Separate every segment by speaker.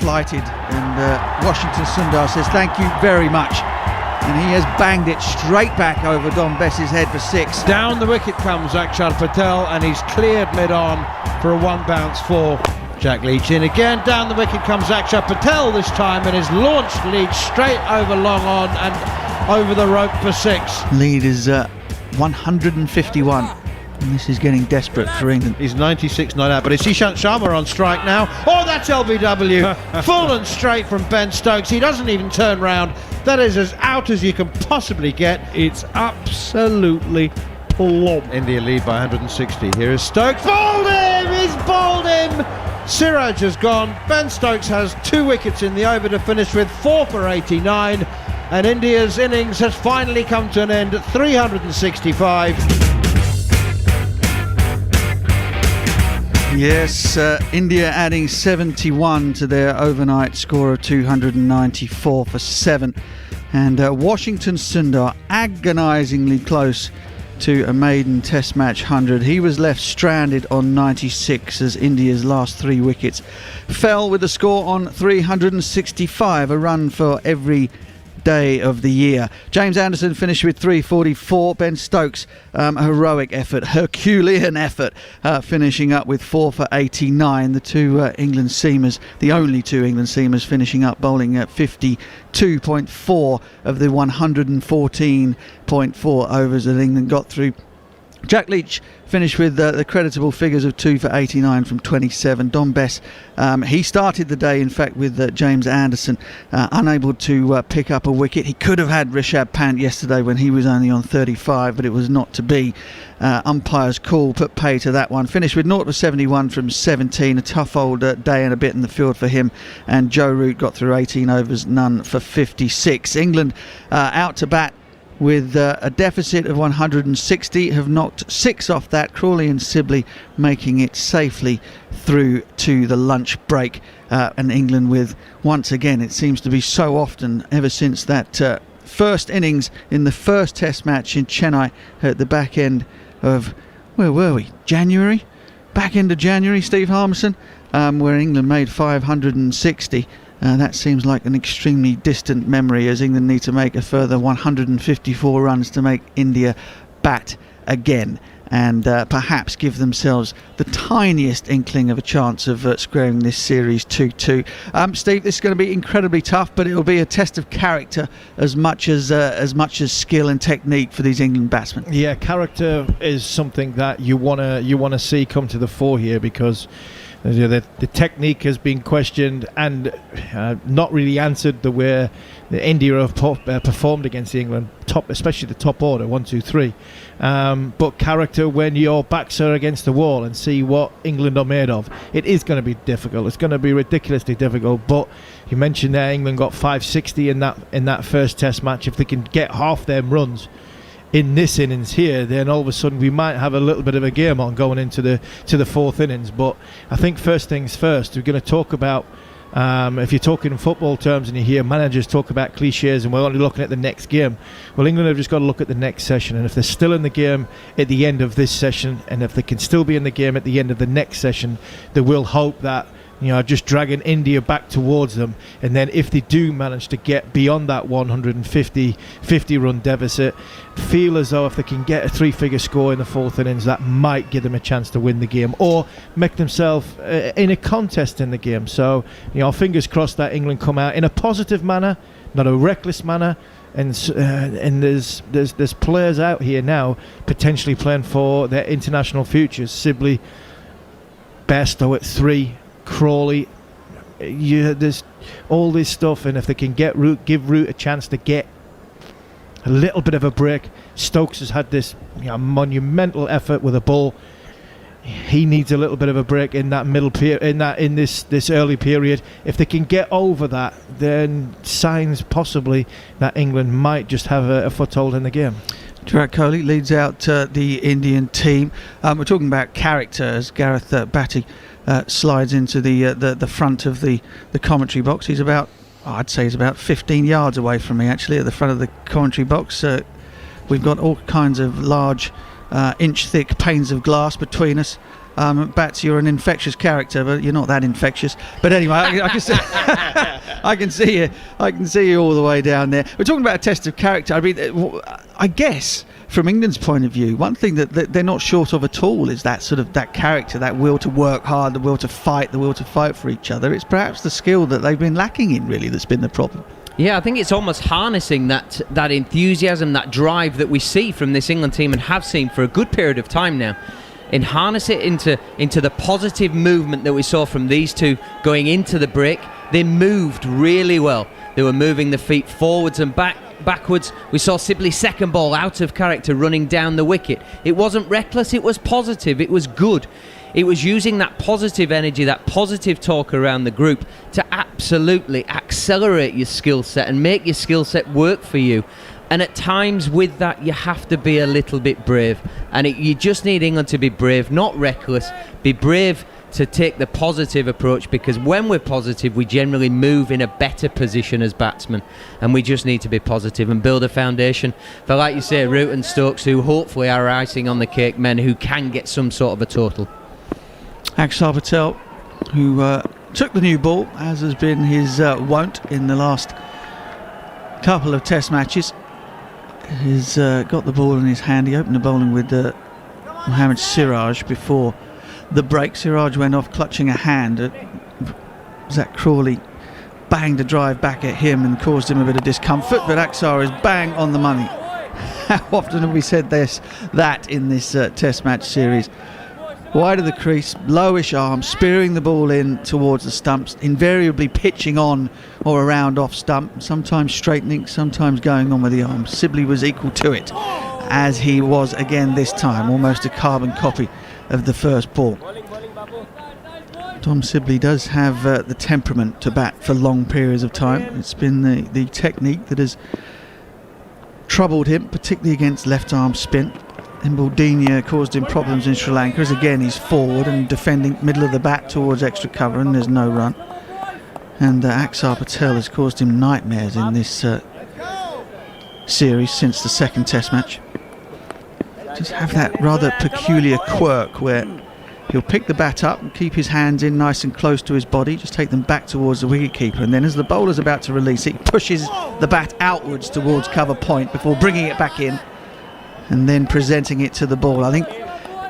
Speaker 1: flighted, and Washington Sundar says thank you very much. And he has banged it straight back over Don Bess's head for 6.
Speaker 2: Down the wicket comes Akshar Patel, and he's cleared mid-on for a one bounce for Jack Leach. In again, down the wicket comes Akshar Patel this time, and has launched Leach straight over long on and over the rope for 6.
Speaker 1: Lead is 151, and this is getting desperate for England.
Speaker 2: He's 96 not out, but it's Ishant Sharma on strike now. Oh, that's LBW. Full and straight from Ben Stokes. He doesn't even turn round. That is as out as you can possibly get. It's absolutely plump. India lead by 160. Here is Stokes. Bowled him! He's bowled him! Siraj has gone. Ben Stokes has 2 wickets in the over to finish with, 4 for 89. And India's innings has finally come to an end at 365.
Speaker 1: Yes, India adding 71 to their overnight score of 294 for 7. And Washington Sundar agonisingly close to a maiden Test match 100. He was left stranded on 96 as India's last 3 wickets fell with a score on 365, a run for every day of the year. James Anderson finished with 344. Ben Stokes, a heroic effort, Herculean effort, finishing up with 4 for 89. The two England seamers, the only two England seamers, finishing up bowling at 52.4 of the 114.4 overs that England got through. Jack Leach finished with the creditable figures of 2 for 89 from 27. Don Bess, he started the day, in fact, with James Anderson, unable to pick up a wicket. He could have had Rishabh Pant yesterday when he was only on 35, but it was not to be. Umpire's call put pay to that one. Finished with 0 for 71 from 17. A tough old day and a bit in the field for him. And Joe Root got through 18 overs, none for 56. England out to bat with a deficit of 160, have knocked 6 off that. Crawley and Sibley making it safely through to the lunch break. And England with, once again, it seems to be so often ever since that first innings in the first Test match in Chennai at the back end of, where were we? January? Back end of January, Steve Harmison, where England made 560. That seems like an extremely distant memory, as England need to make a further 154 runs to make India bat again and perhaps give themselves the tiniest inkling of a chance of squaring this series 2-2. Steve, this is going to be incredibly tough, but it'll be a test of character as much as skill and technique for these England batsmen.
Speaker 2: Yeah, character is something that you wanna see come to the fore here, because the technique has been questioned and not really answered the way India have performed against England, especially the top order, 1, 2, 3. But character, when your backs are against the wall, and see what England are made of, it is going to be difficult. It's going to be ridiculously difficult. But you mentioned there, England got 560 in that first Test match. If they can get half them runs in this innings here, then all of a sudden we might have a little bit of a game on going into the fourth innings. But I think first things first, we're going to talk about, if you're talking in football terms and you hear managers talk about cliches and we're only looking at the next game, well, England have just got to look at the next session, and if they're still in the game at the end of this session, and if they can still be in the game at the end of the next session, they will hope that, just dragging India back towards them. And then if they do manage to get beyond that 150 run deficit, feel as though if they can get a 3-figure score in the fourth innings, that might give them a chance to win the game or make themselves in a contest in the game. So, fingers crossed that England come out in a positive manner, not a reckless manner. And there's players out here now potentially playing for their international futures. Sibley, Bairstow at 3, Crawley, there's all this stuff, and if they can give Root a chance to get a little bit of a break. Stokes has had this monumental effort with a ball. He needs a little bit of a break in that middle in this early period. If they can get over that, then signs possibly that England might just have a foothold in the game.
Speaker 1: Virat Kohli leads out the Indian team. We're talking about character as Gareth Batty slides into the front of the commentary box. He's about 15 yards away from me, actually, at the front of the commentary box. We've got all kinds of large inch-thick panes of glass between us. Bats, you're an infectious character, but you're not that infectious. But anyway, I can see, I can see you all the way down there. We're talking about a test of character. I mean, I guess from England's point of view, one thing that they're not short of at all is that sort of that character, that will to work hard, the will to fight, the will to fight for each other. It's perhaps the skill that they've been lacking in, really, that's been the problem.
Speaker 3: Yeah, I think it's almost harnessing that enthusiasm, that drive that we see from this England team and have seen for a good period of time now, and harness it into the positive movement that we saw from these two going into the break. They moved really well. They were moving the feet forwards and backwards. We saw Sibley's second ball out of character running down the wicket. It wasn't reckless, it was positive, it was good. It was using that positive energy, that positive talk around the group to absolutely accelerate your skill set and make your skill set work for you. And at times with that, you have to be a little bit brave. And you just need England to be brave, not reckless. Be brave to take the positive approach, because when we're positive, we generally move in a better position as batsmen. And we just need to be positive and build a foundation for, like you say, Root and Stokes, who hopefully are icing on the cake men who can get some sort of a total.
Speaker 1: Akshar Patel, who took the new ball, as has been his wont in the last couple of test matches. He's got the ball in his hand. He opened the bowling with Mohammad Siraj before the break. Siraj went off clutching a hand. Zach Crawley banged a drive back at him and caused him a bit of discomfort, but Akshar is bang on the money. How often have we said that in this test match series? Wide of the crease, lowish arm, spearing the ball in towards the stumps, invariably pitching on or around off stump, sometimes straightening, sometimes going on with the arm. Sibley was equal to it, as he was again this time, almost a carbon copy of the first ball. Dom Sibley does have the temperament to bat for long periods of time. It's been the technique that has troubled him, particularly against left arm spin. Mbaldini caused him problems in Sri Lanka, as again he's forward and defending middle of the bat towards extra cover, and there's no run. And Akshar Patel has caused him nightmares in this series since the second test match. Just have that rather peculiar quirk where he'll pick the bat up and keep his hands in nice and close to his body, just take them back towards the wicketkeeper, and then as the bowler's about to release it, he pushes the bat outwards towards cover point before bringing it back in and then presenting it to the ball. I think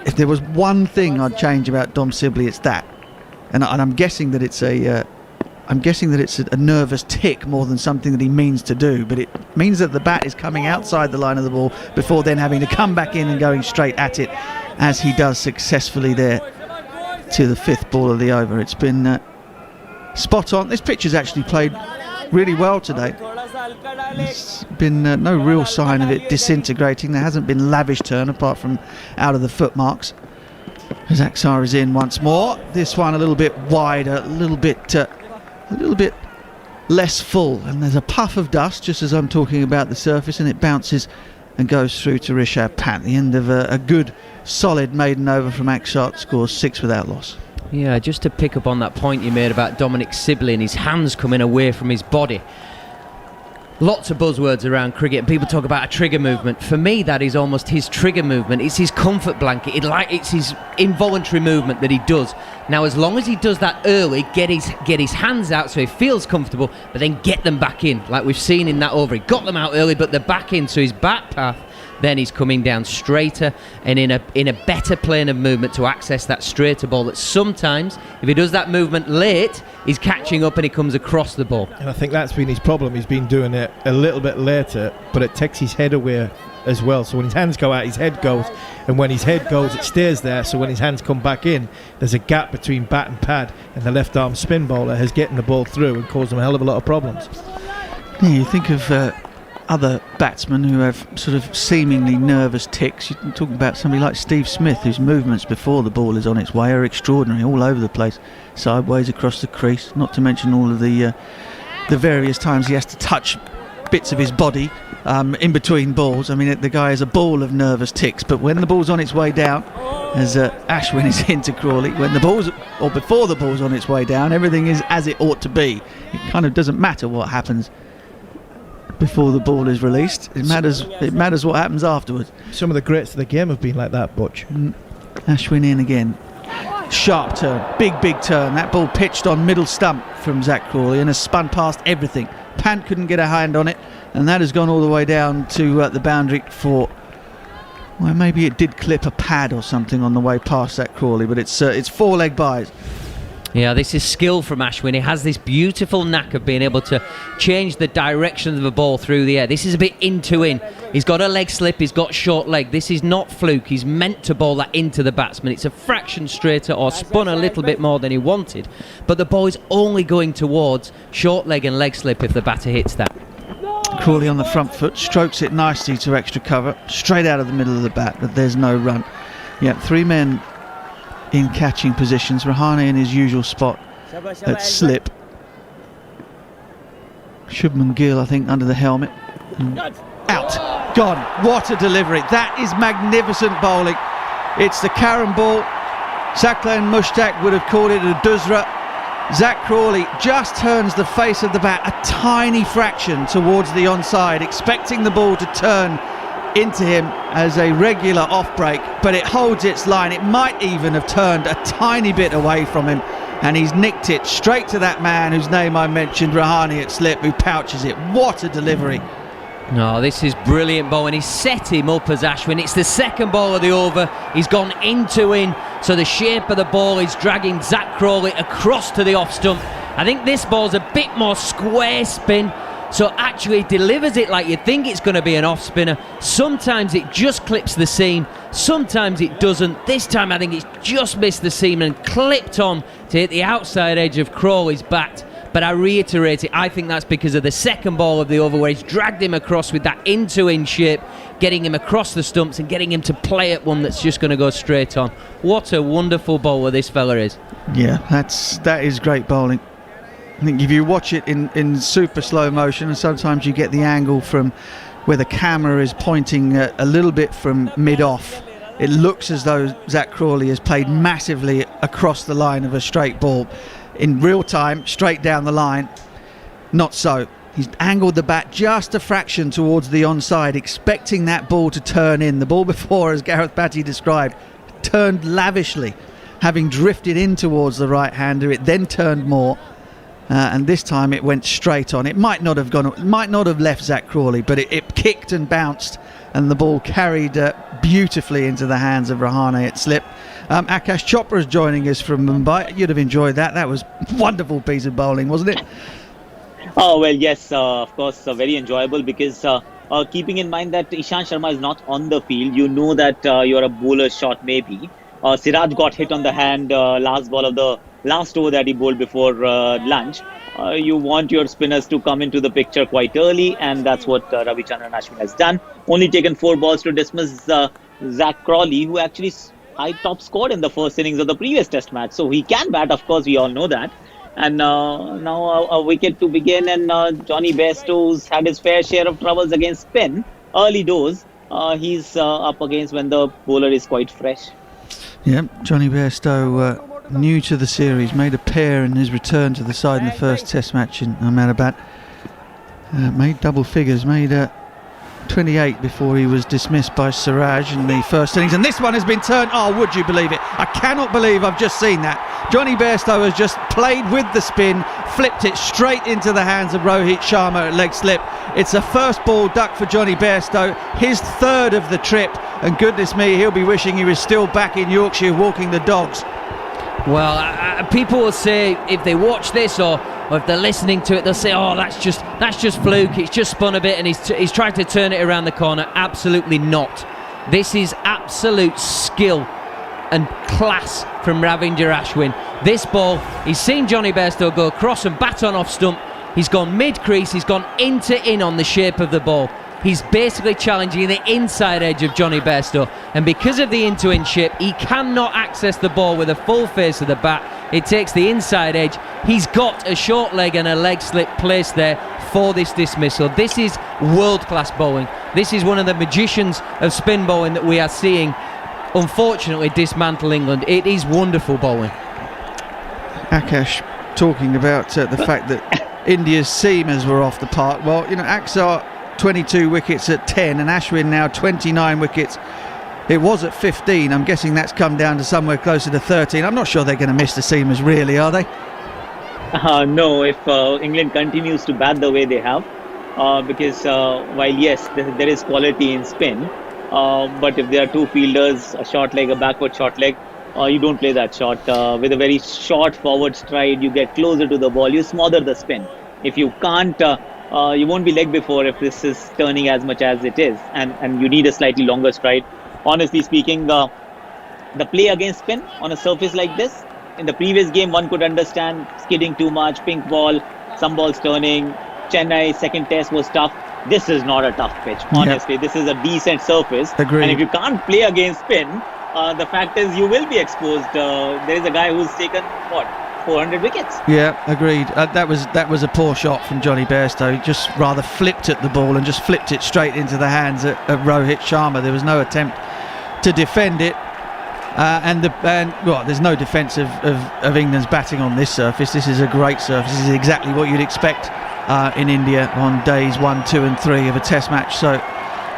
Speaker 1: if there was one thing I'd change about Dom Sibley, it's that. And I'm guessing that it's a nervous tick more than something that he means to do. But it means that the bat is coming outside the line of the ball before then having to come back in and going straight at it, as he does successfully there to the fifth ball of the over. It's been spot on. This pitch has actually played really well today. There's been no real sign of it disintegrating. There hasn't been lavish turn apart from out of the foot marks. As Akshar is in once more. This one a little bit wider, a little bit less full, and there's a puff of dust just as I'm talking about the surface, and it bounces and goes through to Rishabh Pant. The end of a good solid maiden over from Akshar, scores 6 without loss.
Speaker 3: Yeah, just to pick up on that point you made about Dominic Sibley and his hands coming away from his body. Lots of buzzwords around cricket, and people talk about a trigger movement. For me, that is almost his trigger movement. It's his comfort blanket. It's his involuntary movement that he does. Now, as long as he does that early, get his hands out so he feels comfortable, but then get them back in, like we've seen in that over. He got them out early, but they're back in, so his bat path then he's coming down straighter and in a better plane of movement to access that straighter ball that sometimes, if he does that movement late, he's catching up and he comes across the ball.
Speaker 2: And I think that's been his problem. He's been doing it a little bit later, but it takes his head away as well. So when his hands go out, his head goes, and when his head goes, it stays there. So when his hands come back in, there's a gap between bat and pad, and the left arm spin bowler has getting the ball through and caused him a hell of a lot of problems.
Speaker 1: Yeah, you think of other batsmen who have sort of seemingly nervous ticks. You're talking about somebody like Steve Smith, whose movements before the ball is on its way are extraordinary, all over the place, sideways across the crease, not to mention all of the various times he has to touch bits of his body in between balls. I mean, the guy is a ball of nervous ticks, but when the ball's on its way down, as Ashwin is into Crawley, when the ball's, or before the ball's on its way down, everything is as it ought to be. It kind of doesn't matter what happens before the ball is released. It matters what happens afterwards.
Speaker 2: Some of the greats of the game have been like that, Butch.
Speaker 1: Ashwin in again. Sharp turn, big turn. That ball pitched on middle stump from Zach Crawley and has spun past everything. Pant couldn't get a hand on it, and that has gone all the way down to the boundary for... Well, maybe it did clip a pad or something on the way past Zach Crawley, but it's four-leg byes.
Speaker 3: Yeah, this is skill from Ashwin. He has this beautiful knack of being able to change the direction of the ball through the air. This is a bit in. He's got a leg slip, he's got short leg. This is not fluke. He's meant to bowl that into the batsman. It's a fraction straighter or spun a little bit more than he wanted. But the ball is only going towards short leg and leg slip if the batter hits that.
Speaker 1: Crawley on the front foot, strokes it nicely to extra cover, straight out of the middle of the bat, but there's no run. Yeah, 3 men in catching positions. Rahane in his usual spot at slip. Shubman Gill, I think, under the helmet. Out. Gone. What a delivery. That is magnificent bowling. It's the Karen ball. Saqlain Mushtaq would have called it a Duzra. Zach Crawley just turns the face of the bat a tiny fraction towards the onside, expecting the ball to turn into him as a regular off break, but it holds its line. It might even have turned a tiny bit away from him, and he's nicked it straight to that man whose name I mentioned, Rahane at slip, who pouches it. What a delivery.
Speaker 3: No, this is brilliant bowling. He's set him up as Ashwin. It's the second ball of the over. He's gone into in, so the shape of the ball is dragging Zach Crawley across to the off stump. I think this ball's a bit more square spin, so actually delivers it like you think it's going to be an off spinner. Sometimes it just clips the seam, sometimes it doesn't. This time I think it's just missed the seam and clipped on to hit the outside edge of Crawley's bat. But I reiterate it, I think that's because of the second ball of the over, where he's dragged him across with that in shape, getting him across the stumps and getting him to play at one that's just going to go straight on. What a wonderful bowler this fella is.
Speaker 1: Yeah, that is great bowling. I think if you watch it in super slow motion, and sometimes you get the angle from where the camera is pointing a little bit from mid-off, it looks as though Zach Crawley has played massively across the line of a straight ball. In real time, straight down the line, not so. He's angled the bat just a fraction towards the onside, expecting that ball to turn in. The ball before, as Gareth Batty described, turned lavishly, having drifted in towards the right-hander. It then turned more. And this time it went straight on. It might not have left Zach Crawley, but it kicked and bounced, and the ball carried beautifully into the hands of Rahane at slip. Akash Chopra is joining us from Mumbai. You'd have enjoyed that. That was a wonderful piece of bowling, wasn't it?
Speaker 4: Oh, well, yes, of course, very enjoyable, because keeping in mind that Ishant Sharma is not on the field, you know that you're a bowler shot maybe. Siraj got hit on the hand last ball of the last over that he bowled before lunch. You want your spinners to come into the picture quite early, and that's what Ravichandran Ashwin has done. Only taken 4 balls to dismiss Zach Crawley, who actually top scored in the first innings of the previous test match. So he can bat, of course, we all know that. And now a wicket to begin, and Johnny Bairstow's had his fair share of troubles against spin. Early doors, he's up against when the bowler is quite fresh.
Speaker 1: Yeah, Johnny Bairstow, new to the series, made a pair in his return to the side in the first test match in Ahmedabad. Made double figures, made 28 before he was dismissed by Siraj in the first innings, and this one has been turned. Oh, would you believe it? I cannot believe I've just seen that. Johnny Bairstow has just played with the spin, flipped it straight into the hands of Rohit Sharma at leg slip. It's a first ball duck for Johnny Bairstow, his 3rd of the trip, and goodness me, he'll be wishing he was still back in Yorkshire walking the dogs.
Speaker 3: Well, people will say, if they watch this or if they're listening to it, they'll say, oh, that's just fluke, it's just spun a bit and he's tried to turn it around the corner. Absolutely not. This is absolute skill and class from Ravindra Ashwin. This ball, he's seen Johnny Bairstow go across and bat on off stump. He's gone mid-crease, he's gone into in on the shape of the ball. He's basically challenging the inside edge of Johnny Bairstow, and because of the into-in shape, he cannot access the ball with a full face of the bat. It takes the inside edge. He's got a short leg and a leg slip placed there for this dismissal. This is world-class bowling. This is one of the magicians of spin bowling that we are seeing, unfortunately, dismantle England. It is wonderful bowling.
Speaker 1: Akash talking about the fact that India's seamers were off the park. Well, Axar 22 wickets at 10, and Ashwin now 29 wickets It was at 15. I'm guessing that's come down to somewhere closer to 13. I'm not sure they're going to miss the seamers, really, are they?
Speaker 4: No, if England continues to bat the way they have, because while yes, there is quality in spin, but if there are two fielders, a short leg, a backward short leg, you don't play that shot. With a very short forward stride, you get closer to the ball, you smother the spin. If you can't, you won't be leg before if this is turning as much as it is, and you need a slightly longer stride. Honestly speaking, the play against spin on a surface like this, in the previous game, one could understand skidding too much, pink ball, some balls turning. Chennai second test was tough. This is not a tough pitch, honestly. Yep. This is a decent surface.
Speaker 1: Agreed.
Speaker 4: And if you can't play against spin, the fact is you will be exposed. There is a guy who's taken, 400 wickets.
Speaker 1: Yeah, agreed. That was a poor shot from Johnny Bairstow. He just rather flipped at the ball and just flipped it straight into the hands of Rohit Sharma. There was no attempt to defend it. There's no defence of England's batting on this surface. This is a great surface. This is exactly what you'd expect in India on days 1, 2 and 3 of a test match. So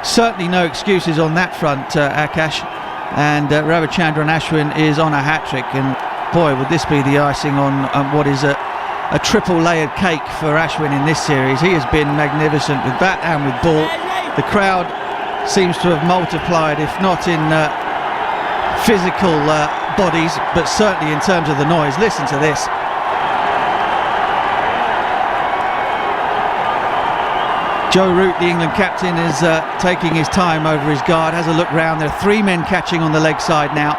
Speaker 1: certainly no excuses on that front, Akash. And Ravichandran Ashwin is on a hat-trick, and boy, would this be the icing on what is a triple layered cake for Ashwin in this series. He has been magnificent with bat and with ball. The crowd seems to have multiplied, if not in physical bodies, but certainly in terms of the noise. Listen to this. Joe Root, the England captain, is taking his time over his guard, has a look round. There are 3 men catching on the leg side now.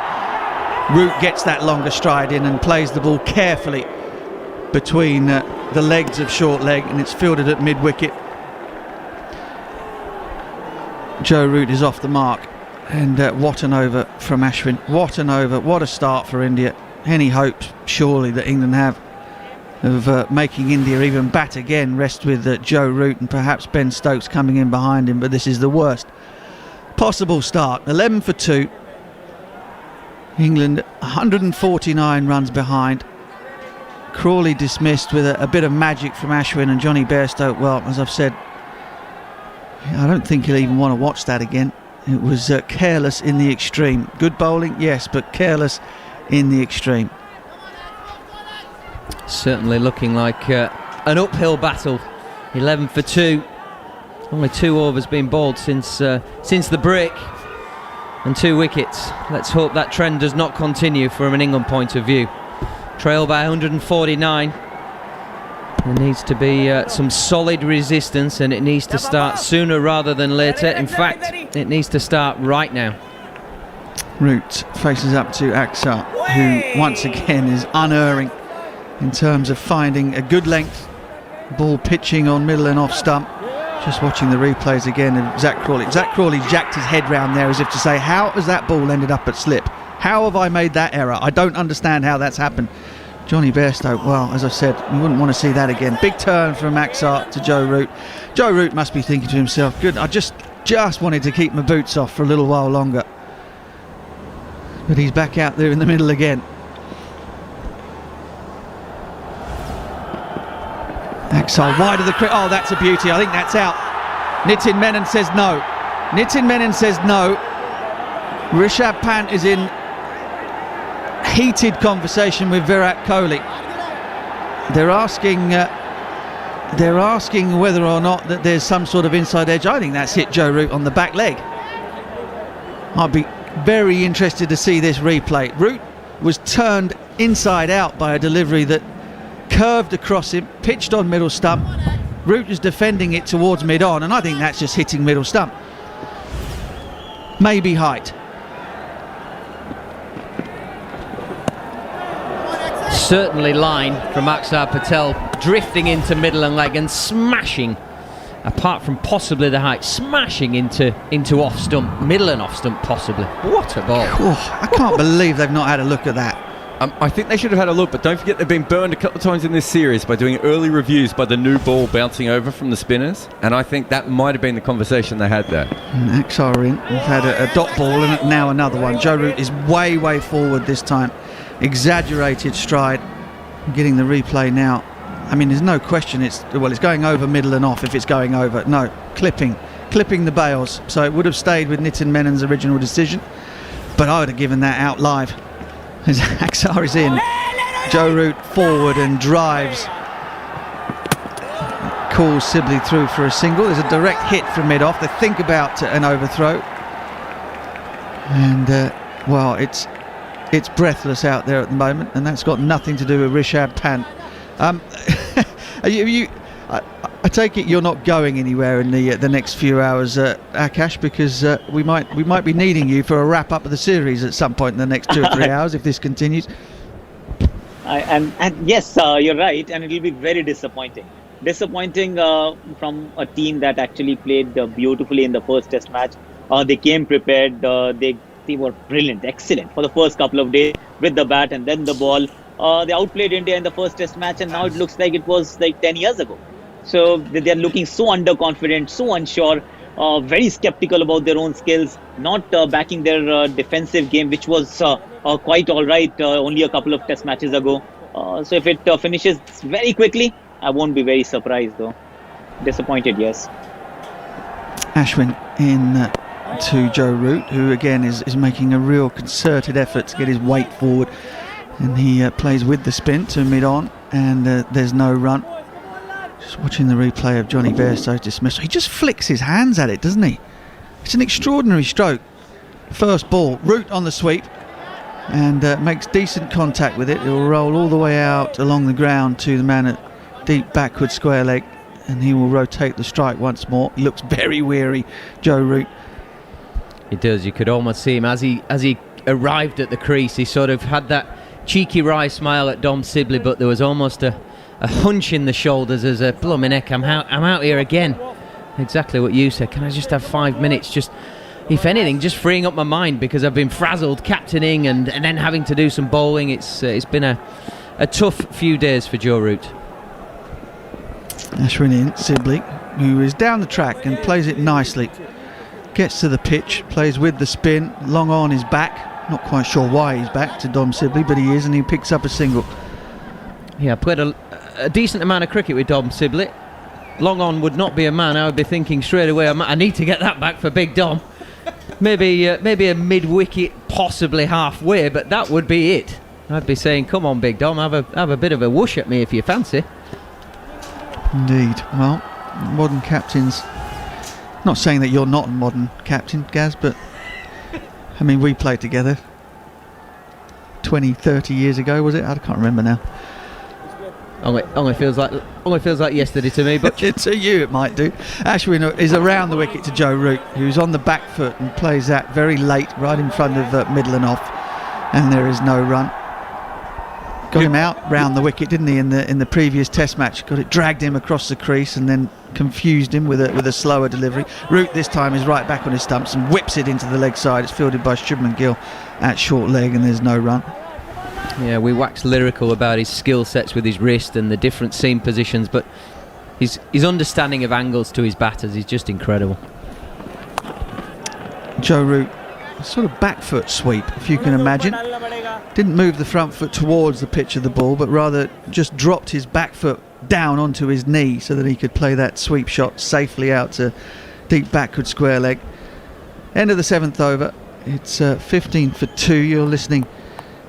Speaker 1: Root gets that longer stride in and plays the ball carefully between the legs of short leg, and it's fielded at mid-wicket. Joe Root is off the mark, and what an over from Ashwin. What an over, what a start for India. Any hope, surely, that England have of making India even bat again rests with Joe Root and perhaps Ben Stokes coming in behind him, but this is the worst possible start. 11 for 2. England 149 runs behind. Crawley dismissed with a bit of magic from Ashwin, and Johnny Bairstow, well, as I've said, I don't think he'll even want to watch that again. It was careless in the extreme. Good bowling, yes, but careless in the extreme.
Speaker 3: Certainly looking like an uphill battle. 11 for 2. Only 2 overs been bowled since the break, and 2 wickets. Let's hope that trend does not continue from an England point of view. Trail by 149. There needs to be some solid resistance, and it needs to start sooner rather than later. In fact, it needs to start right now.
Speaker 1: Root faces up to Aksar, who once again is unerring in terms of finding a good length ball, pitching on middle and off stump. Just watching the replays again of Zach Crawley. Zach Crawley jacked his head round there as if to say, how has that ball ended up at slip? How have I made that error? I don't understand how that's happened. Johnny Bairstow, well, as I said, you wouldn't want to see that again. Big turn from Aksar to Joe Root. Joe Root must be thinking to himself, good, I just wanted to keep my boots off for a little while longer. But he's back out there in the middle again. Aksar wide of the cricket. Oh, that's a beauty. I think that's out. Nitin Menon says no. Nitin Menon says no. Rishabh Pant is in heated conversation with Virat Kohli. They're asking whether or not that there's some sort of inside edge. I think that's hit Joe Root on the back leg. I'd be very interested to see this replay. Root was turned inside out by a delivery that curved across him, pitched on middle stump. Root is defending it towards mid-on, and I think that's just hitting middle stump. Maybe height.
Speaker 3: Certainly line from Aksar Patel, drifting into middle and leg and smashing, apart from possibly the height, smashing into off stump, middle and off stump possibly. What a ball.
Speaker 1: Oh, I can't believe they've not had a look at that.
Speaker 5: I think they should have had a look, but don't forget they've been burned a couple of times in this series by doing early reviews by the new ball bouncing over from the spinners, and I think that might have been the conversation they had there.
Speaker 1: And Aksar in, we've had a dot ball and now another one. Joe Root is way forward this time. Exaggerated stride. Getting the replay now. I mean, there's no question it's going over middle and off if it's going over. No, clipping the bails. So it would have stayed with Nitin Menon's original decision. but I would have given that out live. As Axar is in, Joe Root forward and drives. Calls Sibley through for a single. There's a direct hit from mid-off. They think about an overthrow. And, well, it's breathless out there at the moment, and that's got nothing to do with Rishabh Pant. I take it you're not going anywhere in the next few hours, Akash, because we might be needing you for a wrap up of the series at some point in the next 2 or 3 hours if this continues.
Speaker 4: And yes, you're right, and it will be very disappointing. Disappointing from a team that actually played beautifully in the first Test match. They came prepared. They were brilliant, excellent for the first couple of days with the bat and then the ball. They outplayed India in the first Test match, and now it looks like it was like 10 years ago. So they are looking so underconfident, so unsure, very skeptical about their own skills, not backing their defensive game, which was quite all right only a couple of Test matches ago. So if it finishes very quickly, I won't be very surprised though. Disappointed, yes.
Speaker 1: Ashwin in to Joe Root, who again is making a real concerted effort to get his weight forward, and he plays with the spin to mid-on, and there's no run. Just watching the replay of Johnny Bairstow's dismissal, he just flicks his hands at it, doesn't he? It's an extraordinary stroke. First ball, Root on the sweep, and makes decent contact with it. It will roll all the way out along the ground to the man at deep backward square leg, and he will rotate the strike once more. He looks very weary, Joe Root.
Speaker 3: He does. You could almost see him as he arrived at the crease. He sort of had that cheeky wry smile at Dom Sibley, but there was almost a hunch in the shoulders as a blooming heck. I'm out here again. Exactly what you said. Can I just have 5 minutes? Just, if anything, just freeing up my mind, because I've been frazzled captaining and then having to do some bowling. It's been a tough few days for Joe Root.
Speaker 1: Ashwin in, Sibley, who is down the track and plays it nicely. Gets to the pitch, plays with the spin, long on his back. Not quite sure why he's back to Dom Sibley, but he is, and he picks up a single.
Speaker 3: Yeah, I played a decent amount of cricket with Dom Sibley. Long on would not be a man I would be thinking straight away, I need to get that back for Big Dom. Maybe a mid-wicket, possibly halfway, but that would be it. I'd be saying, come on, Big Dom, have a bit of a whoosh at me if you fancy.
Speaker 1: Indeed. Well, modern captains... Not saying that you're not a modern captain, Gaz, but I mean, we played together 20, 30 years ago, was it? I can't remember now.
Speaker 3: Only feels like yesterday to me, but
Speaker 1: to you it might do. Ashwin is around the wicket to Joe Root, who's on the back foot and plays that very late, right in front of middle and off, and there is no run. Got him out round the wicket, didn't he? In the previous Test match, got it, dragged him across the crease, and then confused him with a slower delivery. Root this time is right back on his stumps and whips it into the leg side. It's fielded by Shubman Gill at short leg, and there's no run.
Speaker 3: Yeah, we wax lyrical about his skill sets with his wrist and the different seam positions, but his understanding of angles to his batters is just incredible.
Speaker 1: Joe Root, a sort of back foot sweep, if you can imagine. Didn't move the front foot towards the pitch of the ball, but rather just dropped his back foot down onto his knee so that he could play that sweep shot safely out to deep backward square leg. End of the 7th over. It's 15 for 2. You're listening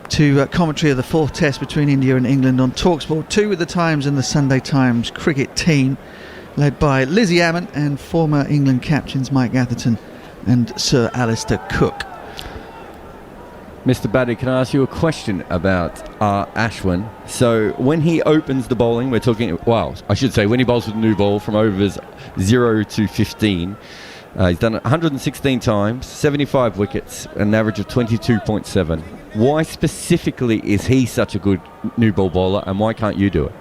Speaker 1: to commentary of the 4th Test between India and England on TalkSport 2 with the Times and the Sunday Times cricket team, led by Lizzie Ammon and former England captains Mike Atherton and Sir Alistair Cook.
Speaker 5: Mr. Baddy, can I ask you a question about Ashwin? So when he opens the bowling, we're talking, well, I should say when he bowls with a new ball from overs 0 to 15, he's done it 116 times, 75 wickets, an average of 22.7. Why specifically is he such a good new ball bowler, and why can't you do it?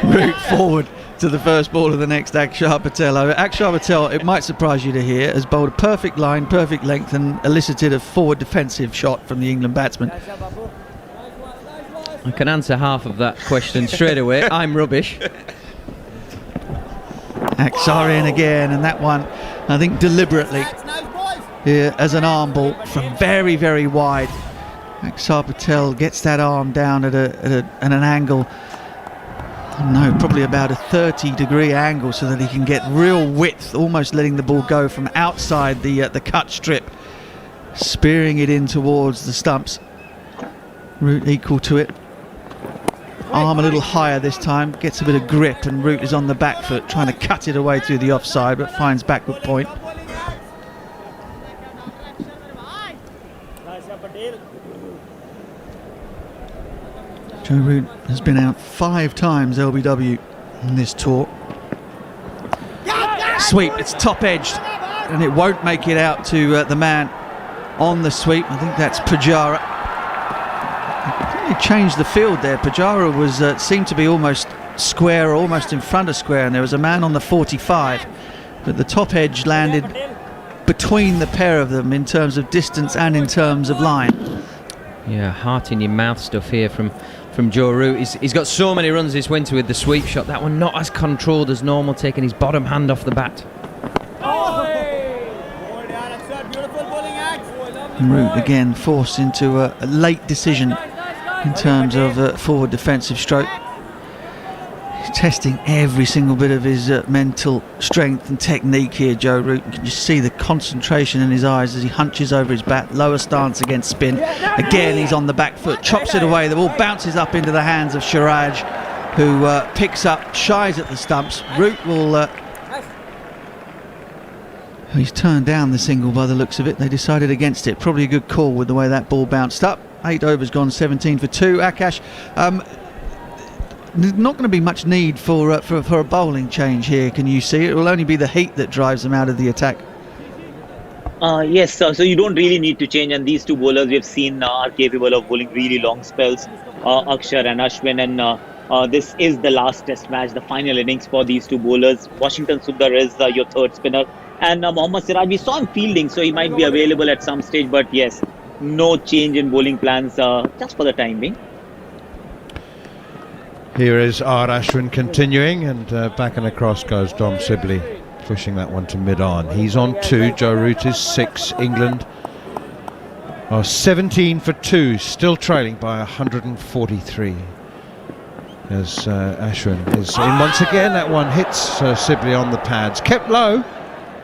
Speaker 1: Root forward to the first ball of the next Akshar Patel. Akshar Patel, it might surprise you to hear, has bowled a perfect line, perfect length, and elicited a forward defensive shot from the England batsman.
Speaker 3: I can answer half of that question straight away. I'm rubbish.
Speaker 1: Akshar in again, and that one, I think deliberately, here as an arm ball from very, very wide. Akshar Patel gets that arm down at an angle No, probably about a 30-degree angle so that he can get real width, almost letting the ball go from outside the cut strip, spearing it in towards the stumps. Root equal to it. Arm a little higher this time, gets a bit of grip, and Root is on the back foot trying to cut it away through the offside, but finds backward point. Joe Root has been out 5 times LBW in this tour. Sweep, it's top edged, and it won't make it out to the man on the sweep. I think that's Pujara. He changed the field there. Pujara was seemed to be almost square, or almost in front of square, and there was a man on the 45, but the top edge landed between the pair of them in terms of distance and in terms of line.
Speaker 3: Yeah, heart in your mouth stuff here from Joe Root. He's got so many runs this winter with the sweep shot. That one not as controlled as normal, taking his bottom hand off the bat.
Speaker 1: Root again forced into a late decision in terms of forward defensive stroke. He's testing every single bit of his mental strength and technique here, Joe Root. You can just see the concentration in his eyes as he hunches over his bat. Lower stance against spin. Again, he's on the back foot, chops it away. The ball bounces up into the hands of Siraj, who picks up, shies at the stumps. Root will... he's turned down the single by the looks of it. They decided against it. Probably a good call with the way that ball bounced up. 8 overs gone, 17 for 2. Akash, there's not going to be much need for a bowling change here. Can you see it? It will only be the heat that drives them out of the attack.
Speaker 4: Yes, so you don't really need to change. And these two bowlers we've seen are capable of bowling really long spells. Akshar and Ashwin, and this is the last test match, the final innings for these two bowlers. Washington Sundar is your third spinner. And Mohammad Siraj, we saw him fielding, so he might be available at some stage. But yes, no change in bowling plans just for the time being.
Speaker 2: Here is R. Ashwin continuing, and back and across goes Dom Sibley, pushing that one to mid-on. He's on 2, Joe Root is 6. England are 17 for 2, still trailing by 143. As Ashwin is in once again. That one hits Sibley on the pads, kept low,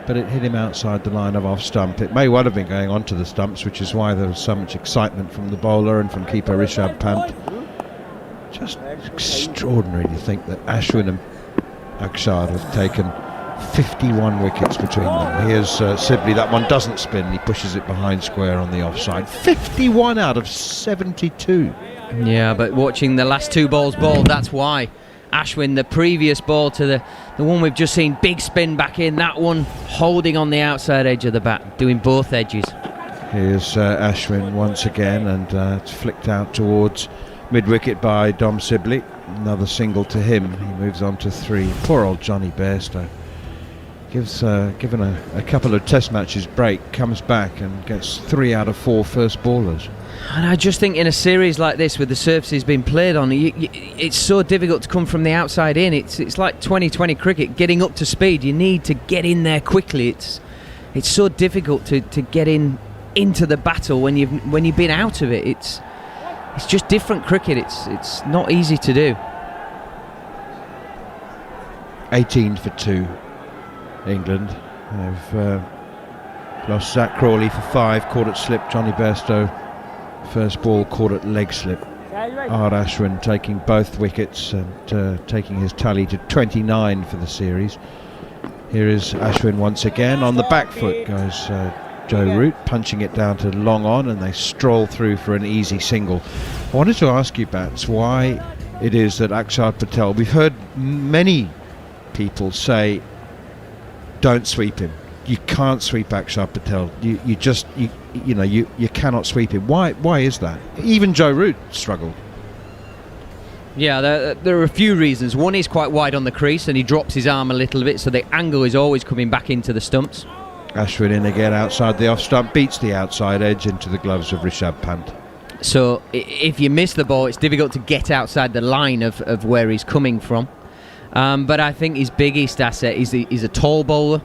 Speaker 2: but it hit him outside the line of off stump. It may well have been going onto the stumps, which is why there was so much excitement from the bowler and from keeper Rishabh Pant. Just extraordinary to think that Ashwin and Akshar have taken 51 wickets between them. Here's Sibley. That one doesn't spin. He pushes it behind square on the offside. 51 out of 72.
Speaker 3: Yeah, but watching the last 2 balls bowled, that's why. Ashwin, the previous ball to the one we've just seen, big spin back in. That one holding on the outside edge of the bat, doing both edges.
Speaker 2: Here's Ashwin once again, and it's flicked out towards mid-wicket by Dom Sibley. Another single to him. He moves on to 3. Poor old Johnny Bairstow. Given a couple of test matches break, comes back and gets 3 out of 4 first bowlers.
Speaker 3: And I just think in a series like this, with the surfaces being played on, it's so difficult to come from the outside in. It's like 2020 cricket, getting up to speed. You need to get in there quickly. It's so difficult to get into the battle when you've been out of it. It's just different cricket. It's not easy to do.
Speaker 2: 18 for 2, England. They've lost Zach Crawley for 5, caught at slip. Johnny Bairstow, first ball, caught at leg slip. R. Ashwin taking both wickets and taking his tally to 29 for the series. Here is Ashwin once again. On the back foot goes Joe Root, punching it down to long on, and they stroll through for an easy single. I wanted to ask you, Bats, why it is that Akshar Patel, we've heard many people say, don't sweep him. You can't sweep Akshar Patel. You cannot sweep him. Why is that? Even Joe Root struggled.
Speaker 3: Yeah, there are a few reasons. One is quite wide on the crease, and he drops his arm a little bit, so the angle is always coming back into the stumps.
Speaker 2: Ashwin in again outside the off stump, beats the outside edge into the gloves of Rishabh Pant.
Speaker 3: So if you miss the ball, it's difficult to get outside the line of where he's coming from. But I think his biggest asset is he's a tall bowler,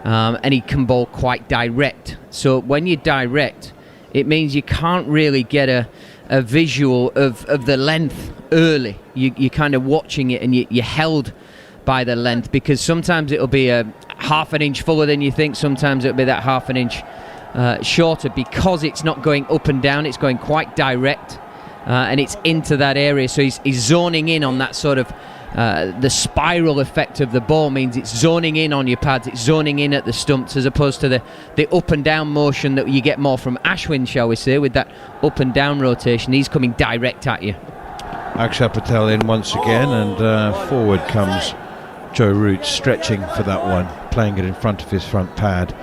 Speaker 3: and he can bowl quite direct. So when you direct, it means you can't really get a visual of the length early. You're kind of watching it and you're held by the length, because sometimes it'll be a half an inch fuller than you think, sometimes it'll be that half an inch shorter, because it's not going up and down, it's going quite direct, and it's into that area. So he's zoning in on that sort of the spiral effect of the ball means it's zoning in on your pads, it's zoning in at the stumps, as opposed to the up and down motion that you get more from Ashwin, shall we say, with that up and down rotation. He's coming direct at you.
Speaker 6: Akshar Patel in once again, and forward comes Joe Root, stretching for that one, playing it in front of his front pad.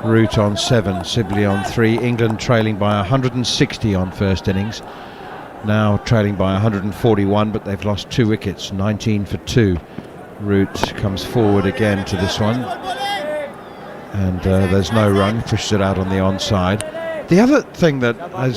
Speaker 6: Root on 7, Sibley on 3. England trailing by 160 on first innings. Now trailing by 141, but they've lost 2 wickets, 19 for 2. Root comes forward again to this one, and there's no run, pushes it out on the onside. The other thing that I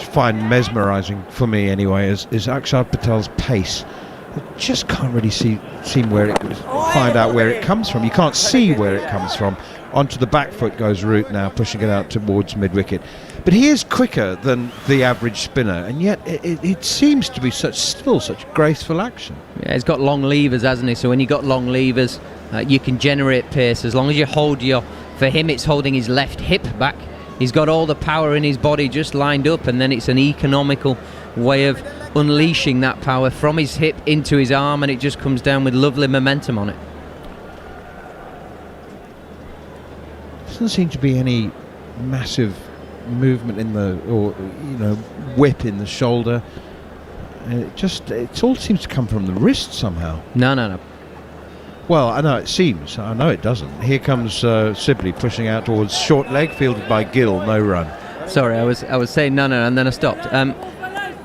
Speaker 6: find mesmerising, for me anyway, is Akshar Patel's pace. I just can't really find out where it comes from. You can't see where it comes from. Onto the back foot goes Root now, pushing it out towards mid-wicket. But he is quicker than the average spinner, and yet it seems to be still such graceful action.
Speaker 3: Yeah, he's got long levers, hasn't he? So when you've got long levers, you can generate pace. As long as you hold for him, it's holding his left hip back. He's got all the power in his body just lined up, and then it's an economical way of unleashing that power from his hip into his arm, and it just comes down with lovely momentum on it.
Speaker 6: Doesn't seem to be any massive movement in whip in the shoulder. It all seems to come from the wrist somehow.
Speaker 3: No.
Speaker 6: Well, I know it seems. I know it doesn't. Here comes Sibley pushing out towards short leg, fielded by Gill. No run.
Speaker 3: Sorry, I was saying no, and then I stopped.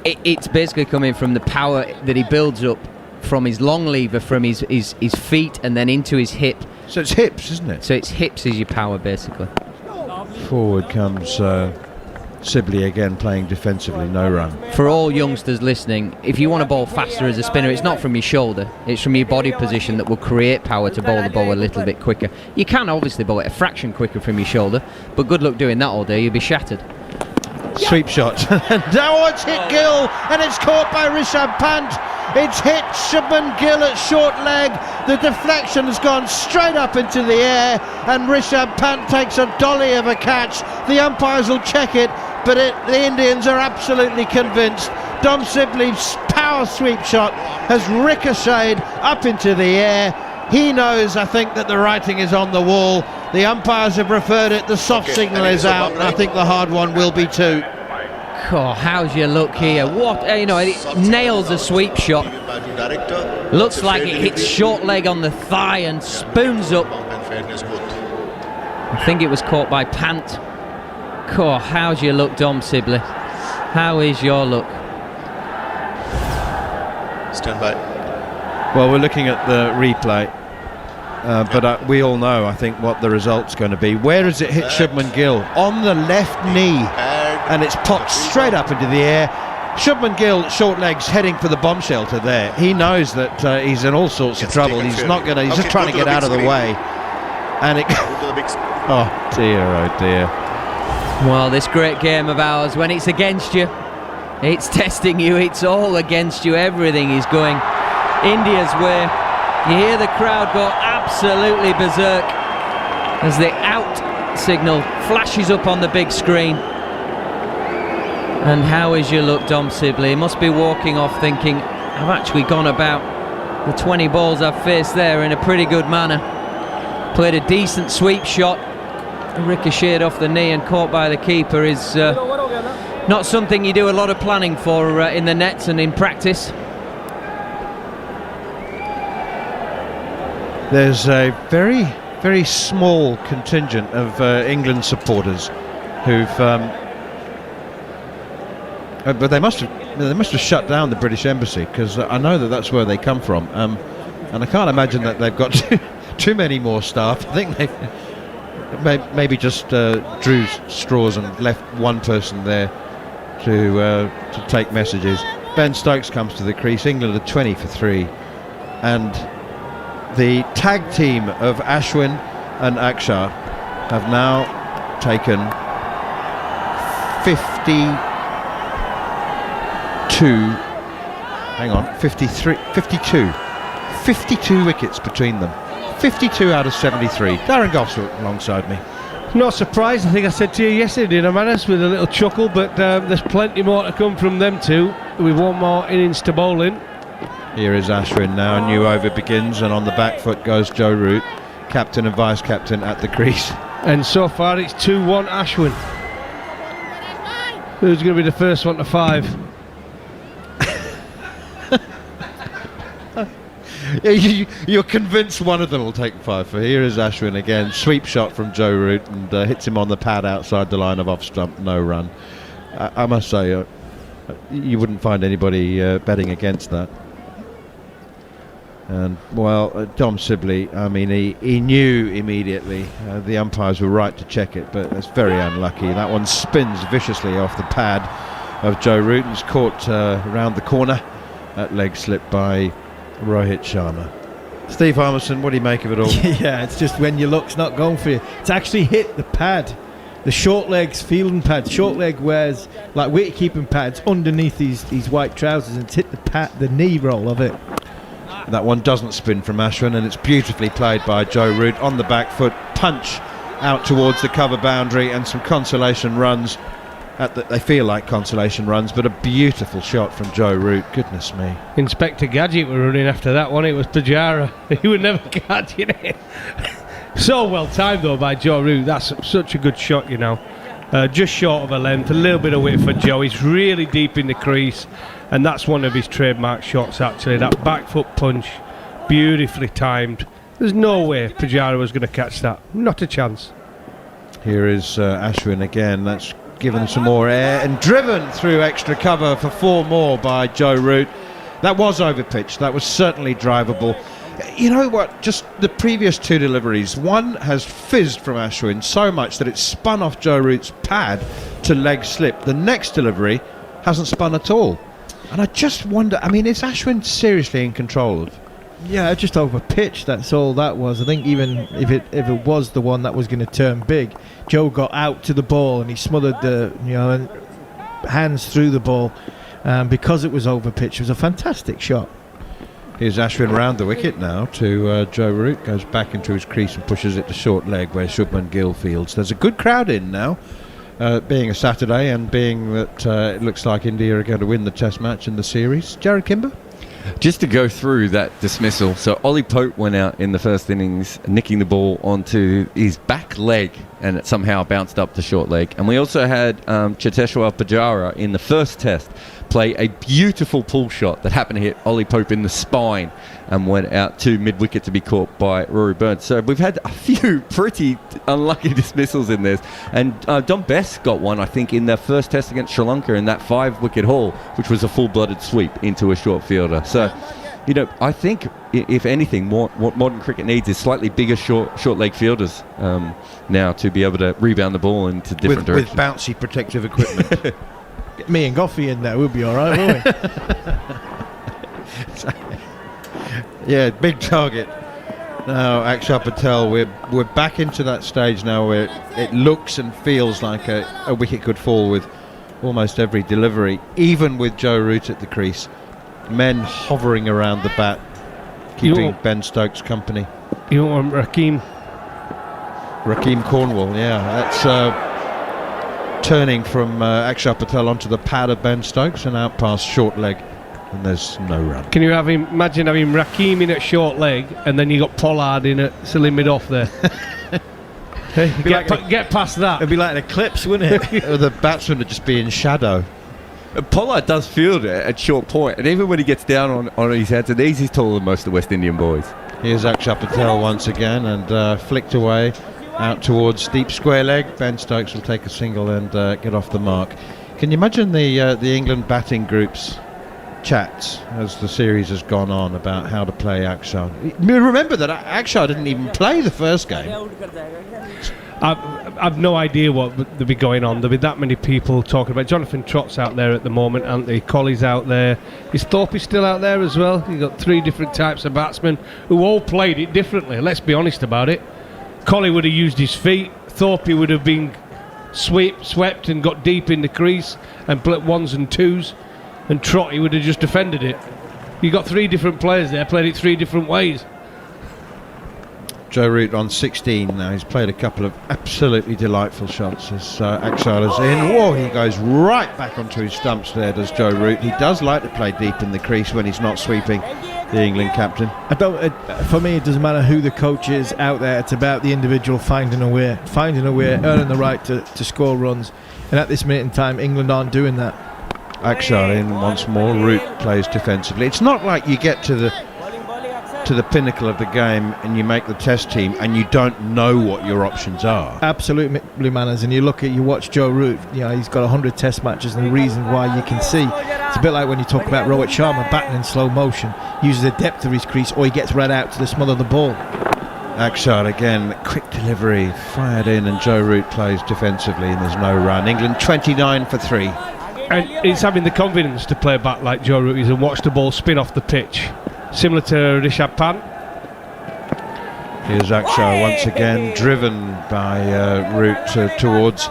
Speaker 3: It's basically coming from the power that he builds up from his long lever, from his feet, and then into his hip.
Speaker 6: So it's hips, isn't it?
Speaker 3: So it's hips is your power, basically.
Speaker 6: Forward comes Sibley again, playing defensively. No run.
Speaker 3: For all youngsters listening, if you want to bowl faster as a spinner, it's not from your shoulder, it's from your body position that will create power to bowl the ball a little bit quicker. You can obviously bowl it a fraction quicker from your shoulder, but good luck doing that all day, you'll be shattered.
Speaker 6: Sweep shot. Now it's hit Gill, and it's caught by Rishabh Pant. It's hit Shubman Gill at short leg. The deflection has gone straight up into the air, and Rishabh Pant takes a dolly of a catch. The umpires will check it, but the Indians are absolutely convinced. Dom Sibley's power sweep shot has ricocheted up into the air. He knows, I think, that the writing is on the wall. The umpires have referred it. The soft signal is out, and I think the hard one will be too.
Speaker 3: Oh, how's your look here? What, it nails a sweep shot. Looks like it hits short leg on the thigh and spoons up. I think it was caught by Pant. Oh, how's your look, Dom Sibley? How is your look?
Speaker 7: Stand by.
Speaker 6: Well, we're looking at the replay, but we all know, I think, what the result's going to be. Where does it hit Shubman Gill? On the left knee, and it's popped straight up into the air. Shubman Gill, short legs, heading for the bomb shelter there. He knows that he's in all sorts of trouble. He's not going to. He's just trying to get out of the way. And it. Oh dear.
Speaker 3: Well, this great game of ours, when it's against you, it's testing you. It's all against you. Everything is going India's way. You hear the crowd go absolutely berserk as the out signal flashes up on the big screen. And how is your look, Dom Sibley? He must be walking off thinking, I've actually gone about the 20 balls I've faced there in a pretty good manner. Played a decent sweep shot, ricocheted off the knee and caught by the keeper is not something you do a lot of planning for in the nets and in practice.
Speaker 6: There's a very, very small contingent of England supporters who've but they must have shut down the British Embassy, because I know that that's where they come from, and I can't imagine that they've got too many more staff. I think they maybe just drew straws and left one person there to take messages. Ben Stokes comes to the crease. England are 20 for 3, and the tag team of Ashwin and Akshar have now taken 50 53, 52. 52 wickets between them. 52 out of 73. Darren Goff's alongside me.
Speaker 7: Not surprised. I think I said to you yesterday, Dina Manis, with a little chuckle, but there's plenty more to come from them two with one more innings to bowl in.
Speaker 6: Here is Ashwin now. A new over begins, and on the back foot goes Joe Root, captain and vice captain at the crease.
Speaker 7: And so far it's 2-1 Ashwin. Who's going to be the first one to 5?
Speaker 6: You're convinced one of them will take 5. For here is Ashwin again. Sweep shot from Joe Root, and hits him on the pad outside the line of off stump. No run. I must say, you wouldn't find anybody betting against that. And well, Dom Sibley, I mean, he knew immediately. The umpires were right to check it, but it's very unlucky. That one spins viciously off the pad of Joe Root and is caught around the corner at leg slip by Rohit Sharma. Steve Harmison, what do you make of it all?
Speaker 2: Yeah, it's just when your luck's not going for you. It's actually hit the pad. The short legs fielding pad. Short leg wears like wicket keeping pads underneath these white trousers, and it's hit the knee roll of it.
Speaker 6: That one doesn't spin from Ashwin, and it's beautifully played by Joe Root on the back foot. Punch out towards the cover boundary, and some consolation runs. They feel like consolation runs, but a beautiful shot from Joe Root. Goodness me.
Speaker 7: Inspector Gadget were running after that one. It was Pujara. He would never catch it. So well timed though by Joe Root. That's such a good shot, you know. Just short of a length, a little bit of width for Joe. He's really deep in the crease, and that's one of his trademark shots actually. That back foot punch, beautifully timed. There's no way Pujara was going to catch that. Not a chance.
Speaker 6: Here is Ashwin again. That's given some more air and driven through extra cover for 4 more by Joe Root. That was over pitch. That was certainly drivable. You know what? Just the previous 2 deliveries, one has fizzed from Ashwin so much that it spun off Joe Root's pad to leg slip. The next delivery hasn't spun at all. And I just wonder, I mean, is Ashwin seriously in control of?
Speaker 2: Yeah, just over pitch. That's all that was. I think even if it was the one that was going to turn big, Joe got out to the ball and he smothered the hands through the ball because it was over pitch. It was a fantastic shot.
Speaker 6: Here's Ashwin round the wicket now to Joe Root. Goes back into his crease and pushes it to short leg where Shubman Gill fields. There's a good crowd in now, being a Saturday and being that it looks like India are going to win the Test match in the series. Jared Kimber?
Speaker 5: Just to go through that dismissal, so Ollie Pope went out in the first innings, nicking the ball onto his back leg, and it somehow bounced up to short leg. And we also had Cheteshwar Pujara in the first test play a beautiful pull shot that happened to hit Ollie Pope in the spine and went out to mid-wicket to be caught by Rory Burns. So we've had a few pretty unlucky dismissals in this. And Dom Bess got one, I think, in their first test against Sri Lanka in that 5-wicket haul, which was a full-blooded sweep into a short fielder. So, you know, I think, if anything, what modern cricket needs is slightly bigger short leg fielders now to be able to rebound the ball into different directions.
Speaker 6: With bouncy protective equipment.
Speaker 2: Get me and Goffey in there, we'll be all right, won't we?
Speaker 6: Yeah, big target. Now, Akshar Patel, we're back into that stage now where it looks and feels like a wicket could fall with almost every delivery, even with Joe Root at the crease. Men hovering around the bat, keeping Ben Stokes company.
Speaker 7: You want Rakeem
Speaker 6: Cornwall, yeah. That's turning from Akshar Patel onto the pad of Ben Stokes and out past short leg, and there's no run.
Speaker 7: Can you imagine having Rakeem in at short leg and then you got Pollard in at silly mid off there? Get past that.
Speaker 2: It'd be like an eclipse, wouldn't it?
Speaker 6: The batsman would just be in shadow.
Speaker 5: Pollard does field it at short point, and even when he gets down on his hands and knees, he's taller than most of the West Indian boys.
Speaker 6: Here's Akshar Patel once again, and flicked away out towards deep square leg. Ben Stokes will take a single and get off the mark. Can you imagine the England batting group's chats as the series has gone on about how to play Akshar? Remember that Akshar didn't even play the first game.
Speaker 7: I've no idea what will be going on. There'll be that many people talking about. Jonathan Trott's out there at the moment, Anthony Colley's out there. Is Thorpe still out there as well? You've got 3 different types of batsmen who all played it differently. Let's be honest about it. Colley would have used his feet. Thorpe would have been swept and got deep in the crease and split 1s and 2s. and Trotty would have just defended it. You got 3 different players there, played it 3 different ways.
Speaker 6: Joe Root on 16 now. He's played a couple of absolutely delightful shots as Axel is in. Whoa, he goes right back onto his stumps there, does Joe Root. He does like to play deep in the crease when he's not sweeping, the England captain.
Speaker 2: For me, it doesn't matter who the coach is out there. It's about the individual finding a way, earning the right to score runs. And at this minute in time, England aren't doing that.
Speaker 6: Axel in once more. Root plays defensively. It's not like you get to the pinnacle of the game and you make the test team and you don't know what your options are.
Speaker 2: Absolutely, Manners. And you watch Joe Root. He's got 100 test matches, and the reason why you can see it's a bit like when you talk about Rohit Sharma batting in slow motion, uses the depth of his crease, or he gets right out to the smother the ball.
Speaker 6: Axel again, quick delivery, fired in, and Joe Root plays defensively, and there's no run. England 29 for 3.
Speaker 7: And it's having the confidence to play back like Joe Root is and watch the ball spin off the pitch, similar to Rishabh Pant.
Speaker 6: Here's Axel once again, driven by Root towards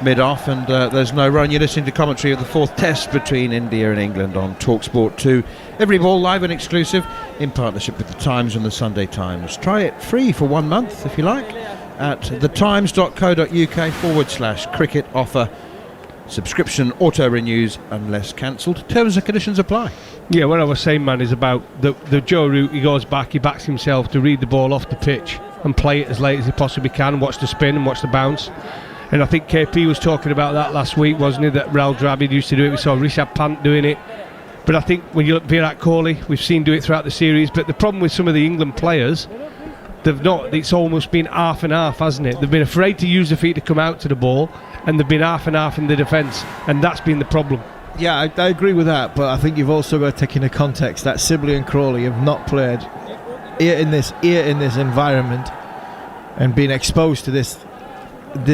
Speaker 6: mid-off, and there's no run. You're listening to commentary of the 4th test between India and England on TalkSport 2. Every ball live and exclusive in partnership with The Times and The Sunday Times. Try it free for 1 month if you like at thetimes.co.uk/cricket offer. Subscription auto-renews unless cancelled. Terms and conditions apply.
Speaker 7: Yeah, what I was saying, man, is about the Joe Root. He goes back, he backs himself to read the ball off the pitch and play it as late as he possibly can, watch the spin and watch the bounce. And I think KP was talking about that last week, wasn't he, that Rahul Dravid used to do it. We saw Rishabh Pant doing it. But I think when you look at Virat Kohli, we've seen do it throughout the series. But the problem with some of the England players, it's almost been half and half, hasn't it? They've been afraid to use their feet to come out to the ball, and they've been half and half in the defence, and that's been the problem.
Speaker 2: Yeah, I agree with that, but I think you've also got to take into context that Sibley and Crawley have not played here in this environment and been exposed to this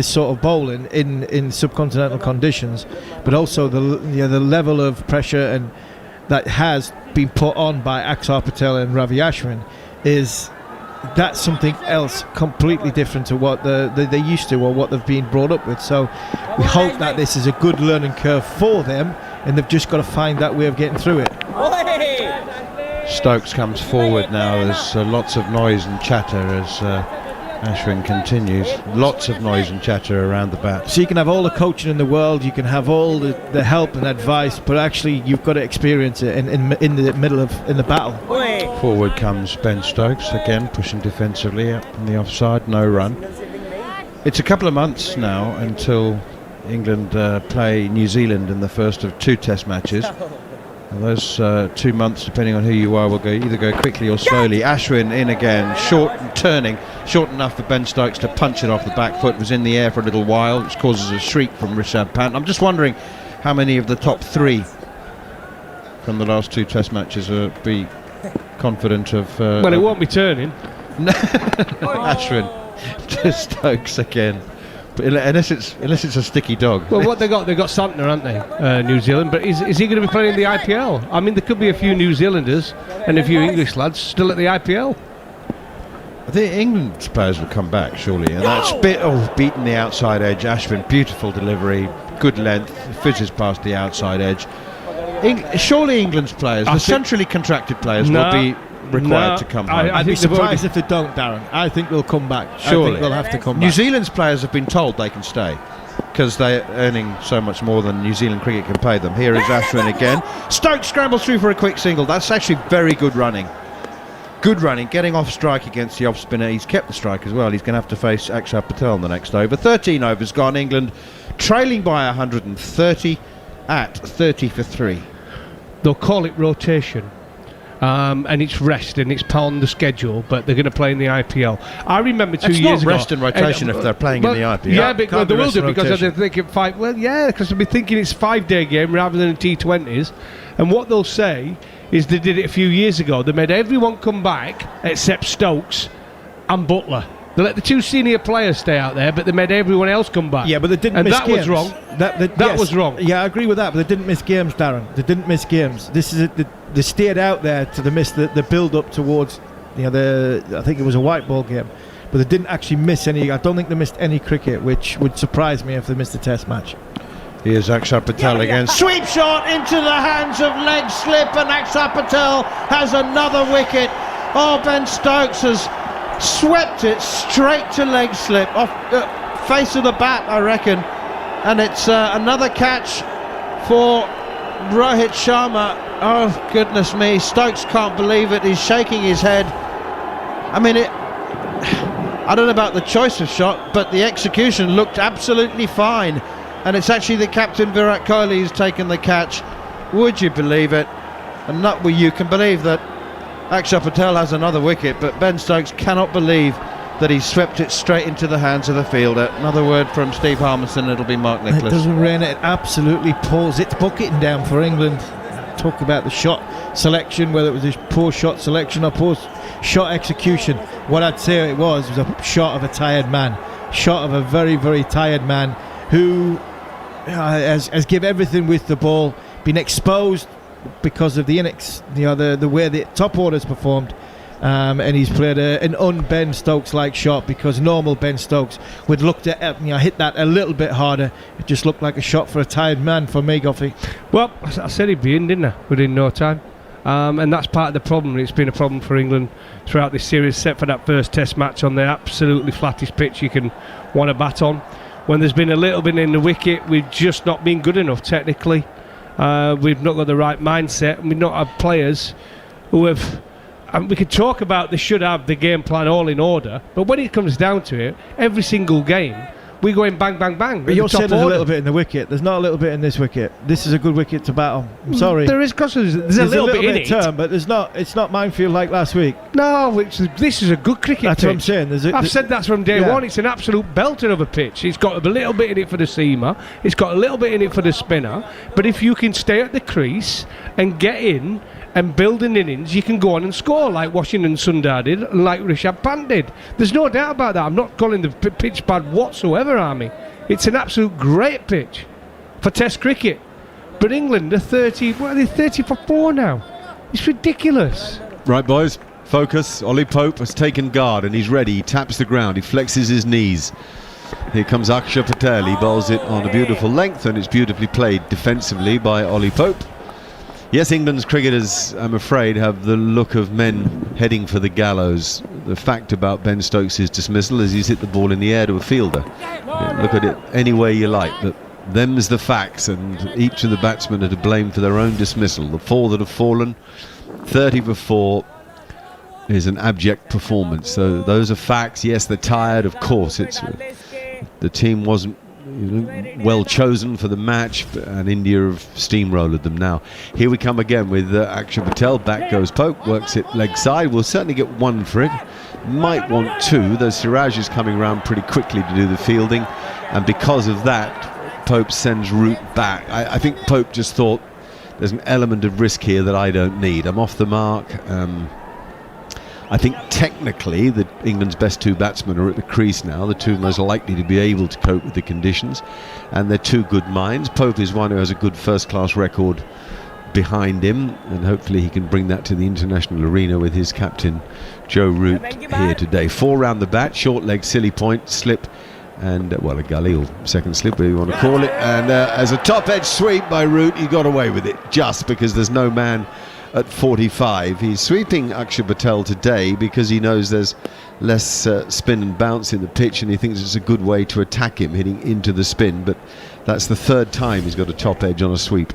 Speaker 2: sort of bowling in subcontinental conditions, but also the level of pressure and that has been put on by Axar Patel and Ravi Ashwin that's something else completely different to what they're used to or what they've been brought up with. So we hope that this is a good learning curve for them, and they've just got to find that way of getting through it.
Speaker 6: Stokes comes forward now. There's lots of noise and chatter as Ashwin continues. Lots of noise and chatter around the bat.
Speaker 2: So you can have all the coaching in the world, you can have all the help and advice, but actually you've got to experience it in the middle of the battle.
Speaker 6: Forward comes Ben Stokes again, pushing defensively up in the offside. No run. It's a couple of months now until England play New Zealand in the first of 2 test matches. And those 2 months, depending on who you are, will either go quickly or slowly. Ashwin in again, short and turning, short enough for Ben Stokes to punch it off the back foot. Was in the air for a little while, which causes a shriek from Rishabh Pant. I'm just wondering how many of the top 3 from the last 2 test matches be confident of.
Speaker 7: Well, it won't be turning.
Speaker 6: Ashwin to Stokes again. But unless it's a sticky dog.
Speaker 7: Well, what they got Santner, haven't they? New Zealand. But is he going to be playing in the IPL? I mean, there could be a few New Zealanders and a few English lads still at the IPL.
Speaker 6: I think England's players will come back, surely. And that's beating the outside edge. Ashwin, beautiful delivery, good length, fizzes past the outside edge. Surely England's players, the centrally contracted players, will be required to come home.
Speaker 2: I'd be surprised if they don't, Darren. I think they'll come back.
Speaker 6: Surely.
Speaker 2: I think they'll have to come back.
Speaker 6: New Zealand's players have been told they can stay because they're earning so much more than New Zealand cricket can pay them. Here is Ashwin again. Stokes scrambles through for a quick single. That's actually very good running. Good running, getting off strike against the off spinner. He's kept the strike as well. He's going to have to face Axar Patel in the next over. 13 overs gone. England trailing by 130 at 30 for 3.
Speaker 7: They'll call it rotation. And it's rest and it's on the schedule, but they're going to play in the IPL. I remember 2 years ago.
Speaker 6: It's not rest and rotation if they're playing in the IPL.
Speaker 7: Yeah, but they will do because they're thinking because they'll be thinking it's a 5-day game rather than T20s. And what they'll say is they did it a few years ago. They made everyone come back except Stokes and Butler. They let the 2 senior players stay out there, but they made everyone else come back.
Speaker 2: Yeah, but they didn't miss games.
Speaker 7: Was wrong. That was wrong.
Speaker 2: Yeah, I agree with that, but they didn't miss games, Darren. They didn't miss games. This is they stayed out there to miss the build up towards I think it was a white ball game, but they didn't actually miss any. I don't think they missed any cricket, which would surprise me if they missed a test match.
Speaker 6: Here's Akshar Patel again. Sweep shot into the hands of leg slip, and Akshar Patel has another wicket. Oh, Ben Stokes has swept it straight to leg slip off the face of the bat, I reckon. And it's another catch for Rohit Sharma. Oh, goodness me. Stokes can't believe it. He's shaking his head. I mean, I don't know about the choice of shot, but the execution looked absolutely fine. And it's actually the captain, Virat Kohli, who's taken the catch. Would you believe it? And not well, you can believe that Akshar Patel has another wicket, but Ben Stokes cannot believe that he swept it straight into the hands of the fielder. Another word from Steve Harmison, it'll be Mark Nicholas.
Speaker 2: It doesn't rain, it absolutely pours its bucketing down for England. Talk about the shot selection, whether it was a poor shot selection or poor shot execution. What I'd say it was a shot of a tired man. Shot of a very, very tired man who has given everything with the ball, been exposed because of the way the top orders performed, and he's played an un-Ben Stokes-like shot, because normal Ben Stokes would look to hit that a little bit harder. It just looked like a shot for a tired man for me, Goffey.
Speaker 7: Well, I said he'd be in, didn't I, within no time. And that's part of the problem. It's been a problem for England throughout this series, except for that first test match on the absolutely flattest pitch you can want to bat on. When there's been a little bit in the wicket, we've just not been good enough technically. We've not got the right mindset, and we've not had players who have... And we could talk about they should have the game plan all in order, but when it comes down to it, every single game we go in bang, bang, bang.
Speaker 2: But you're saying there's a little bit in the wicket. There's not a little bit in this wicket. This is a good wicket to bat on. I'm sorry.
Speaker 7: There is, because there's a little bit in it.
Speaker 2: Turn, but it's not minefield like last week.
Speaker 7: No, this is a good cricket
Speaker 2: That's
Speaker 7: pitch.
Speaker 2: what I'm saying.
Speaker 7: I've said that from day one. It's an absolute belter of a pitch. It's got a little bit in it for the seamer. It's got a little bit in it for the spinner. But if you can stay at the crease and get in and build an innings, you can go on and score like Washington Sundar did and like Rishabh Pant did. There's no doubt about that. I'm not calling the pitch bad whatsoever, Army. It's an absolute great pitch for Test cricket. But England are 30 for 4 now. It's ridiculous.
Speaker 8: Right, boys, focus. Ollie Pope has taken guard and he's ready. He taps the ground, he flexes his knees. Here comes Akshar Patel. He bowls it on a beautiful length, and it's beautifully played defensively by Ollie Pope. Yes, England's cricketers, I'm afraid, have the look of men heading for the gallows. The fact about Ben Stokes' dismissal is he's hit the ball in the air to a fielder. Look at it any way you like, but them's the facts, and each of the batsmen are to blame for their own dismissal. The 4 that have fallen, 30 for 4 is an abject performance. So those are facts. Yes, they're tired, of course. The team wasn't well chosen for the match, and India have steamrolled them. Now here we come again with Akshar Patel. Back goes Pope, works it leg side. We'll certainly get 1 for it, might want 2, though Siraj is coming around pretty quickly to do the fielding, and because of that Pope sends Root back. I think Pope just thought there's an element of risk here that I don't need. I'm off the mark. I think technically that England's best 2 batsmen are at the crease now, the 2 most likely to be able to cope with the conditions, and they're 2 good minds. Pope is one who has a good first-class record behind him, and hopefully he can bring that to the international arena with his captain Joe Root here today. 4 round the bat, short leg, silly point, slip, and well, a gully or second slip, whatever you want to call it, and as a top edge sweep by Root, he got away with it just because there's no man at 45. He's sweeping Akshar Patel today because he knows there's less spin and bounce in the pitch, and he thinks it's a good way to attack him, hitting into the spin, but that's the 3rd time he's got a top edge on a sweep.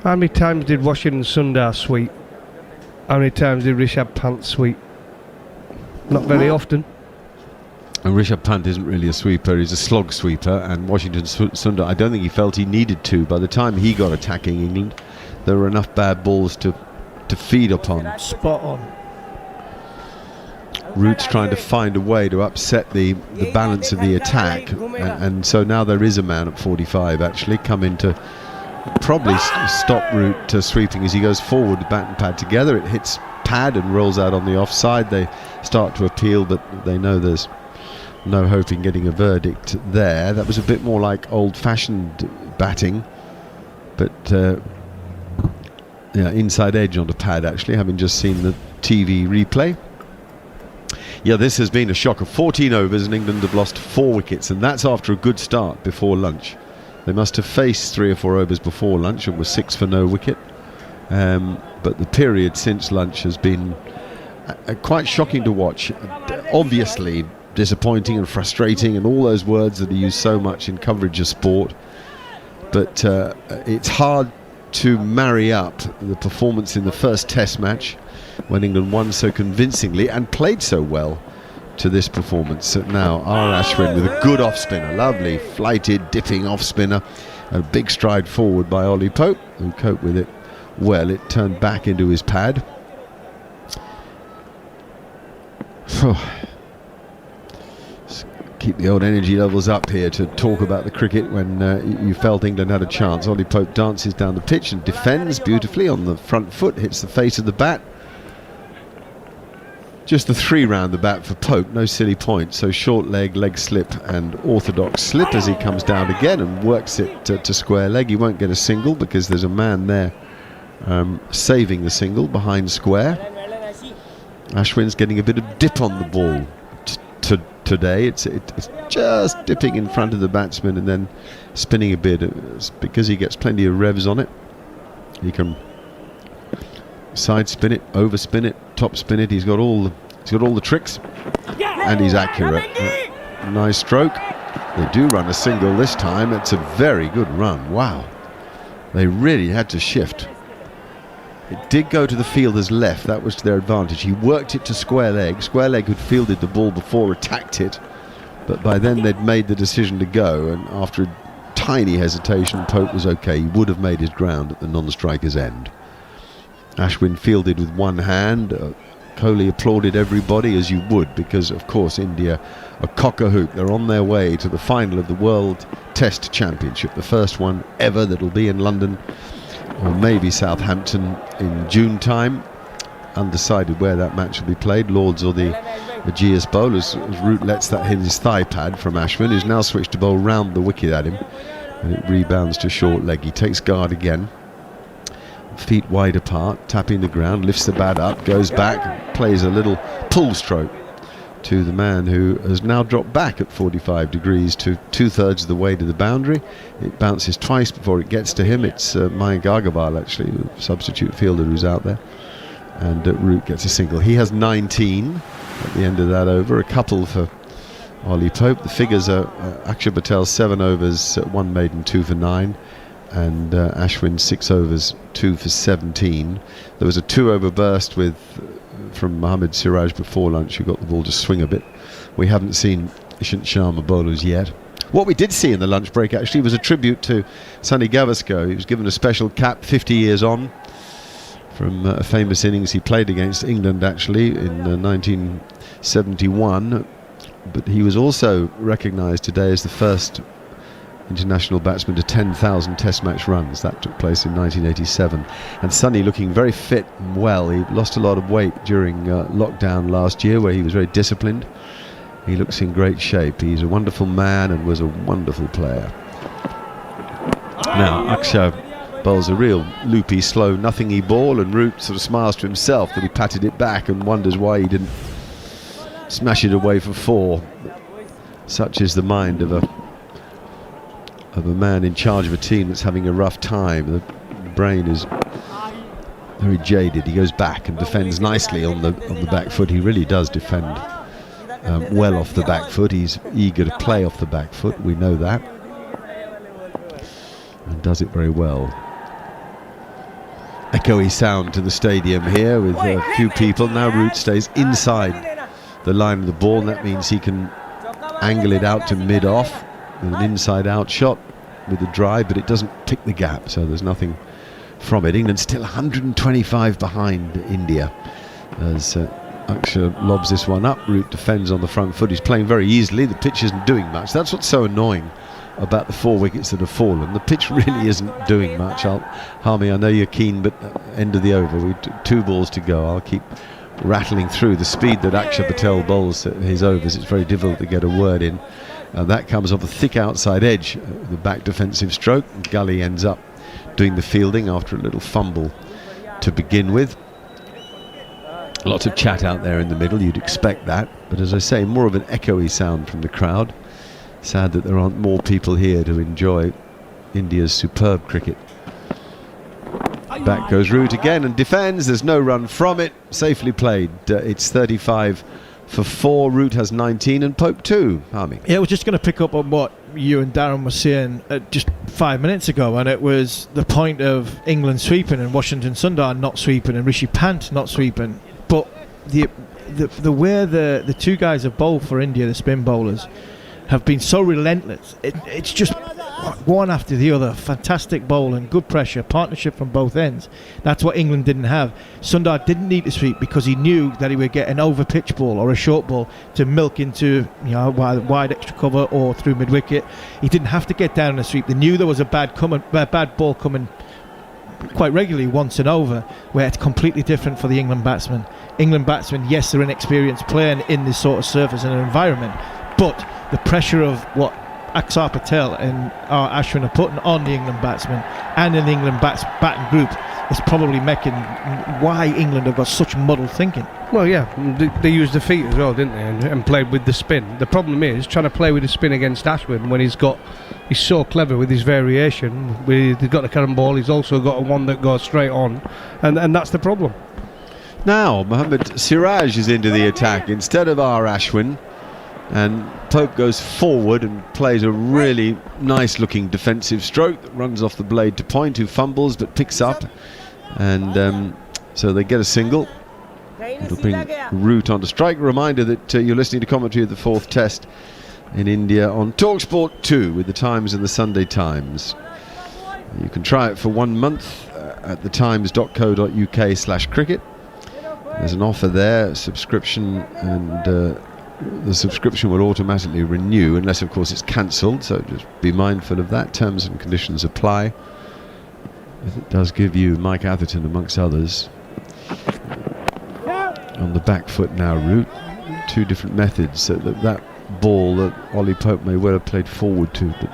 Speaker 7: How many times did Washington Sundar sweep? How many times did Rishabh Pant sweep? Not very often.
Speaker 8: And Rishabh Pant isn't really a sweeper, he's a slog sweeper, and Washington Sundar, I don't think he felt he needed to. By the time he got attacking England, there were enough bad balls to feed upon.
Speaker 2: Spot on.
Speaker 8: Root's trying to find a way to upset the balance of the attack, and so now there is a man at 45 actually come in to probably stop Root sweeping as he goes forward, bat and pad together. It hits pad and rolls out on the offside. They start to appeal, but they know there's no hope in getting a verdict there. That was a bit more like old-fashioned batting, but inside edge on the pad actually, having just seen the TV replay. Yeah, this has been a shocker. 14 overs and England have lost 4 wickets, and that's after a good start before lunch. They must have faced 3 or 4 overs before lunch and were 6 for no wicket. But the period since lunch has been quite shocking to watch. Obviously disappointing and frustrating and all those words that are used so much in coverage of sport. But it's hard to marry up the performance in the first Test match, when England won so convincingly and played so well, to this performance. Now R. Ashwin with a good off-spinner, lovely flighted, dipping off-spinner, a big stride forward by Ollie Pope, who coped with it well. It turned back into his pad. Keep the old energy levels up here to talk about the cricket when you felt England had a chance. Ollie Pope dances down the pitch and defends beautifully on the front foot, hits the face of the bat. Just the 3 round the bat for Pope, no silly point. So short leg, leg slip and orthodox slip as he comes down again and works it to square leg. He won't get a single because there's a man there saving the single behind square. Ashwin's getting a bit of dip on the ball today. It's just dipping in front of the batsman and then spinning a bit. It's because he gets plenty of revs on it. He can side spin it, over spin it, top spin it. He's got all the tricks, and he's accurate. Nice stroke. They do run a single this time. It's a very good run. Wow, they really had to shift. It did go to the fielder's left. That was to their advantage. He worked it to square leg. Square leg had fielded the ball before, attacked it, but by then they'd made the decision to go, and after a tiny hesitation, Pope was okay. He would have made his ground at the non-striker's end. Ashwin fielded with one hand. Kohli applauded everybody, as you would, because of course India are cock-a-hoop. They're on their way to the final of the World Test Championship, the first one ever that'll be in London or maybe Southampton in June time. Undecided where that match will be played, Lords or the Ageas Bowl, as Root lets that hit his thigh pad from Ashwin, who's now switched to bowl round the wicket at him, and it rebounds to short leg. He takes guard again, feet wide apart, tapping the ground, lifts the bat up, goes back, plays a little pull stroke to the man who has now dropped back at 45 degrees to 2/3 of the way to the boundary. It bounces twice before it gets to him. It's Mayank Agarwal, actually, the substitute fielder who's out there, and Root gets a single. He has 19 at the end of that over, a couple for Ollie Pope. The figures are Akshar Patel 7 overs, 1 maiden, 2 for 9, and Ashwin 6 overs, 2 for 17. There was a 2-over burst from Mohammad Siraj before lunch, who got the ball to swing a bit. We haven't seen Ishant Sharma bowlers yet. What we did see in the lunch break actually was a tribute to Sunny Gavaskar. He was given a special cap, 50 years on, from a famous innings he played against England actually in 1971. But he was also recognised today as the first international batsman to 10,000 Test match runs. That took place in 1987. And Sunny looking very fit and well. He lost a lot of weight during lockdown last year, where he was very disciplined. He looks in great shape. He's a wonderful man and was a wonderful player. Now Akshar bowls a real loopy, slow, nothingy ball, and Root sort of smiles to himself that he patted it back and wonders why he didn't smash it away for 4. Such is the mind of a man in charge of a team that's having a rough time. The brain is very jaded. He goes back and defends nicely on the back foot. He really does defend well off the back foot. He's eager to play off the back foot, we know that, and does it very well. Echoey sound to the stadium here with a few people. Now Root stays inside the line of the ball, and that means he can angle it out to mid-off with an inside-out shot with a drive, but it doesn't pick the gap, so there's nothing from it. England still 125 behind India as Akshar lobs this one up. Root defends on the front foot. He's playing very easily. The pitch isn't doing much. That's what's so annoying about the 4 wickets that have fallen. The pitch really isn't doing much. Harmy, I know you're keen, but end of the over. 2 balls to go. I'll keep rattling through the speed that Akshar Patel bowls his overs. It's very difficult to get a word in. That comes off a thick outside edge, the back defensive stroke. Gully ends up doing the fielding after a little fumble to begin with. Lots of chat out there in the middle, you'd expect that. But as I say, more of an echoey sound from the crowd. Sad that there aren't more people here to enjoy India's superb cricket. Back goes Root again and defends. There's no run from it. Safely played. It's 35 for 4. Root has 19 and Pope 2. Army.
Speaker 2: Yeah, I was just going to pick up on what you and Darren were saying just 5 minutes ago, and it was the point of England sweeping and Washington Sundar not sweeping and Rishi Pant not sweeping. But the way the two guys have bowled for India, the spin bowlers, have been so relentless. It's just one after the other. Fantastic bowling, good pressure, partnership from both ends. That's what England didn't have. Sundar didn't need to sweep because he knew that he would get an over pitch ball or a short ball to milk into wide extra cover or through mid wicket. He didn't have to get down and sweep. They knew there was a bad ball coming quite regularly once and over, where it's completely different for the England batsmen. England batsmen, yes, they're inexperienced playing in this sort of surface and environment, but the pressure of what Akshar Patel and Ashwin are putting on the England batsmen and in the England batting group is probably making why England have got such muddled thinking.
Speaker 7: Well, yeah, they used the feet as well, didn't they, and played with the spin. The problem is trying to play with the spin against Ashwin when he's so clever with his variation. He's got the cannon ball, he's also got one that goes straight on, and that's the problem.
Speaker 8: Now Mohammad Siraj is into the attack instead of Ashwin, and Pope goes forward and plays a really nice looking defensive stroke that runs off the blade to Point, who fumbles but picks up, and so they get a single. It'll bring Root on to strike. Reminder that you're listening to commentary of the 4th Test in India on TalkSport 2 with the Times and the Sunday Times. You can try it for 1 month at thetimes.co.uk/cricket. There's an offer there, subscription, and the subscription will automatically renew unless of course it's cancelled, so just be mindful of that. Terms and conditions apply. It does give you Mike Atherton amongst others on the back foot now. Root, 2 different methods. That ball that Ollie Pope may well have played forward to, but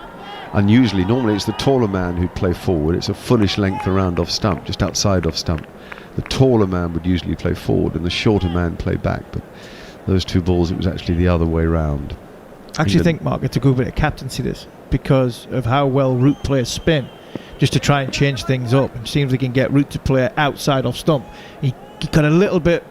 Speaker 8: unusually normally it's the taller man who'd play forward. It's a fullish length around off stump, just outside off stump. The taller man would usually play forward and the shorter man play back, but those 2 balls, it was actually the other way round.
Speaker 2: I actually think, Mark, it's a good bit of captaincy this, because of how well Root plays spin, just to try and change things up. It seems we can get Root to play outside off stump. He got a little bit,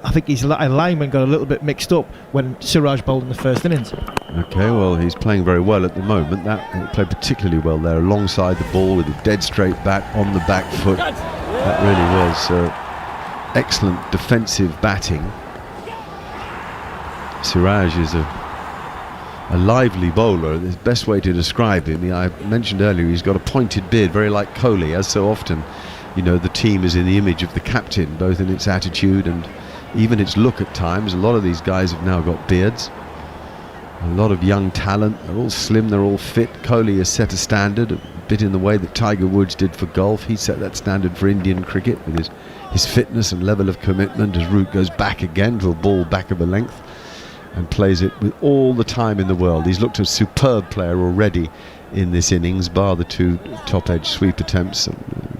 Speaker 2: I think his alignment got a little bit mixed up when Siraj bowled in the first innings.
Speaker 8: Okay, well, he's playing very well at the moment. That he played particularly well there, alongside the ball with a dead straight bat on the back foot. That really was excellent defensive batting. Siraj is a lively bowler. The best way to describe him, I mentioned earlier, he's got a pointed beard, very like Kohli, as so often, the team is in the image of the captain, both in its attitude and even its look at times. A lot of these guys have now got beards. A lot of young talent. They're all slim, they're all fit. Kohli has set a standard, a bit in the way that Tiger Woods did for golf. He set that standard for Indian cricket with his fitness and level of commitment, as Root goes back again to a ball back of a length and plays it with all the time in the world. He's looked a superb player already in this innings, bar the 2 top edge sweep attempts.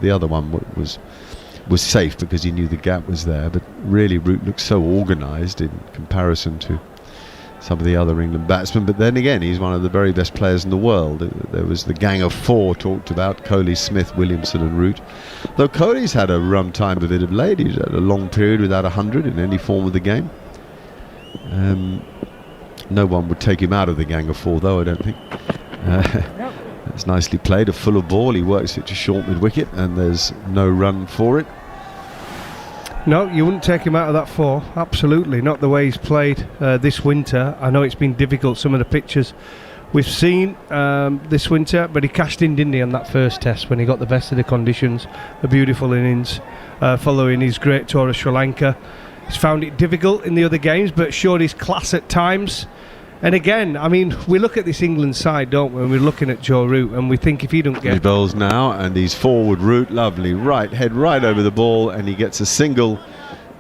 Speaker 8: The other one was safe because he knew the gap was there, but really Root looked so organised in comparison to some of the other England batsmen. But then again, he's one of the very best players in the world. There was the gang of 4 talked about: Kohli, Smith, Williamson and Root. Though Kohli's had a run time of it of late. He's had a long period without 100 in any form of the game. No one would take him out of the gang of 4, though, I don't think. That's nicely played. A fuller ball, he works it to short mid-wicket, and there's no run for it.
Speaker 7: No, you wouldn't take him out of that 4. Absolutely not the way he's played this winter. I know it's been difficult, some of the pictures we've seen this winter, but he cashed in, didn't he, on that first test when he got the best of the conditions. A beautiful innings following his great tour of Sri Lanka. He's found it difficult in the other games, but showed his class at times. And again, I mean, we look at this England side, don't we? And we're looking at Joe Root, and we think if he don't get...
Speaker 8: He bowls now, and he's forward. Root, lovely. Right, head right over the ball, and he gets a single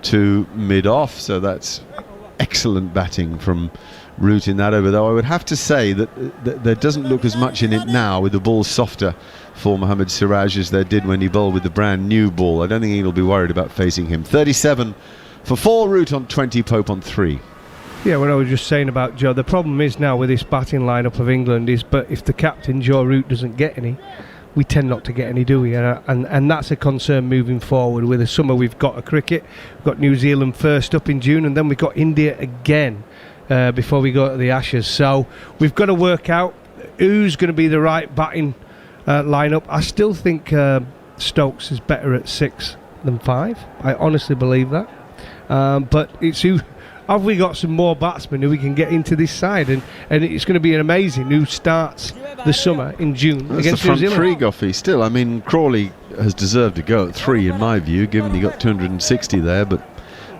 Speaker 8: to mid-off. So that's excellent batting from Root in that over. Though I would have to say that there doesn't look as much in it now with the ball softer for Mohammad Siraj as there did when he bowled with the brand new ball. I don't think he'll be worried about facing him. 37 for 4, Root on 20, Pope on 3.
Speaker 7: Yeah, what I was just saying about Joe, the problem is now with this batting lineup of England is, but if the captain, Joe Root, doesn't get any, we tend not to get any, do we? And that's a concern moving forward. With the summer, we've got a cricket, we've got New Zealand first up in June, and then we've got India again before we go to the Ashes. So we've got to work out who's going to be the right batting lineup. I still think Stokes is better at 6 than 5. I honestly believe that. But it's who. Have we got some more batsmen who we can get into this side? And it's going to be amazing who starts the summer in June
Speaker 8: That's
Speaker 7: against
Speaker 8: the front
Speaker 7: New Zealand.
Speaker 8: three, Goffey. Still, I mean, Crawley has deserved to go at 3 in my view, given he got 260 there, but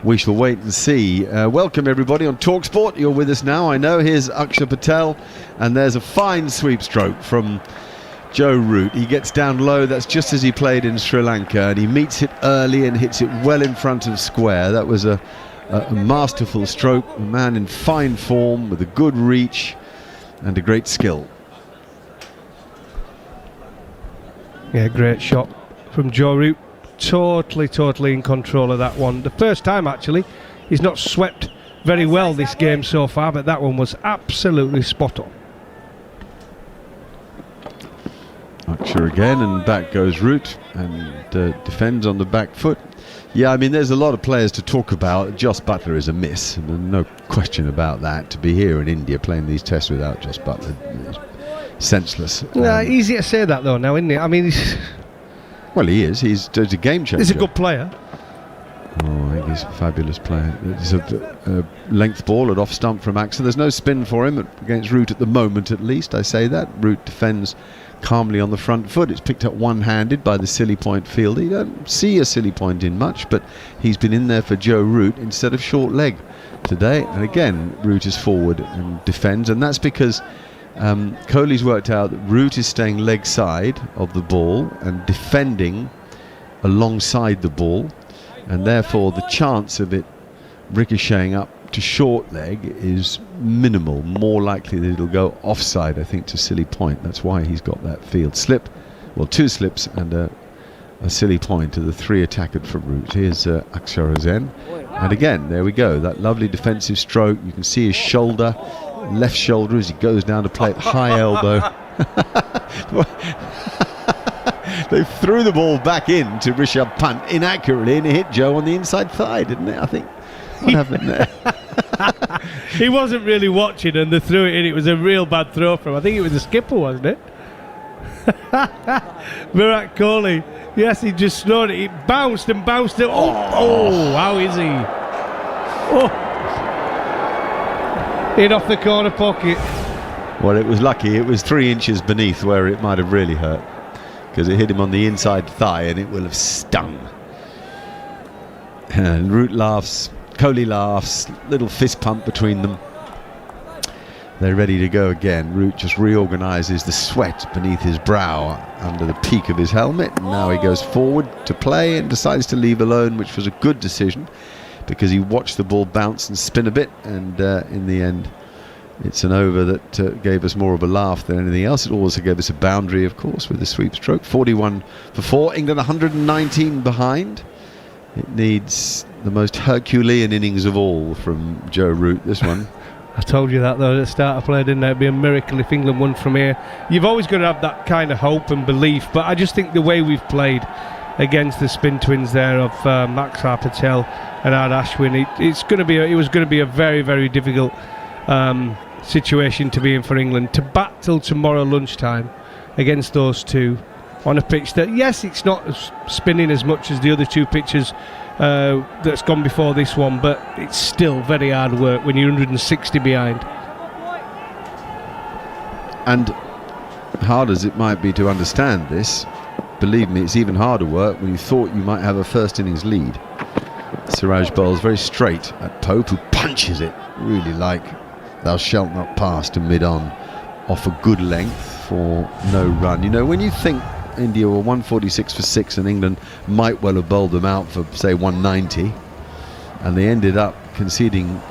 Speaker 8: we shall wait and see. Welcome everybody on TalkSport. You're with us now, I know. Here's Akshar Patel, and there's a fine sweep stroke from Joe Root. He gets down low, that's just as he played in Sri Lanka, and he meets it early and hits it well in front of square. That was a masterful stroke, a man in fine form with a good reach and a great skill.
Speaker 7: Yeah, great shot from Joe Root. Totally in control of that one. The first time, actually. He's not swept very well this game so far, but that one was absolutely spot on.
Speaker 8: Akshar again, and back goes Root, and defends on the back foot. Yeah, I mean, there's a lot of players to talk about. Jos Buttler is a miss, and no question about that. To be here in India playing these tests without Jos Buttler is senseless.
Speaker 7: Easy to say that though now, isn't it? I mean,
Speaker 8: well, he is. He's a game changer.
Speaker 7: he's a good player.
Speaker 8: Oh, I think he's a fabulous player. It's a length ball at off stump from Axel. There's no spin for him against Root at the moment, at least. I say that. Root defends calmly on the front foot. It's picked up one-handed by the silly point fielder. You don't see a silly point in much, but he's been in there for Joe Root instead of short leg today. And again, Root is forward and defends, and that's because Kohli's worked out that Root is staying leg side of the ball and defending alongside the ball, and therefore the chance of it ricocheting up to short leg is minimal. More likely that it'll go offside, I think, to silly point. That's why he's got that field slip. Well, 2 slips and a silly point to the 3 attacked for Root. Here's Akshar Hussain, and again, there we go, that lovely defensive stroke. You can see his shoulder, left shoulder, as he goes down to play at high elbow. They threw the ball back in to Rishabh Pant inaccurately, and it hit Joe on the inside thigh, didn't it? I think. What happened there?
Speaker 7: He wasn't really watching, and they threw it in. It was a real bad throw from, I think it was the skipper, wasn't it? Virat Kohli. Yes, he just snored it. It bounced and bounced it. Oh, how is he? Oh, in off the corner pocket.
Speaker 8: Well, it was lucky. It was 3 inches beneath where it might have really hurt, because it hit him on the inside thigh and it will have stung. And Root laughs, Kohli laughs, little fist pump between them. They're ready to go again. Root just reorganises the sweat beneath his brow under the peak of his helmet, and now he goes forward to play and decides to leave alone, which was a good decision because he watched the ball bounce and spin a bit, and in the end it's an over that gave us more of a laugh than anything else. It also gave us a boundary, of course, with the sweep stroke. 41 for 4, England 119 behind. It needs the most Herculean innings of all from Joe Root, this one.
Speaker 7: I told you that though at the start of play, didn't I? It'd be a miracle if England won from here. You've always got to have that kind of hope and belief, but I just think the way we've played against the spin twins there of Akshar Patel and Ard Ashwin, it was going to be a very, very difficult situation to be in for England. To bat till tomorrow lunchtime against those two on a pitch that, yes, it's not spinning as much as the other 2 pitches that's gone before this one, but it's still very hard work when you're 160 behind.
Speaker 8: And hard as it might be to understand this, believe me, it's even harder work when you thought you might have a first innings lead. Siraj bowls very straight at Pope, who punches it really like thou shalt not pass to mid-on off a good length for no run. You know, when you think India were 146 for 6 and England might well have bowled them out for, say, 190, and they ended up conceding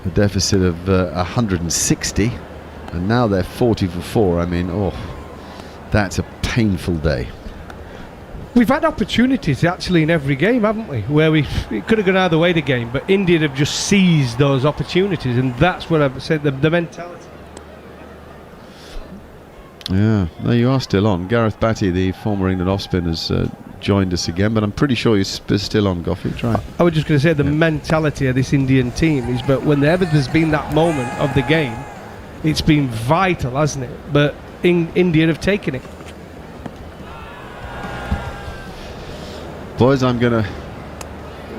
Speaker 8: a deficit of 160, and now they're 40 for 4. I mean, that's a painful day.
Speaker 7: We've had opportunities actually in every game, haven't we? Where it could have gone either way the game, but India have just seized those opportunities, and that's what I've said, the mentality.
Speaker 8: Yeah, there you are, still on. Gareth Batty, the former England off-spin, has joined us again, but I'm pretty sure you're still on, Goffey. Try.
Speaker 7: I was just going to say the mentality of this Indian team is, but whenever there's been that moment of the game, it's been vital, hasn't it? But India have taken it.
Speaker 8: Boys, I'm going to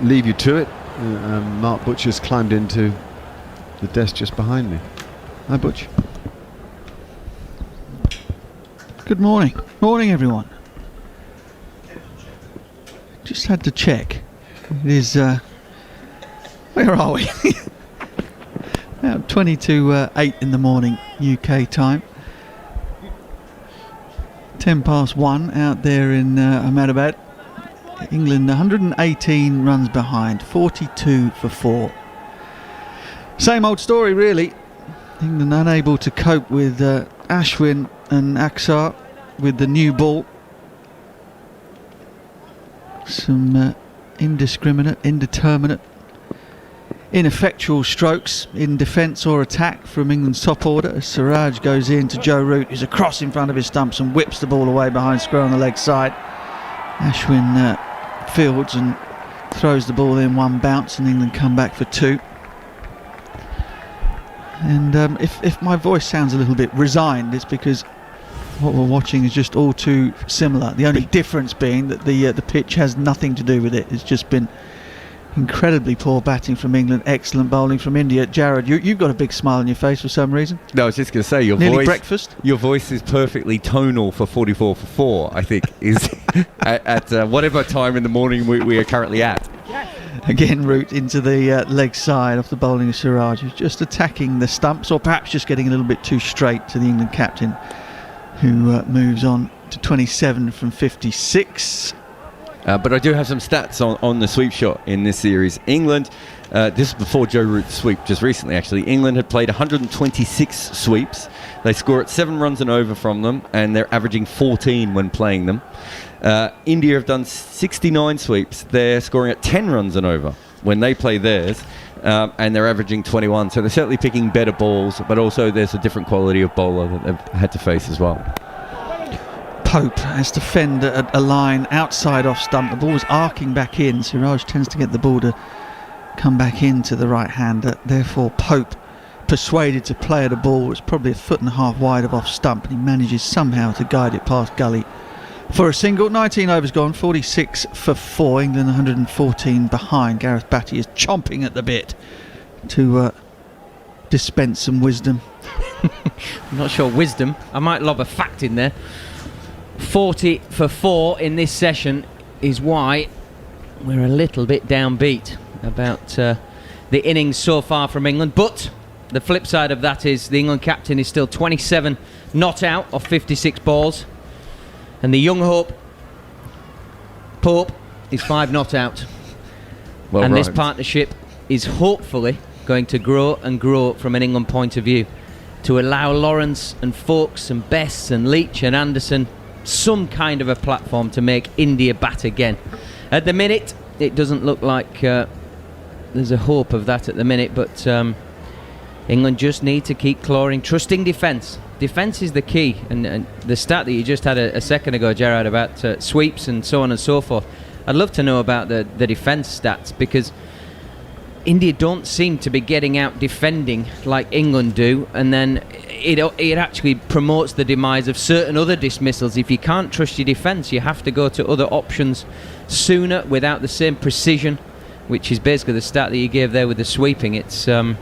Speaker 8: leave you to it. Mark Butcher's climbed into the desk just behind me. Hi, Butch.
Speaker 1: Good morning. Morning, everyone. Just had to check. It is, where are we? About 20 to 8 in the morning, UK time. 10 past 1 out there in Ahmedabad. England 118 runs behind, 42 for 4. Same old story, really. England unable to cope with Ashwin and Axar with the new ball. Some indiscriminate, indeterminate, ineffectual strokes in defence or attack from England's top order as Siraj goes in to Joe Root, who's across in front of his stumps and whips the ball away behind square on the leg side. Ashwin fields and throws the ball in one bounce, and England come back for 2. And if my voice sounds a little bit resigned, it's because what we're watching is just all too similar. The only difference being that the pitch has nothing to do with it. It's just been incredibly poor batting from England, excellent bowling from India. Jared, you've got a big smile on your face for some reason.
Speaker 5: No, I was just going to say,
Speaker 1: Nearly breakfast.
Speaker 5: Your voice is perfectly tonal for 44 for 4, I think, is at whatever time in the morning we are currently at.
Speaker 1: Again, Root into the leg side off the bowling of Siraj, who's just attacking the stumps, or perhaps just getting a little bit too straight to the England captain, who moves on to 27 from 56.
Speaker 5: But I do have some stats on the sweep shot in this series. England, this is before Joe Root's sweep just recently actually, England had played 126 sweeps. They score at 7 runs and over from them, and they're averaging 14 when playing them. India have done 69 sweeps. They're scoring at 10 runs and over when they play theirs, and they're averaging 21. So they're certainly picking better balls, but also there's a different quality of bowler that they've had to face as well.
Speaker 1: Pope has to fend a line outside off stump. The ball was arcing back in. Siraj tends to get the ball to come back into the right hander. Therefore, Pope persuaded to play at a ball that's probably 1.5 foot wide of off stump, and he manages somehow to guide it past gully for a single. 19 overs gone, 46 for 4. England 114 behind. Gareth Batty is chomping at the bit to dispense some wisdom.
Speaker 3: I'm not sure wisdom. I might lob a fact in there. 40 for 4 in this session is why we're a little bit downbeat about the innings so far from England. But the flip side of that is the England captain is still 27 not out of 56 balls. And the young hope, Pope, is 5 not out.
Speaker 5: Well,
Speaker 3: and
Speaker 5: right.
Speaker 3: this partnership is hopefully going to grow and grow from an England point of view to allow Lawrence and Foakes and Bess and Leach and Anderson some kind of a platform to make India bat again. At the minute, it doesn't look like there's a hope of that at the minute, but England just need to keep clawing, trusting defence. Defence is the key, and the stat that you just had a second ago, Gerard, about sweeps and so on and so forth. I'd love to know about the defence stats, because India don't seem to be getting out defending like England do, and then it actually promotes the demise of certain other dismissals. If you can't trust your defence, you have to go to other options sooner without the same precision, which is basically the stat that you gave there with the sweeping. It's an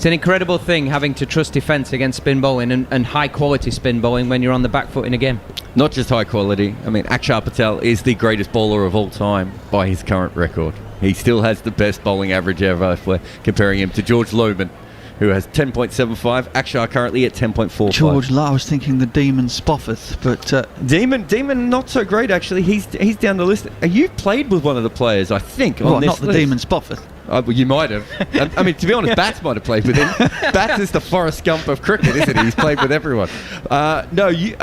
Speaker 3: incredible thing having to trust defence against spin bowling and high quality spin bowling when you're on the back foot in a game.
Speaker 5: Not just high quality. I mean, Akshar Patel is the greatest bowler of all time by his current record. He still has the best bowling average ever if we're comparing him to George Lohman, who has 10.75. Akshar currently at 10.45.
Speaker 1: George Lowe, I was thinking the Demon Spofford, but
Speaker 5: Demon not so great actually. He's down the list. You've played with one of the players, I think.
Speaker 1: well,
Speaker 5: on this
Speaker 1: not the
Speaker 5: list.
Speaker 1: Demon Spofford.
Speaker 5: Well, you might have. I mean, to be honest, Bats might have played with him. Bats is the Forrest Gump of cricket, isn't he? He's played with everyone. Tony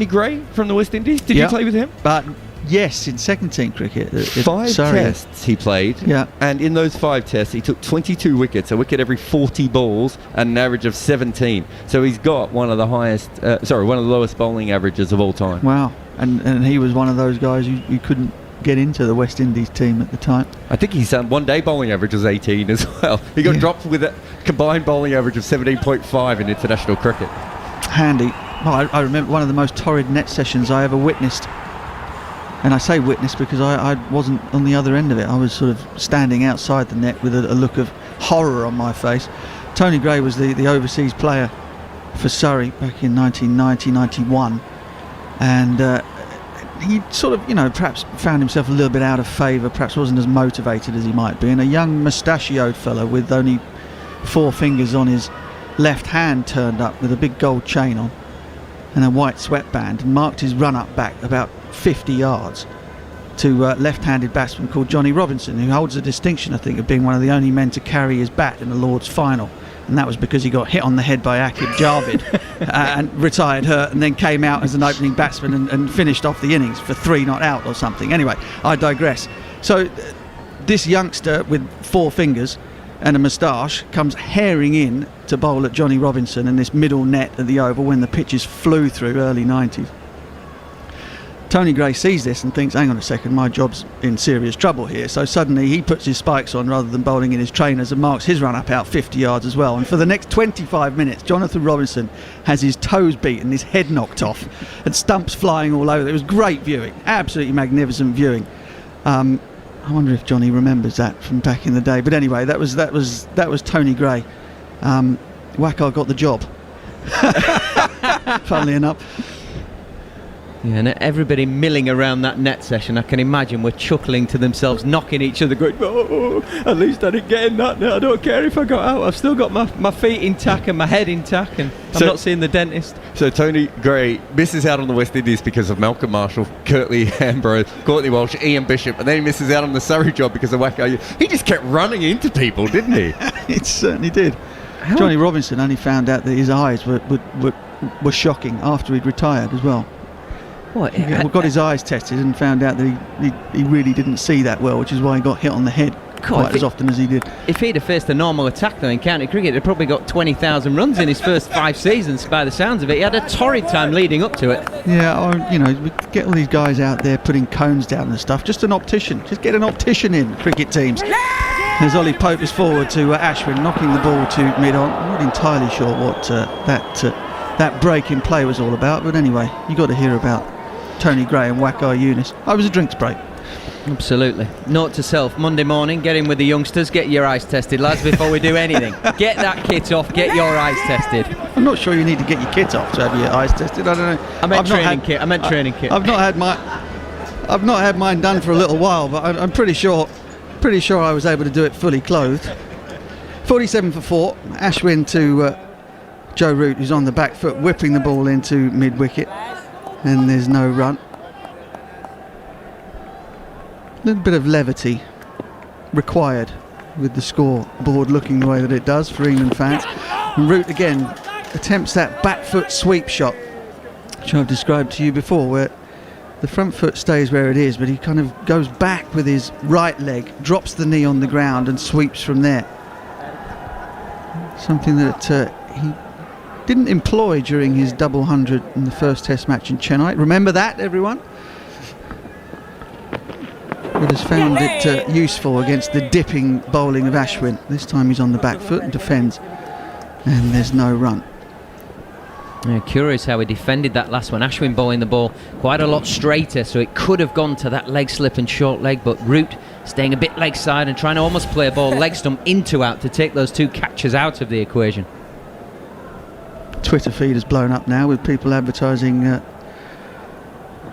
Speaker 5: Gray from the West Indies. Did you play with him?
Speaker 1: But yes, in second team cricket.
Speaker 5: 5 tests he played.
Speaker 1: Yeah.
Speaker 5: And in those 5 tests, he took 22 wickets, a wicket every 40 balls, and an average of 17. So he's got one of the lowest bowling averages of all time.
Speaker 1: Wow. And he was one of those guys you couldn't get into the West Indies team at the time.
Speaker 5: I think his one-day bowling average was 18 as well. He got dropped with a combined bowling average of 17.5 in international cricket.
Speaker 1: Handy. Well, I remember one of the most torrid net sessions I ever witnessed. And I say witnessed because I wasn't on the other end of it. I was sort of standing outside the net with a look of horror on my face. Tony Gray was the overseas player for Surrey back in 1990-91. And he sort of, perhaps found himself a little bit out of favour, perhaps wasn't as motivated as he might be. And a young mustachioed fellow with only 4 fingers on his left hand turned up with a big gold chain on and a white sweatband and marked his run-up back about 50 yards to a left-handed batsman called Johnny Robinson, who holds the distinction, I think, of being one of the only men to carry his bat in the Lord's final. And that was because he got hit on the head by Akib Javid and retired hurt, and then came out as an opening batsman and finished off the innings for 3 not out or something. Anyway, I digress. So this youngster with 4 fingers and a moustache comes herring in to bowl at Johnny Robinson in this middle net at the Oval when the pitches flew through early 90s. Tony Gray sees this and thinks, hang on a second, my job's in serious trouble here. So suddenly he puts his spikes on rather than bowling in his trainers and marks his run-up out 50 yards as well. And for the next 25 minutes, Jonathan Robinson has his toes beaten, his head knocked off, and stumps flying all over. It was great viewing, absolutely magnificent viewing. I wonder if Johnny remembers that from back in the day. But anyway, that was Tony Gray. Wackar got the job. Funnily enough.
Speaker 3: Yeah, and everybody milling around that net session, I can imagine, were chuckling to themselves, knocking each other, going, oh, at least I didn't get in that net. I don't care if I got out. I've still got my feet intact and my head intact, and I'm not seeing the dentist.
Speaker 5: So Tony Gray misses out on the West Indies because of Malcolm Marshall, Curtly Ambrose, Courtney Walsh, Ian Bishop, and then he misses out on the Surrey job because of Wackar. He just kept running into people, didn't he?
Speaker 1: It certainly did. Johnny Robinson only found out that his eyes were shocking after he'd retired as well.
Speaker 3: What?
Speaker 1: He got his eyes tested and found out that he really didn't see that well, which is why he got hit on the head quite as often as he did.
Speaker 3: If he'd have faced a normal attack though in county cricket, he'd probably got 20,000 runs in his first 5 seasons by the sounds of it. He had a torrid time leading up to it.
Speaker 1: Yeah, we get all these guys out there putting cones down and stuff. Just an optician. Just get an optician in cricket teams. As Ollie Pope is forward to Ashwin, knocking the ball to mid-on. I'm not entirely sure what that break in play was all about, but anyway, you got to hear about Tony Gray and Wackar Younis. I was a drinks break.
Speaker 3: Absolutely. Note to self, Monday morning, get in with the youngsters, get your eyes tested, lads, before we do anything. Get that kit off, get your eyes tested.
Speaker 1: I'm not sure you need to get your kit off to have your eyes tested. I don't know.
Speaker 3: I meant training kit.
Speaker 1: I've not had mine done for a little while, but I'm pretty sure I was able to do it fully clothed. 47 for 4. Ashwin to Joe Root, who's on the back foot, whipping the ball into mid-wicket. And there's no run. A little bit of levity required with the scoreboard looking the way that it does for England fans. And Root again attempts that back foot sweep shot, which I've described to you before, where the front foot stays where it is, but he kind of goes back with his right leg, drops the knee on the ground and sweeps from there. Something that he didn't employ during his double 100 in the first Test match in Chennai. Remember that, everyone? But has found it useful against the dipping bowling of Ashwin. This time he's on the back foot and defends, and there's no run.
Speaker 3: Yeah, curious how he defended that last one. Ashwin bowling the ball quite a lot straighter, so it could have gone to that leg slip and short leg, but Root staying a bit leg side and trying to almost play a ball leg stump into out to take those 2 catches out of the equation.
Speaker 1: Twitter feed is blown up now with people advertising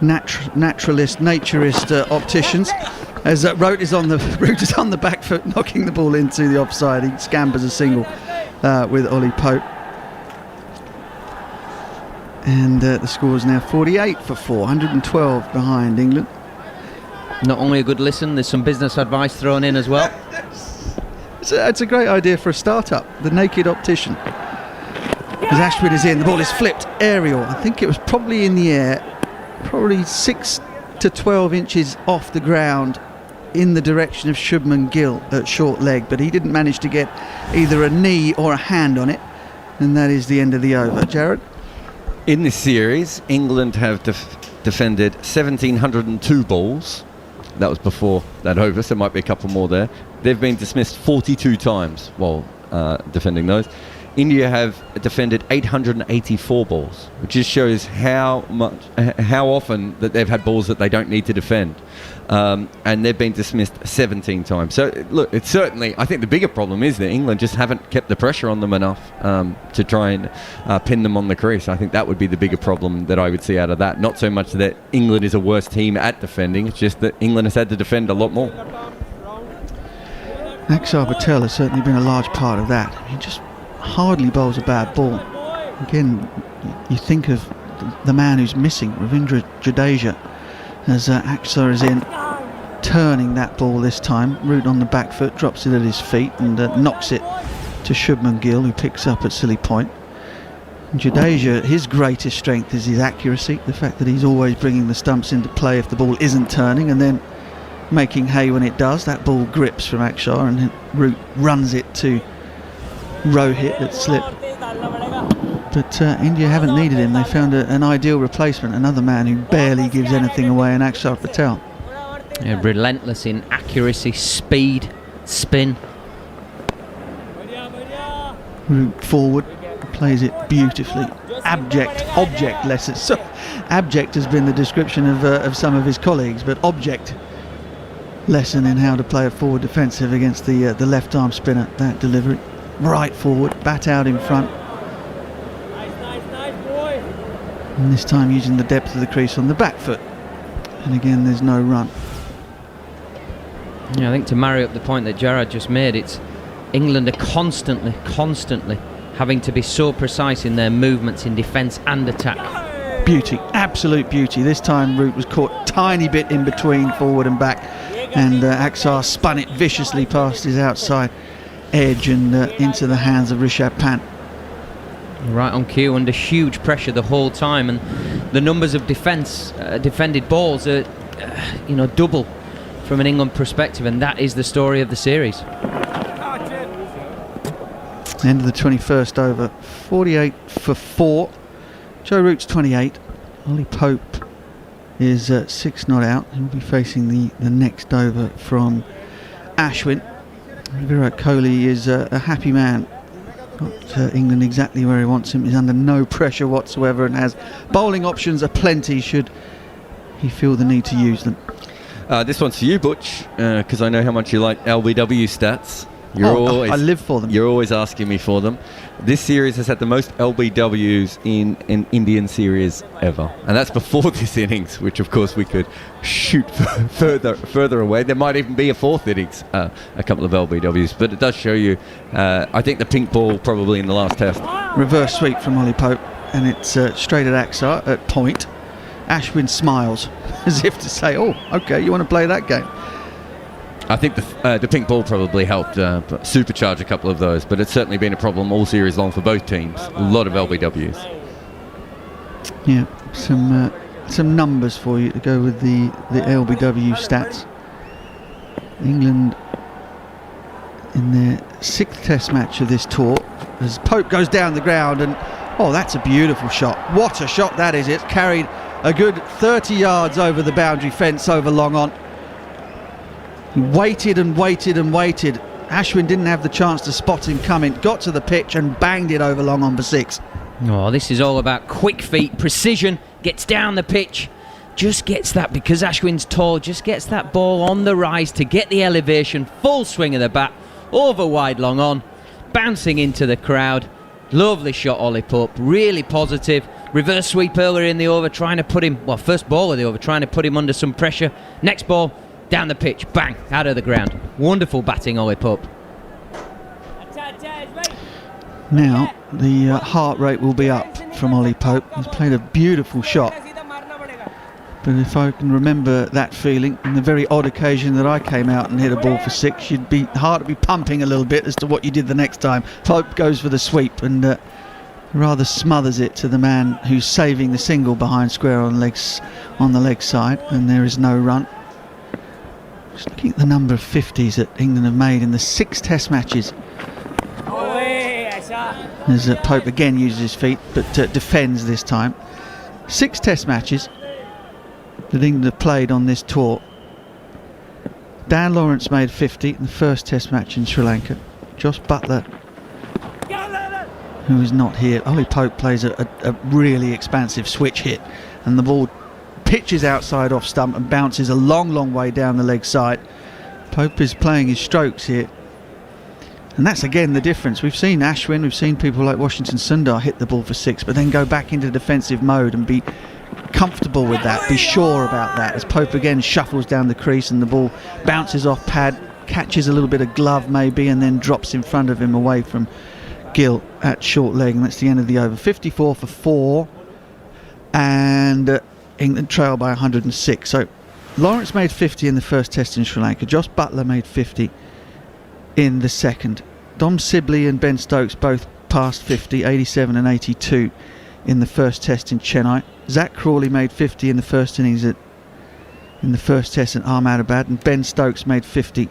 Speaker 1: naturist opticians. As Root is on the back foot, knocking the ball into the offside. He scampers a single with Ollie Pope. And the score is now 48 for 4, 112 behind England.
Speaker 3: Not only a good listen, there's some business advice thrown in as well.
Speaker 1: It's a great idea for a start-up. The Naked Optician. As Ashwin is in, the ball is flipped aerial. I think it was probably in the air, probably 6 to 12 inches off the ground in the direction of Shubman Gill at short leg, but he didn't manage to get either a knee or a hand on it, and that is the end of the over. Jared?
Speaker 5: In this series, England have defended 1,702 balls. That was before that over, so there might be a couple more there. They've been dismissed 42 times while defending those. India have defended 884 balls, which just shows how often that they've had balls that they don't need to defend. And they've been dismissed 17 times. So, look, it's certainly, I think the bigger problem is that England just haven't kept the pressure on them enough to try and pin them on the crease. I think that would be the bigger problem that I would see out of that. Not so much that England is a worse team at defending, it's just that England has had to defend a lot more.
Speaker 1: Axar Patel has certainly been a large part of that. He just hardly bowls a bad ball. Again, you think of the man who's missing, Ravindra Jadeja, as Axar is in, turning that ball this time. Root on the back foot, drops it at his feet and knocks it to Shubman Gill, who picks up at silly point. And Jadeja, his greatest strength is his accuracy, the fact that he's always bringing the stumps into play if the ball isn't turning, and then making hay when it does. That ball grips from Axar and Root runs it to Rohit at slip. But India haven't needed him. They found an ideal replacement, another man who barely gives anything away, in Axar Patel.
Speaker 3: Yeah, relentless in accuracy, speed, spin.
Speaker 1: Root forward, plays it beautifully. Abject, object lessons. So, abject has been the description of some of his colleagues, but object lesson in how to play a forward defensive against the left arm spinner. That delivery, right forward, bat out in front. And this time using the depth of the crease on the back foot. And again, there's no run.
Speaker 3: Yeah, I think to marry up the point that Jared just made, it's England are constantly having to be so precise in their movements in defence and attack.
Speaker 1: Beauty, absolute beauty. This time Root was caught tiny bit in between forward and back, and Axar spun it viciously past his outside edge and into the hands of Rishabh Pant.
Speaker 3: Right on cue, under huge pressure the whole time, and the numbers of defended balls are double from an England perspective, and that is the story of the series.
Speaker 1: End of the 21st over, 48 for 4. Joe Root's 28. Ollie Pope is 6 not out. He'll be facing the next over from Ashwin. Virat Kohli is a happy man. Got England exactly where he wants him. He's under no pressure whatsoever and has bowling options aplenty should he feel the need to use them.
Speaker 5: This one's for you, Butch, because I know how much you like LBW stats.
Speaker 1: I live for them.
Speaker 5: You're always asking me for them. This series has had the most LBWs in an Indian series ever, and that's before this innings, which of course we could shoot further away. There might even be a fourth innings, a couple of LBWs, but it does show you. I think the pink ball probably in the last test.
Speaker 1: Reverse sweep from Ollie Pope, and it's straight at Axar at point. Ashwin smiles as if to say, "Oh, okay, you want to play that game?"
Speaker 5: I think the pink ball probably helped supercharge a couple of those, but it's certainly been a problem all series long for both teams. A lot of LBWs.
Speaker 1: Yeah, some numbers for you to go with the LBW stats. England in their 6th Test match of this tour, as Pope goes down the ground, and that's a beautiful shot. What a shot that is! It's carried a good 30 yards over the boundary fence over long on. He waited and waited and waited. Ashwin didn't have the chance to spot him coming. Got to the pitch and banged it over long on for 6.
Speaker 3: Oh, this is all about quick feet, precision. Gets down the pitch. Just gets that, because Ashwin's tall, just gets that ball on the rise to get the elevation. Full swing of the bat. Over wide long on. Bouncing into the crowd. Lovely shot, Ollie Pope. Really positive. Reverse sweep earlier in the over, trying to put him, first ball of the over, trying to put him under some pressure. Next ball, down the pitch, bang, out of the ground. Wonderful batting, Ollie Pope.
Speaker 1: Now the heart rate will be up from Ollie Pope. He's played a beautiful shot, But if I can remember that feeling, and the very odd occasion that I came out and hit a ball for 6, you'd be hard to be pumping a little bit as to what you did the next time. Pope goes for the sweep and rather smothers it to the man who's saving the single behind square on the leg side, and there is no run. Just looking at the number of 50s that England have made in the 6 Test matches. As Pope again uses his feet, but defends this time. 6 Test matches that England have played on this tour. Dan Lawrence made 50 in the first Test match in Sri Lanka. Josh Buttler, who is not here. Ollie Pope plays a really expansive switch hit, and the ball pitches outside off stump and bounces a long way down the leg side. Pope is playing his strokes here, and that's again the difference. We've seen Ashwin, we've seen people like Washington Sundar hit the ball for 6, but then go back into defensive mode and be comfortable with that, be sure about that, as Pope again shuffles down the crease and the ball bounces off pad, catches a little bit of glove maybe, and then drops in front of him away from Gill at short leg, and that's the end of the over. 54 for 4, and England trail by 106. So Lawrence made 50 in the first Test in Sri Lanka. Josh Buttler made 50 in the second. Dom Sibley and Ben Stokes both passed 50, 87 and 82 in the first Test in Chennai. Zach Crawley made 50 in the first innings in the first Test at Ahmedabad, and Ben Stokes made 50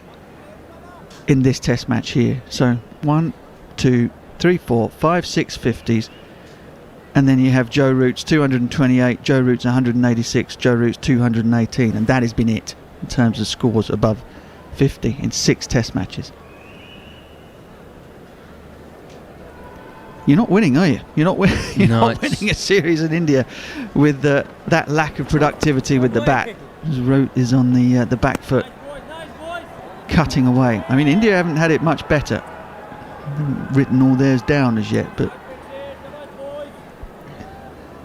Speaker 1: in this Test match here. So 1, 2, 3, 4, 5, 6 50s, and then you have Joe Root's 228, Joe Root's 186, Joe Root's 218, and that has been it in terms of scores above 50 in 6 Test matches. You're not winning, are you? You're not not winning a series in India with that lack of productivity with the bat. Root is on the back foot, cutting away. I mean, India haven't had it much better. They haven't written all theirs down as yet, but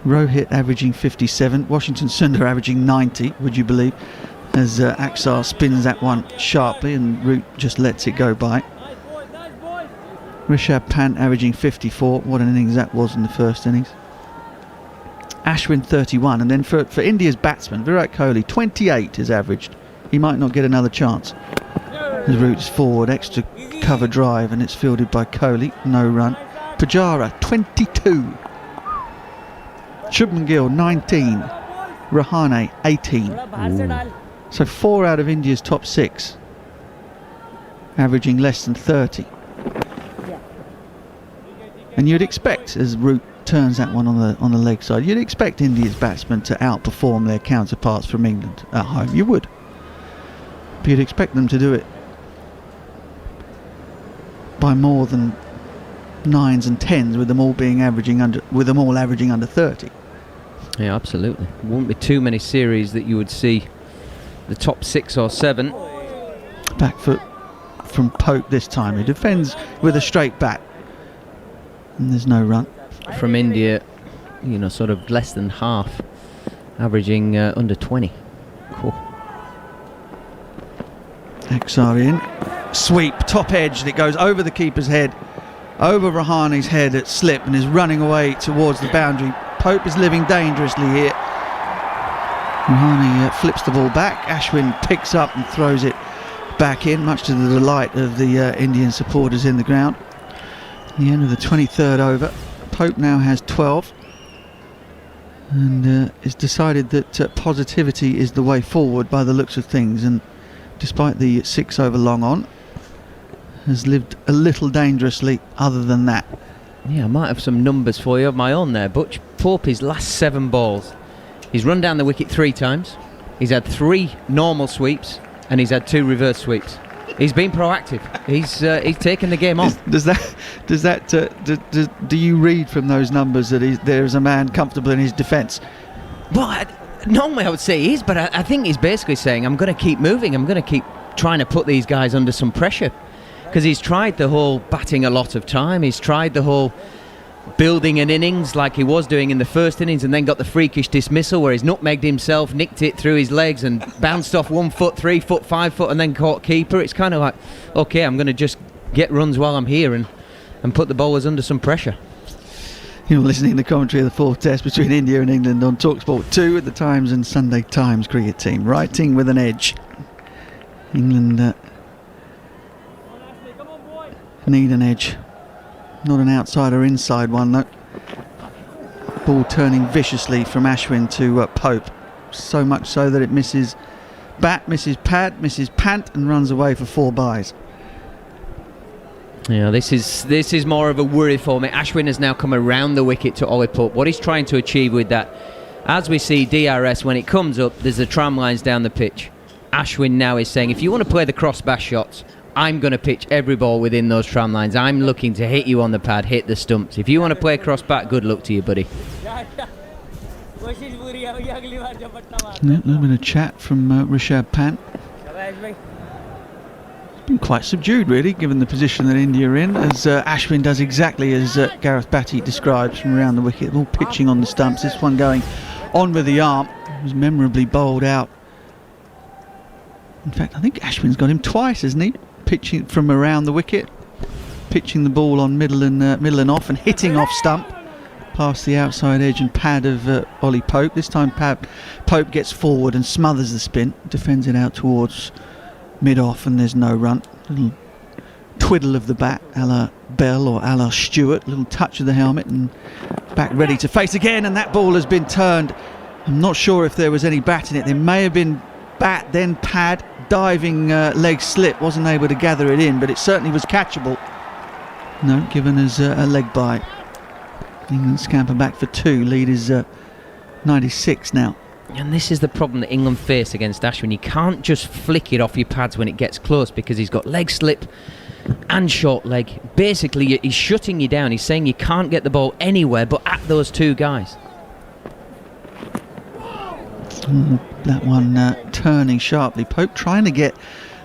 Speaker 1: Rohit averaging 57, Washington Sundar averaging 90, would you believe, as Axar spins that one sharply and Root just lets it go by. Rishabh Pant averaging 54. What an innings that was in the first innings. Ashwin 31, and then for India's batsman Virat Kohli 28 is averaged. He might not get another chance. His Root's forward, extra cover drive, and it's fielded by Kohli. No run. Pujara 22. Shubman Gill 19. Rahane 18. Ooh. So 4 out of India's top 6 averaging less than 30. And you'd expect, as Root turns that one on the leg side, you'd expect India's batsmen to outperform their counterparts from England at home. You would. But you'd expect them to do it by more than 9s and 10s, with them all averaging under 30.
Speaker 3: Yeah, absolutely. Wouldn't be too many series that you would see the top 6 or 7.
Speaker 1: Back foot from Pope this time. He defends with a straight bat. And there's no run.
Speaker 3: From India, sort of less than half, averaging under 20. Cool.
Speaker 1: Axar in. Sweep, top edge, and it goes over the keeper's head, over Rahane's head at slip, and is running away towards the boundary. Pope is living dangerously here. Rahane flips the ball back. Ashwin picks up and throws it back in, much to the delight of the Indian supporters in the ground. The end of the 23rd over. Pope now has 12 and it's decided that positivity is the way forward by the looks of things, and despite the 6 over long on, has lived a little dangerously other than that.
Speaker 3: Yeah, I might have some numbers for you of my own there. Butch Pope, his last 7 balls, he's run down the wicket 3 times, he's had 3 normal sweeps, and he's had 2 reverse sweeps. He's been proactive. He's taken the game on.
Speaker 1: Do you read from those numbers that there's a man comfortable in his defence?
Speaker 3: Well, normally I would say he is, but I think he's basically saying, I'm going to keep moving. I'm going to keep trying to put these guys under some pressure, because he's tried the whole batting a lot of time. He's tried the whole building an innings like he was doing in the first innings, and then got the freakish dismissal where he's nutmegged himself, nicked it through his legs and bounced off 1 foot, 3 foot, 5 foot, and then caught keeper. It's kind of like, okay, I'm going to just get runs while I'm here and put the bowlers under some pressure.
Speaker 1: You're listening to the commentary of the fourth test between India and England on TalkSport 2 at the Times and Sunday Times cricket team. Writing with an edge. England need an edge. Not an outside or inside one though. Ball turning viciously from Ashwin to Pope. So much so that it misses bat, misses pad, misses pant and runs away for 4 byes.
Speaker 3: Yeah, this is more of a worry for me. Ashwin has now come around the wicket to Ollie Pope. What he's trying to achieve with that, as we see DRS, when it comes up, there's the tram lines down the pitch. Ashwin now is saying, if you want to play the cross-bash shots, I'm going to pitch every ball within those tram lines. I'm looking to hit you on the pad, hit the stumps. If you want to play cross-back, good luck to you, buddy.
Speaker 1: A little bit of chat from Rishabh Pant. Been quite subdued really, given the position that India are in, as Ashwin does exactly as Gareth Batty describes from around the wicket, all pitching on the stumps. This one going on with the arm, was memorably bowled out. In fact, I think Ashwin's got him twice, hasn't he? Pitching from around the wicket, pitching the ball on middle and off, and hitting off stump past the outside edge and pad of Ollie Pope. This time Pope gets forward and smothers the spin, defends it out towards mid-off, and there's no run. Little twiddle of the bat a la Bell or a la Stewart, little touch of the helmet and back ready to face again, and that ball has been turned. I'm not sure if there was any bat in it. There may have been bat, then pad, diving leg slip, wasn't able to gather it in, but it certainly was catchable. No, given as a leg bye. England scamper back for 2, lead is 96 now.
Speaker 3: And this is the problem that England face against Ashwin. You can't just flick it off your pads when it gets close, because he's got leg slip and short leg. Basically, he's shutting you down. He's saying you can't get the ball anywhere but at those 2 guys.
Speaker 1: That one turning sharply. Pope trying to get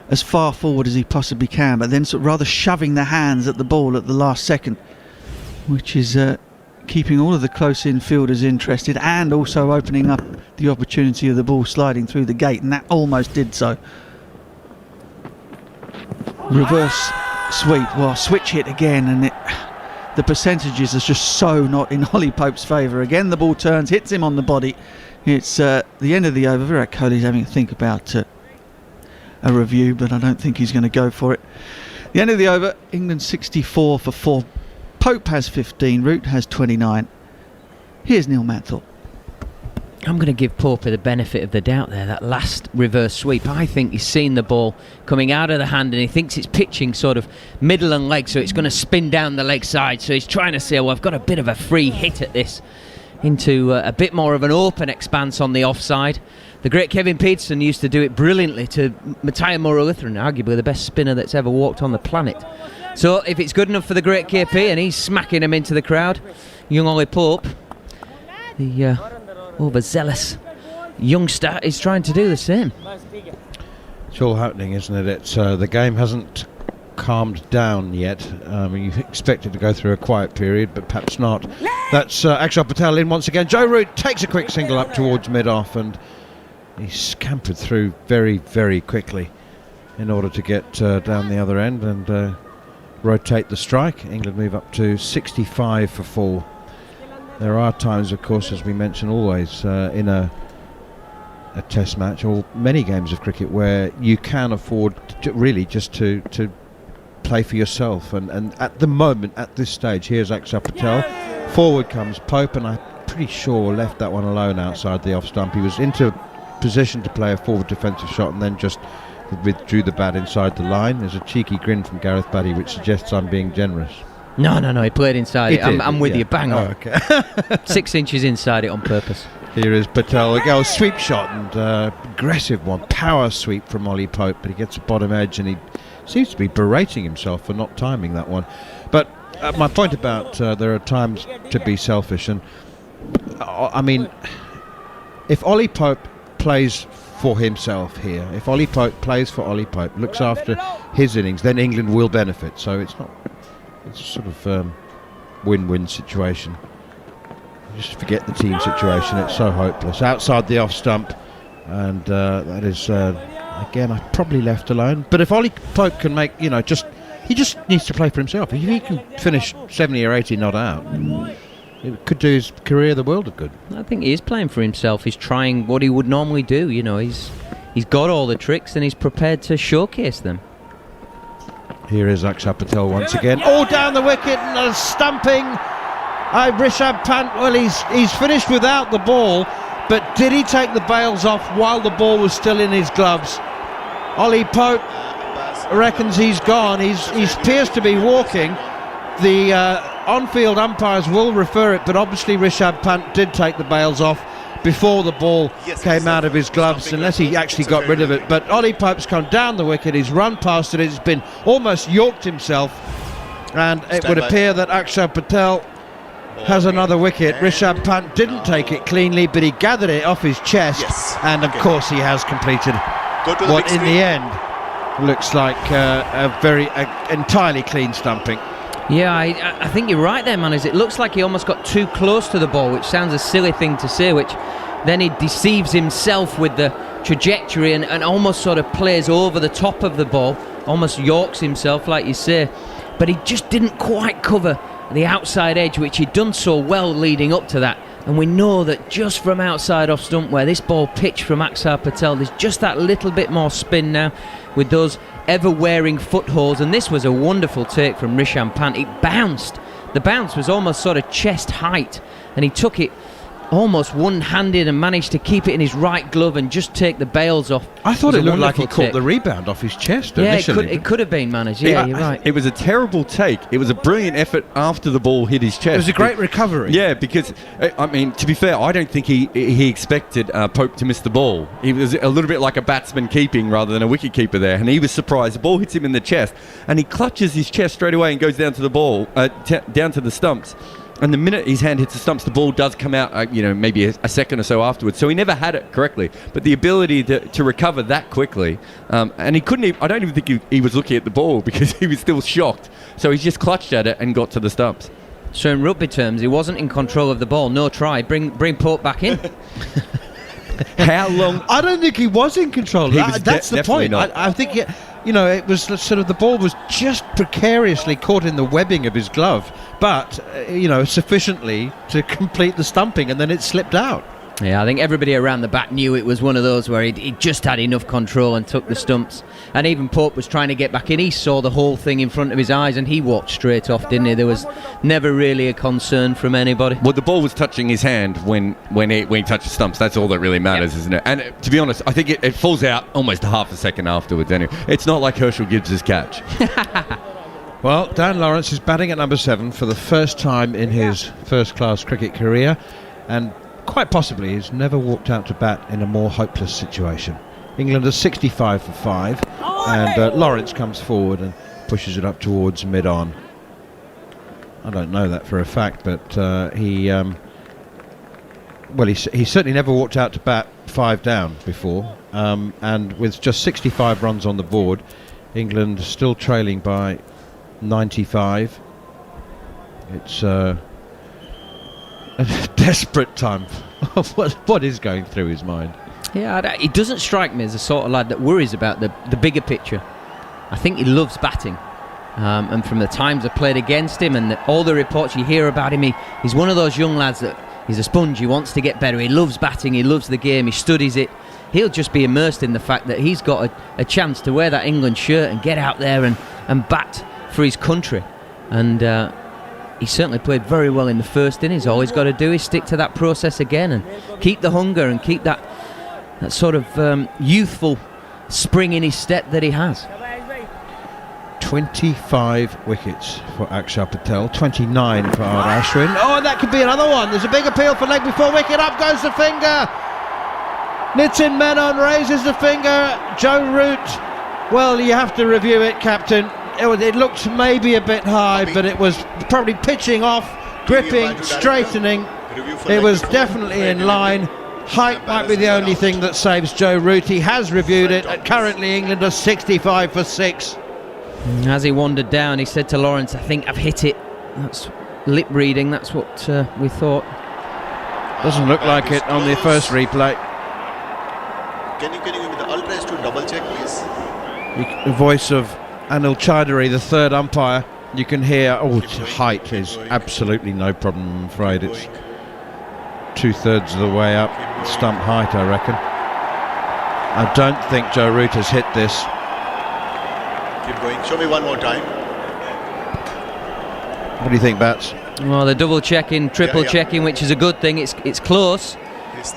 Speaker 1: as far forward as he possibly can, but then sort of rather shoving the hands at the ball at the last second, which is keeping all of the close in fielders interested and also opening up the opportunity of the ball sliding through the gate, and that almost did so. Reverse sweep, well, switch hit again, and the percentages are just so not in Ollie Pope's favour. Again, the ball turns, hits him on the body. It's the end of the over. Virat Kohli's having to think about a review, but I don't think he's going to go for it. The end of the over, England 64 for 4. Pope has 15, Root has 29. Here's Neil Manthorpe.
Speaker 3: I'm going to give Pope the benefit of the doubt there. That last reverse sweep, I think he's seen the ball coming out of the hand and he thinks it's pitching sort of middle and leg, so it's going to spin down the leg side. So he's trying to say, well, I've got a bit of a free hit at this, into a bit more of an open expanse on the offside. The great Kevin Peterson used to do it brilliantly to Matthias Muralitharan, arguably the best spinner that's ever walked on the planet. So if it's good enough for the great KP and he's smacking him into the crowd, young Ollie Pope, the overzealous youngster, is trying to do the same.
Speaker 6: It's all happening, isn't it? It's the game hasn't calmed down yet. You expect it to go through a quiet period, but perhaps not. That's Akshar Patel in once again. Joe Root takes a quick single up towards mid-off, and he scampered through very, very quickly in order to get down the other end and rotate the strike. England move up to 65 for 4. There are times, of course, as we mention always, in a test match or many games of cricket where you can afford to really just to play for yourself, and at the moment, at this stage, here's Akshar Patel. Forward comes Pope, and I'm pretty sure left that one alone outside the off stump. He was into position to play a forward defensive shot and then just withdrew the bat inside the line. There's a cheeky grin from Gareth Batty which suggests I'm being generous.
Speaker 3: No, he played inside it. I'm with you, bang on.
Speaker 6: Okay.
Speaker 3: 6 inches inside it on purpose.
Speaker 6: Here is Patel, a goal sweep shot, and aggressive one, power sweep from Ollie Pope, but he gets a bottom edge and he seems to be berating himself for not timing that one. But my point about there are times to be selfish, and I mean, if Ollie Pope plays for himself here, if Ollie Pope plays for Ollie Pope, looks after his innings, then England will benefit. So it's a sort of win-win situation. Just forget the team situation, it's so hopeless. Outside the off stump, and that is again probably left alone. But if Ollie Pope can make, he just needs to play for himself. If he can finish 70 or 80 not out, It could do his career the world of good.
Speaker 3: I think he is playing for himself. He's trying what he would normally do. You know, he's got all the tricks and he's prepared to showcase them.
Speaker 6: Here is Akshar Patel once again. Oh, down the wicket and a stumping. Rishabh Pant, well, he's finished without the ball, but did he take the bails off while the ball was still in his gloves? Ollie Pope reckons he's gone. He appears to be walking. The on-field umpires will refer it, but obviously Rishabh Pant did take the bails off before the ball came out of his gloves, unless he actually got rid of it. But Ollie Pope's come down the wicket, he's run past it, he's been almost yorked himself, and it would appear that Akshar Patel has another wicket. Rishabh Pant didn't take it cleanly, but he gathered it off his chest, and of course he has completed what in the end looks like a very entirely clean stumping.
Speaker 3: Yeah, I think you're right there, man. It looks like he almost got too close to the ball, which sounds a silly thing to say, which then he deceives himself with the trajectory and almost sort of plays over the top of the ball, almost yorks himself, like you say. But he just didn't quite cover the outside edge, which he'd done so well leading up to that. And we know that just from outside off stump where this ball pitched from Akshar Patel, there's just that little bit more spin now with those ever-wearing footholds. And this was a wonderful take from Rishabh Pant. It bounced. The bounce was almost sort of chest height, and he took it almost one-handed and managed to keep it in his right glove and just take the bails off.
Speaker 6: I thought it looked like he
Speaker 3: wonderful
Speaker 6: caught the rebound off his chest
Speaker 3: Yeah,
Speaker 6: initially.
Speaker 3: it could have been managed. Yeah, you're right.
Speaker 5: It was a terrible take. It was a brilliant effort after the ball hit his chest.
Speaker 6: It was a great recovery.
Speaker 5: Yeah, because, I mean, to be fair, I don't think he expected Pope to miss the ball. He was a little bit like a batsman keeping rather than a wicket keeper there, and he was surprised. The ball hits him in the chest, and he clutches his chest straight away and goes down to the ball, down to the stumps. And the minute his hand hits the stumps, the ball does come out, maybe a second or so afterwards. So he never had it correctly. But the ability to recover that quickly, and he couldn't even, I don't even think he was looking at the ball because he was still shocked. So he just clutched at it and got to the stumps.
Speaker 3: So in rugby terms, he wasn't in control of the ball. No try. Bring Pope back in.
Speaker 5: How long?
Speaker 6: I don't think he was in control. That's the point. I think it was sort of the ball was just precariously caught in the webbing of his glove, but sufficiently to complete the stumping, and then it slipped out.
Speaker 3: Yeah, I think everybody around the bat knew it was one of those where he just had enough control and took the stumps. And even Pope was trying to get back in. He saw the whole thing in front of his eyes and he walked straight off, didn't he? There was never really a concern from anybody.
Speaker 5: Well, the ball was touching his hand when he touched the stumps. That's all that really matters, isn't it? And to be honest, I think it falls out almost half a second afterwards anyway. It's not like Herschel Gibbs' catch.
Speaker 6: Well, Dan Lawrence is batting at number 7 for the first time in his first-class cricket career, and quite possibly he's never walked out to bat in a more hopeless situation. England are 65 for 5, and Lawrence comes forward and pushes it up towards mid-on. I don't know that for a fact, but he certainly never walked out to bat 5 down before, and with just 65 runs on the board, England still trailing by 95. It's a desperate time. What is going through his mind?
Speaker 3: Yeah, he doesn't strike me as the sort of lad that worries about the bigger picture. I think he loves batting. And from the times I played against him and all the reports you hear about him, he's one of those young lads that he's a sponge. He wants to get better. He loves batting. He loves the game. He studies it. He'll just be immersed in the fact that he's got a chance to wear that England shirt and get out there and bat for his country. And he certainly played very well in the first innings. All he's got to do is stick to that process again and keep the hunger and keep that sort of youthful spring in his step that he has.
Speaker 6: 25 wickets for Akshar Patel, 29 for Ard Ashwin. Oh, and that could be another one. There's a big appeal for leg before wicket. Up goes the finger. Nitin Menon raises the finger. Joe Root, well, you have to review it, Captain. It looked maybe a bit high, but it was probably pitching off, gripping, straightening. It was definitely in line. Height might be the only thing that saves Joe Root. He has reviewed it. Currently, England are 65 for 6.
Speaker 3: As he wandered down, he said to Lawrence, I think I've hit it. That's lip reading, that's what we thought.
Speaker 6: Doesn't look like it on the first replay.
Speaker 9: Can you give me the ultras to double check, please?
Speaker 6: The voice of Anil Chaudhary, the third umpire, You can hear, height is absolutely no problem, I'm afraid. It's 2/3 of the way up stump height, I reckon. I don't think Joe Root has hit this.
Speaker 9: Keep going. Show me one more time.
Speaker 6: What do you think, Bats?
Speaker 3: Well, they're double checking, triple checking, which is a good thing. It's close.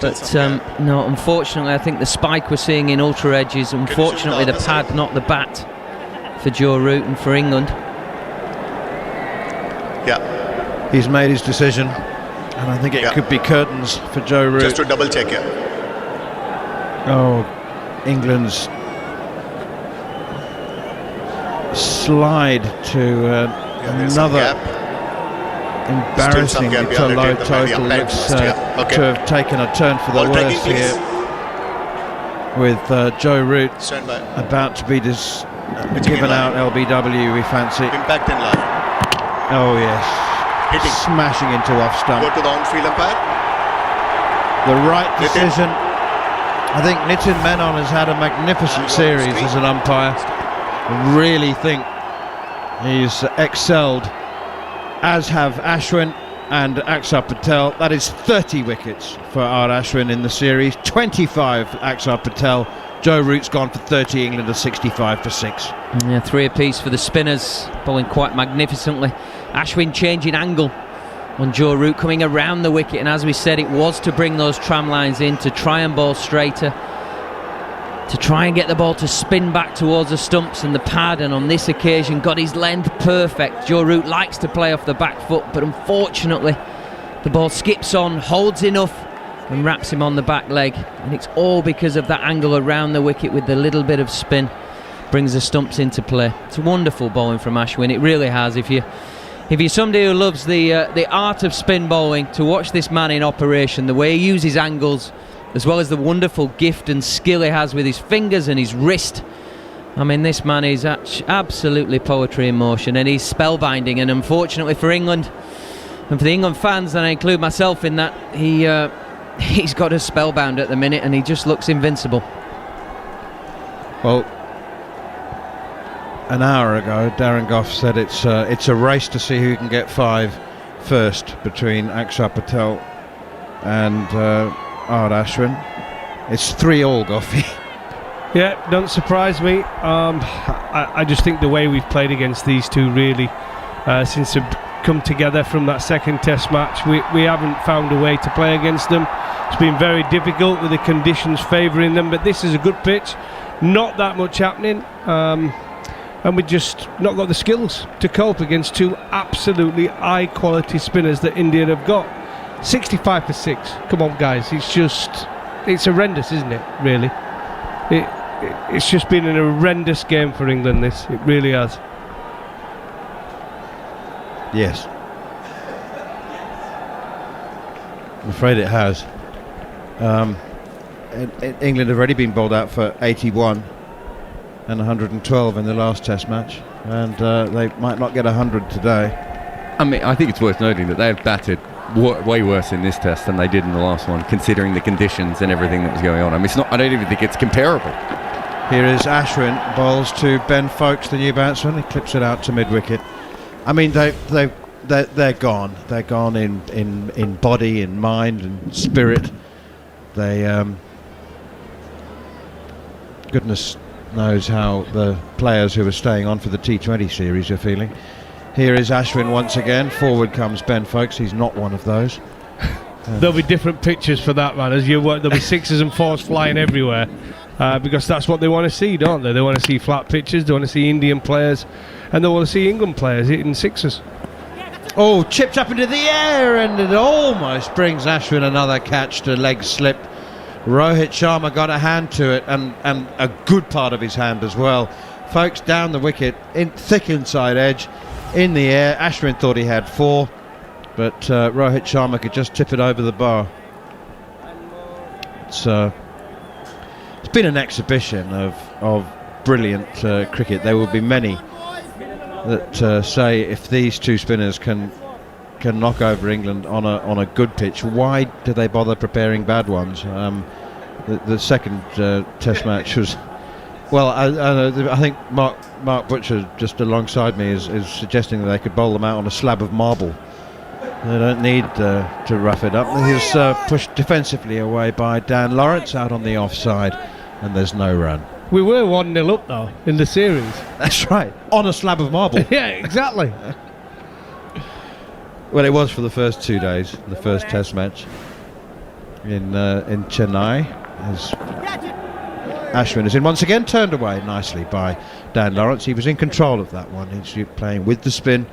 Speaker 3: But no, unfortunately, I think the spike we're seeing in Ultra Edge is unfortunately the pad, not the bat, for Joe Root and for England.
Speaker 9: Yeah.
Speaker 6: He's made his decision, and I think it could be curtains for Joe Root.
Speaker 9: Just to double check here.
Speaker 6: Oh, England's slide to another embarrassingly low total. Looks to have taken a turn for the worse here, with Joe Root about to be given out LBW, we fancy.
Speaker 9: Impact in line.
Speaker 6: Oh yes,
Speaker 9: hitting,
Speaker 6: smashing into off stump.
Speaker 9: Go to the on-field umpire.
Speaker 6: The right decision. I think Nitin Menon has had a magnificent series as an umpire. I really think he's excelled, as have Ashwin and Axar Patel. That is 30 wickets for R. Ashwin in the series, 25 Axar Patel. Joe Root's gone for 30, England are 65 for 6.
Speaker 3: Yeah, 3 apiece for the spinners, bowling quite magnificently. Ashwin changing angle on Joe Root, coming around the wicket, and as we said, it was to bring those tram lines in, to try and bowl straighter, to try and get the ball to spin back towards the stumps and the pad, and on this occasion got his length perfect. Joe Root likes to play off the back foot, but unfortunately the ball skips on, holds enough and wraps him on the back leg, and it's all because of that angle around the wicket with the little bit of spin, brings the stumps into play. It's wonderful bowling from Ashwin, it really has. If you're somebody who loves the art of spin bowling, to watch this man in operation, the way he uses angles, as well as the wonderful gift and skill he has with his fingers and his wrist. I mean, this man is absolutely poetry in motion, and he's spellbinding. And unfortunately for England, and for the England fans, and I include myself in that, he's got us spellbound at the minute, and he just looks invincible.
Speaker 6: Well, an hour ago, Darren Gough said it's a race to see who can get 5 first between Axar Patel and R. Ashwin. It's 3-all, Goughy.
Speaker 7: Yeah, don't surprise me. I just think the way we've played against these two, really, since they've come together from that second test match, we haven't found a way to play against them. It's been very difficult with the conditions favouring them, but this is a good pitch, not that much happening, and we just not got the skills to cope against two absolutely high quality spinners that India have got. 65 for 6, come on guys, it's horrendous, isn't it, really? It's just been an horrendous game for England, this, it really has.
Speaker 6: Yes, I'm afraid it has. England have already been bowled out for 81 and 112 in the last test match, and they might not get 100 today.
Speaker 5: I mean, I think it's worth noting that they've batted way worse in this test than they did in the last one, considering the conditions and everything that was going on. I mean, I don't even think it's comparable.
Speaker 6: Here is Ashwin, bowls to Ben Foakes, the new batsman. He clips it out to mid-wicket. I mean, they're gone. They're gone in body, in mind, and spirit. They goodness knows how the players who are staying on for the T20 series are feeling. Here is Ashwin once again. Forward comes Ben Foakes. He's not one of those.
Speaker 7: There'll be different pictures for that, man. There'll be 6s and 4s flying everywhere, because that's what they want to see, don't they? They want to see flat pitches. They want to see Indian players, and they want to see England players hitting 6s.
Speaker 6: Oh, chipped up into the air, and it almost brings Ashwin another catch to leg slip. Rohit Sharma got a hand to it, and a good part of his hand as well. Foakes down the wicket, thick inside edge, in the air. Ashwin thought he had 4, but Rohit Sharma could just tip it over the bar. It's been an exhibition of brilliant cricket. There will be many that say if these two spinners can knock over England on a good pitch, why do they bother preparing bad ones? The second test match was Well, I think Mark Butcher, just alongside me, is suggesting that they could bowl them out on a slab of marble. They don't need to rough it up. He's pushed defensively away by Dan Lawrence out on the offside, and there's no run.
Speaker 7: We were 1-0 up though in the series.
Speaker 6: That's right, on a slab of marble.
Speaker 7: Yeah, exactly.
Speaker 6: Well, it was for the first 2 days, the first Test match in Chennai. As Ashwin is in once again, turned away nicely by Dan Lawrence. He was in control of that one. He's playing with the spin,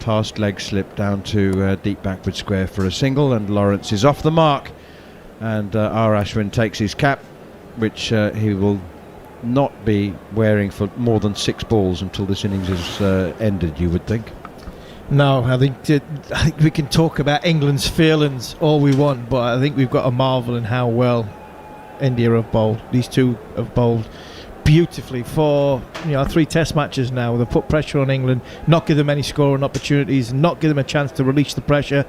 Speaker 6: past leg slip down to deep backward square for a single, and Lawrence is off the mark. And R. Ashwin takes his cap, which he will not be wearing for more than 6 balls until this innings is ended, you would think.
Speaker 2: No, I think we can talk about England's failings all we want, but I think we've got a marvel in how well India have bowled. These two have bowled beautifully for 3 Test matches now. They've put pressure on England, not give them any scoring opportunities, not give them a chance to release the pressure.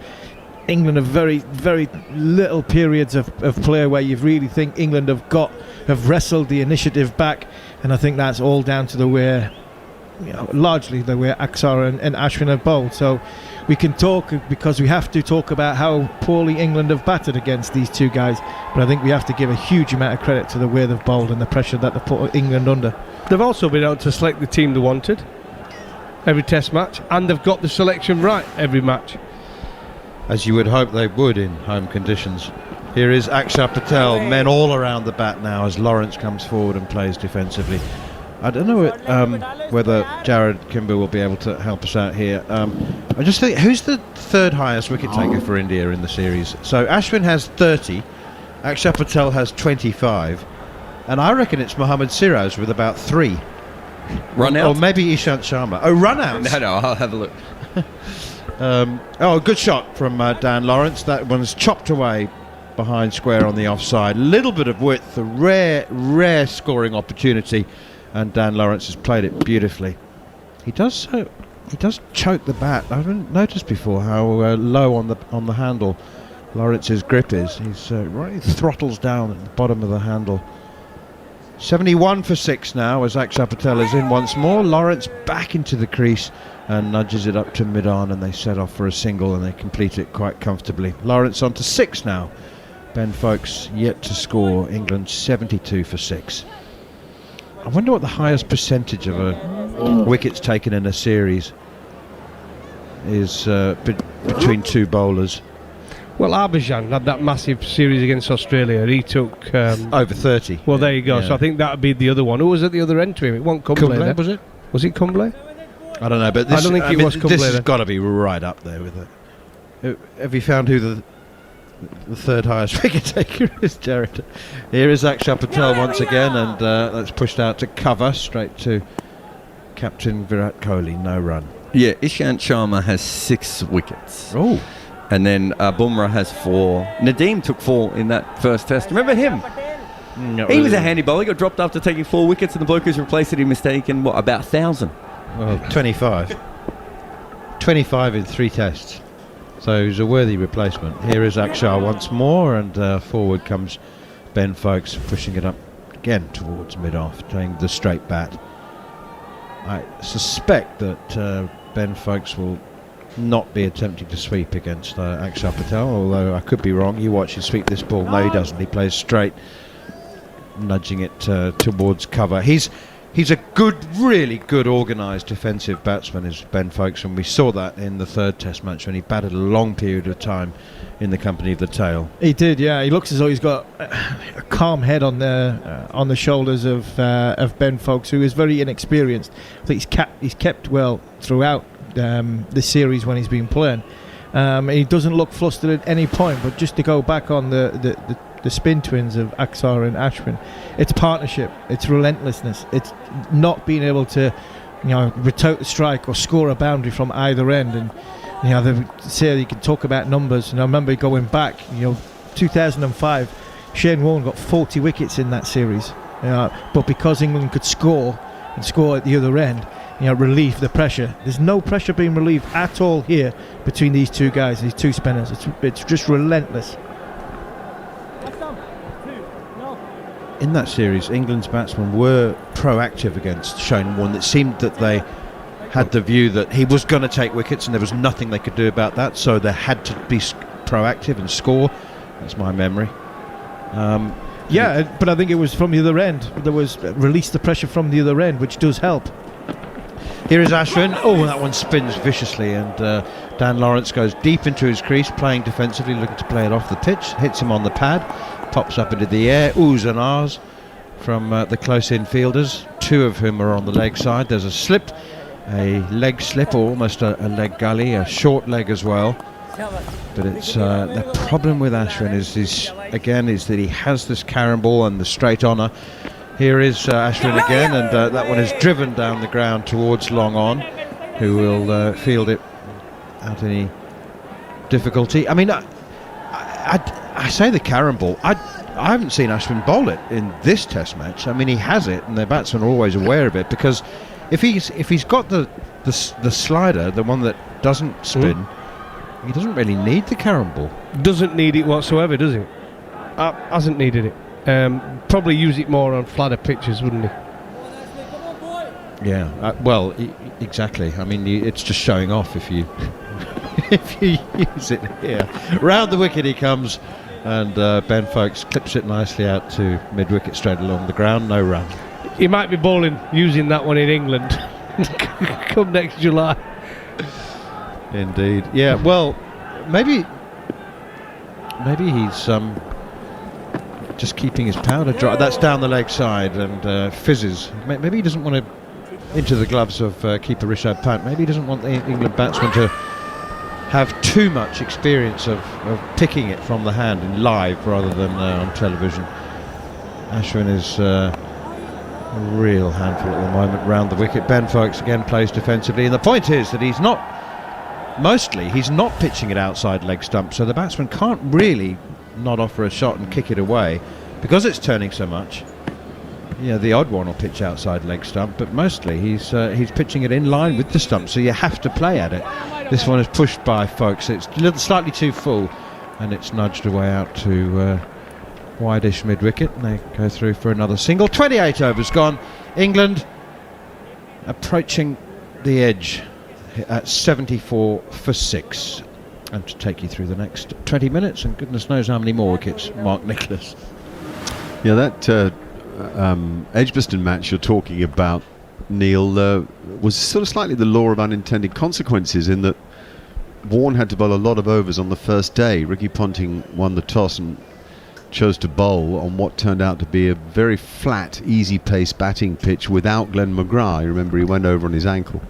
Speaker 2: England have very, very little periods of play where you really think England have wrestled the initiative back, and I think that's all down to the way, largely the way Axar and Ashwin have bowled. So we can talk, because we have to talk about how poorly England have batted against these two guys, but I think we have to give a huge amount of credit to the way they've bowled and the pressure that they've put England under.
Speaker 7: They've also been able to select the team they wanted every Test match, and they've got the selection right every match,
Speaker 6: As you would hope they would in home conditions. Here is Akshar Patel, men all around the bat now as Lawrence comes forward and plays defensively. I don't know whether Jared Kimber will be able to help us out here. I just think, who's the third highest wicket taker for India in the series? So Ashwin has 30, Akshar Patel has 25, and I reckon it's Mohammad Siraj with about 3.
Speaker 5: Run out?
Speaker 6: Or maybe Ishant Sharma. Oh, run out!
Speaker 5: No, I'll have a look.
Speaker 6: Good shot from Dan Lawrence. That one's chopped away behind square on the offside. Little bit of width, a rare scoring opportunity, and Dan Lawrence has played it beautifully. He does choke the bat. I haven't noticed before how low on the handle Lawrence's grip is. He's right, throttles down at the bottom of the handle. 71 for 6 now as Akshar Patel is in once more. Lawrence back into the crease and nudges it up to mid-on, and they set off for a single and they complete it quite comfortably. Lawrence on to 6 now. Ben Foakes yet to score. England 72 for 6. I wonder what the highest percentage of wickets taken in a series is between 2 bowlers.
Speaker 7: Well, Harbhajan had that massive series against Australia. He took
Speaker 6: over 30.
Speaker 7: Well, there you go. Yeah. So I think that would be the other one. Who was at the other end to him? It wasn't Kumble,
Speaker 6: was it?
Speaker 7: Was it Kumble?
Speaker 6: I don't know, but this,
Speaker 7: I don't think it was Kumble.
Speaker 6: This has got to be right up there with it. Have you found who the third highest wicket taker is, Jared? Here is Akshar Patel once again, and that's pushed out to cover straight to Captain Virat Kohli. No run.
Speaker 5: Yeah, Ishant Sharma has 6 wickets.
Speaker 6: Oh.
Speaker 5: And then Bumrah has 4. Nadeem took 4 in that first test. Remember him? He was a handy bowler. He got dropped after taking 4 wickets, and the bloke who's replaced it, he mistaken, about 1,000?
Speaker 6: Well, 25. 25 in 3 tests. So he's a worthy replacement. Here is Akshar once more, and forward comes Ben Foakes, pushing it up again towards mid-off, playing the straight bat. I suspect that Ben Foakes will not be attempting to sweep against Akshar Patel, although I could be wrong. You watch him sweep this ball. No, he doesn't. He plays straight, nudging it towards cover. He's a good, really good organised defensive batsman, is Ben Foakes, and we saw that in the third Test match when he batted a long period of time in the company of the tail.
Speaker 2: He did, yeah. He looks as though he's got a calm head on the shoulders of Ben Foakes, who is very inexperienced. I think he's kept well throughout the series when he's been playing. He doesn't look flustered at any point, but just to go back on the spin twins of Axar and Ashwin, it's partnership, it's relentlessness, it's not being able to retort the strike or score a boundary from either end. And they say you can talk about numbers, and I remember going back 2005, Shane Warne got 40 wickets in that series, but because England could score at the other end, relieve the pressure. There's no pressure being relieved at all here between these two guys, these two spinners. It's just relentless.
Speaker 6: in that series, England's batsmen were proactive against Shane Warne. It seemed that they had the view that he was going to take wickets and there was nothing they could do about that, so they had to be proactive and score. That's my memory.
Speaker 2: Yeah, but I think it was from the other end. There was release the pressure from the other end, which does help.
Speaker 6: Here is Ashwin. Oh, that one spins viciously, and Dan Lawrence goes deep into his crease, playing defensively, looking to play it off the pitch. Hits him on the pad, pops up into the air. Oohs and ahs from the close-in fielders, two of whom are on the leg side. There's a slip, a leg slip, or almost a leg gully, a short leg as well. But it's the problem with Ashwin is that he has this carrom ball and the straight honour. Here is Ashwin again, and that one is driven down the ground towards Long On, who will field it without any difficulty. I mean, I say the carrom ball. I haven't seen Ashwin bowl it in this Test match. I mean, he has it, and the batsmen are always aware of it, because if he's got the slider, the one that doesn't spin, he doesn't really need the carrom ball.
Speaker 7: Doesn't need it whatsoever, does he? Hasn't needed it. Probably use it more on flatter pitches, wouldn't he?
Speaker 6: Yeah, well, exactly. I mean, it's just showing off if you if you use it here. Round the wicket he comes, and Ben Foakes clips it nicely out to mid-wicket straight along the ground. No run.
Speaker 7: He might be bowling using that one in England come next July.
Speaker 6: Indeed. Yeah. Well, maybe he's just keeping his powder dry. That's down the leg side and fizzes. Maybe he doesn't want to into the gloves of keeper Rishabh Pant. Maybe he doesn't want the England batsman to have too much experience of picking it from the hand in live rather than on television. Ashwin is a real handful at the moment round the wicket. Ben Foakes again plays defensively, and the point is that he's not pitching it outside leg stump, so the batsman can't really not offer a shot and kick it away because it's turning so much. Yeah, the odd one will pitch outside leg stump, but mostly he's pitching it in line with the stump, so you have to play at it. This one is pushed by Foakes. It's a little slightly too full, and it's nudged away out to wide-ish mid-wicket, and they go through for another single. 28 overs gone. England approaching the edge at 74 for 6. And to take you through the next 20 minutes, and goodness knows how many more wickets, Mark Nicholas.
Speaker 8: Yeah, that Edgbaston match you're talking about, Neil, was sort of slightly the law of unintended consequences, in that Warne had to bowl a lot of overs on the first day. Ricky Ponting won the toss and chose to bowl on what turned out to be a very flat, easy-pace batting pitch without Glenn McGrath. You remember he went over on his ankle.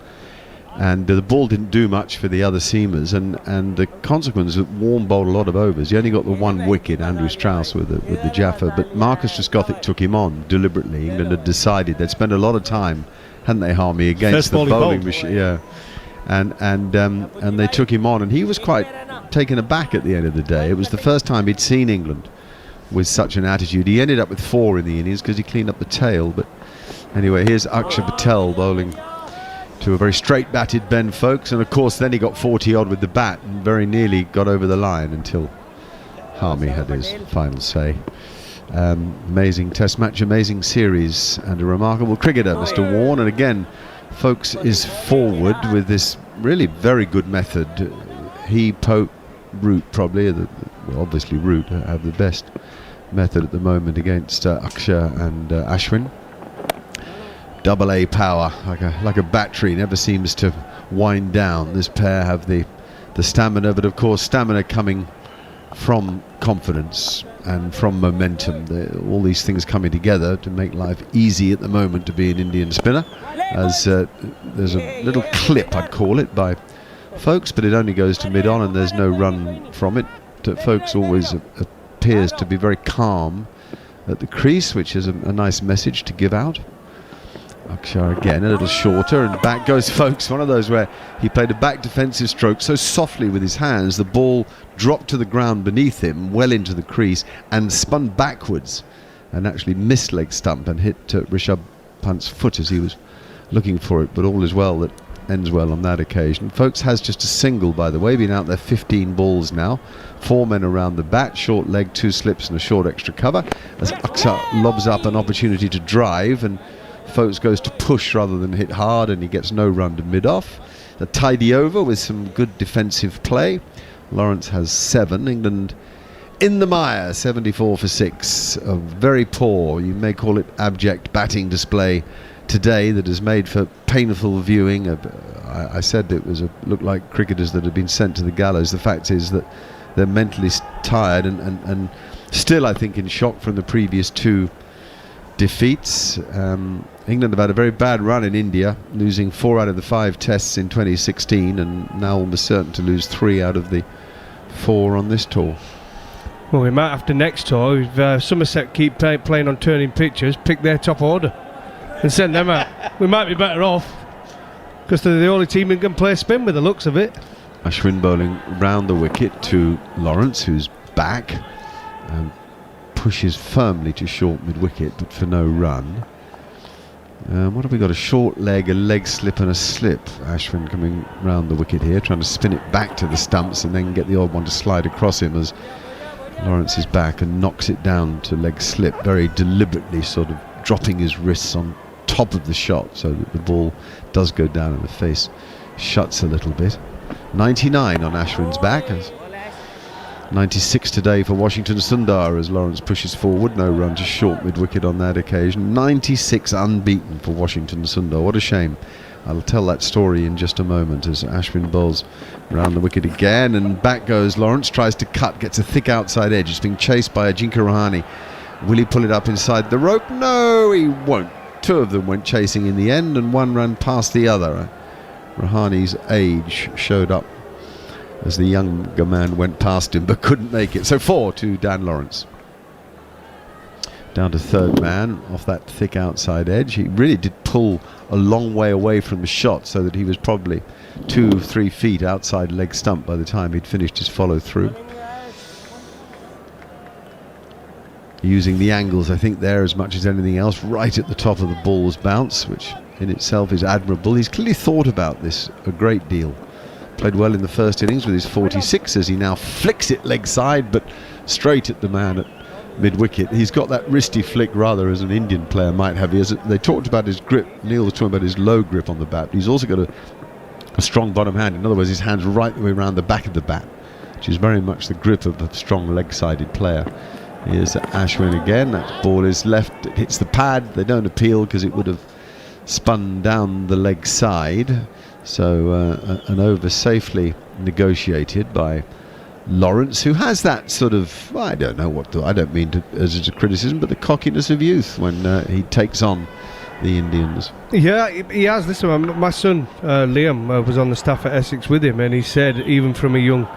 Speaker 8: And the ball didn't do much for the other seamers, and the consequence is that Warne bowled a lot of overs. He only got the one wicket, Andrew Strauss with the Jaffa, but Marcus Trescothick took him on deliberately. England had decided they'd spent a lot of time, hadn't they, Harmy, against the bowling machine. Yeah, and they took him on, and he was quite taken aback at the end of the day. It was the first time he'd seen England with such an attitude. He ended up with 4 in the innings because he cleaned up the tail. But anyway, here's Akshar Patel bowling to a very straight-batted Ben Foakes, and of course then he got 40-odd with the bat and very nearly got over the line until Harmy had his final say. Amazing Test match, amazing series, and a remarkable cricketer, Mr. Warne. And again, Foakes is forward with this really very good method. He, Pope, Root probably, obviously Root have the best method at the moment against Akshar and Ashwin. Double A power, like a battery, never seems to wind down. This pair have the stamina, but of course stamina coming from confidence and from momentum. All these things coming together to make life easy at the moment to be an Indian spinner. As there's a little clip, I'd call it, by Foakes, but it only goes to mid-on and there's no run from it. Foakes always appears to be very calm at the crease, which is a nice message to give out. Akshar again a little shorter, and back goes Foakes. One of those where he played a back defensive stroke so softly with his hands the ball dropped to the ground beneath him, well into the crease, and spun backwards and actually missed leg stump and hit Rishabh Pant's foot as he was looking for it. But all is well that ends well on that occasion. Folkes has just a single, by the way, been out there 15 balls now. 4 men around the bat, short leg, 2 slips and a short extra cover, as Aksa lobs up an opportunity to drive, and Folkes goes to push rather than hit hard, and he gets no run to mid-off. A tidy over with some good defensive play. Lawrence has 7. England in the mire, 74 for 6. A very poor, you may call it abject, batting display today that has made for painful viewing. I said it looked like cricketers that had been sent to the gallows. The fact is that they're mentally tired and still, I think, in shock from the previous 2 defeats. England have had a very bad run in India, losing 4 out of the 5 tests in 2016, and now almost certain to lose 3 out of the 4 on this tour.
Speaker 7: Well, we might have to next tour, if Somerset keep playing on turning pitches, pick their top order and send them out. We might be better off, because they're the only team who can play spin with the looks of it.
Speaker 8: Ashwin bowling round the wicket to Lawrence, who's back and pushes firmly to short mid-wicket, but for no run. What have we got? A short leg, a leg slip and a slip. Ashwin coming round the wicket here, trying to spin it back to the stumps and then get the odd one to slide across him as Lawrence is back and knocks it down to leg slip, very deliberately sort of dropping his wrists on top of the shot so that the ball does go down and the face shuts a little bit. 99 on Ashwin's back, as 96 today for Washington Sundar as Lawrence pushes forward, no run to short mid-wicket on that occasion. 96 unbeaten for Washington Sundar, what a shame. I'll tell that story in just a moment as Ashwin bowls round the wicket again, and back goes Lawrence, tries to cut, gets a thick outside edge. It's being chased by Ajinkya Rahane. Will he pull it up inside the rope? No, he won't. 2 of them went chasing in the end, and 1 ran past the other. Rahane's age showed up as the younger man went past him but couldn't make it. So 4 to Dan Lawrence. Down to 3rd man off that thick outside edge. He really did pull a long way away from the shot, so that he was probably 2-3 feet outside leg stump by the time he'd finished his follow through. Using the angles, I think, there as much as anything else, right at the top of the ball's bounce, which in itself is admirable. He's clearly thought about this a great deal. Played well in the first innings with his 46 as he now flicks it leg side, but straight at the man at mid-wicket. He's got that wristy flick rather as an Indian player might have. They talked about his grip. Neil was talking about his low grip on the bat. He's also got a strong bottom hand. In other words, his hand's right the way around the back of the bat, which is very much the grip of a strong leg-sided player. Here's Ashwin again. That ball is left. It hits the pad. They don't appeal because it would have spun down the leg side. So an over safely negotiated by Lawrence, who has that sort of, I don't know what to, I don't mean to, as a criticism, but the cockiness of youth when he takes on the Indians.
Speaker 7: Yeah, he has. Listen, my son Liam was on the staff at Essex with him, and he said even from a young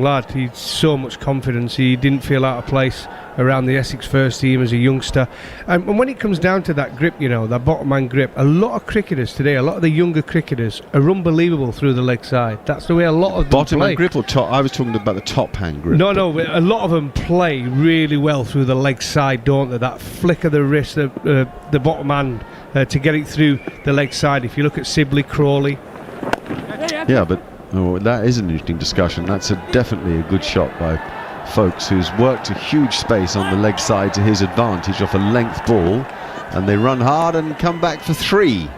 Speaker 7: lad, he'd so much confidence. He didn't feel out of place around the Essex first team as a youngster. And when it comes down to that grip, that bottom hand grip, a lot of cricketers today, a lot of the younger cricketers are unbelievable through the leg side. That's the way a lot of them
Speaker 8: bottom
Speaker 7: play.
Speaker 8: hand grip or top? I was talking about the top hand grip.
Speaker 7: No, a lot of them play really well through the leg side, don't they? That flick of the wrist, the bottom hand to get it through the leg side. If you look at Sibley, Crawley.
Speaker 8: Yeah, but that is an interesting discussion. That's definitely a good shot by Folkes, who's worked a huge space on the leg side to his advantage off a length ball, and they run hard and come back for 3.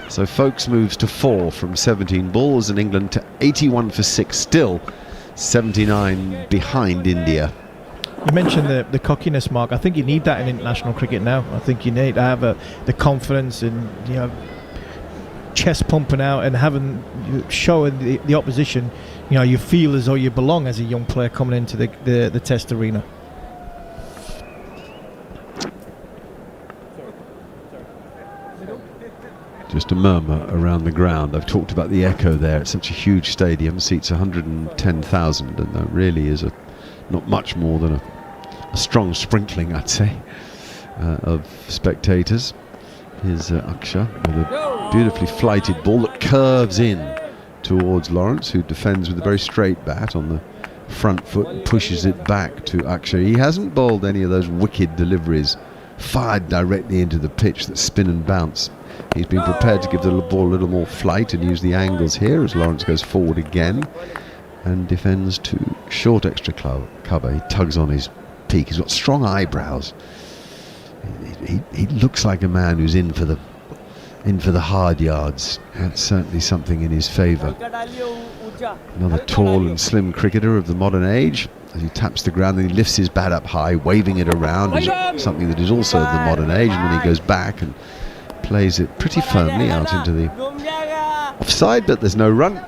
Speaker 8: So Folkes moves to 4 from 17 balls, and England to 81 for 6, still 79 behind India.
Speaker 2: You mentioned the cockiness, Mark. I think you need that in international cricket now. I think you need to have the confidence and chest pumping out and showing the opposition, you feel as though you belong as a young player coming into the test arena.
Speaker 8: Just a murmur around the ground. I've talked about the echo there. It's such a huge stadium, seats 110,000, and that really is not much more than a strong sprinkling, I'd say, of spectators. Here's Aksha with a beautifully flighted ball that curves in towards Lawrence, who defends with a very straight bat on the front foot and pushes it back to Aksha. He hasn't bowled any of those wicked deliveries fired directly into the pitch that spin and bounce He's been prepared to give the ball a little more flight and use the angles here as Lawrence goes forward again and defends to short extra cover. He tugs on his peak. He's got strong eyebrows. He looks like a man who's in for the hard yards. That's certainly something in his favour. Another tall and slim cricketer of the modern age. As he taps the ground, then he lifts his bat up high, waving it around, is something that is also of the modern age. And then he goes back and plays it pretty firmly out into the offside, but there's no run.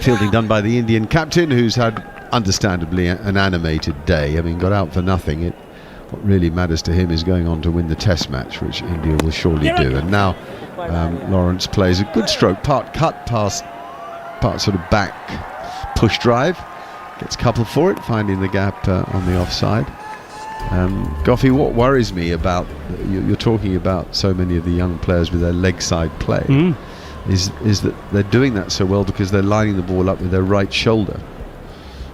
Speaker 8: Fielding done by the Indian captain, who's had, understandably, an animated day. I mean, got out for nothing. What really matters to him is going on to win the Test match, which India will surely do. And now Lawrence plays a good stroke, part cut, part sort of back push drive. Gets coupled for it, finding the gap on the offside. Goffey, what worries me about, you're talking about so many of the young players with their leg side play, is that they're doing that so well because they're lining the ball up with their right shoulder.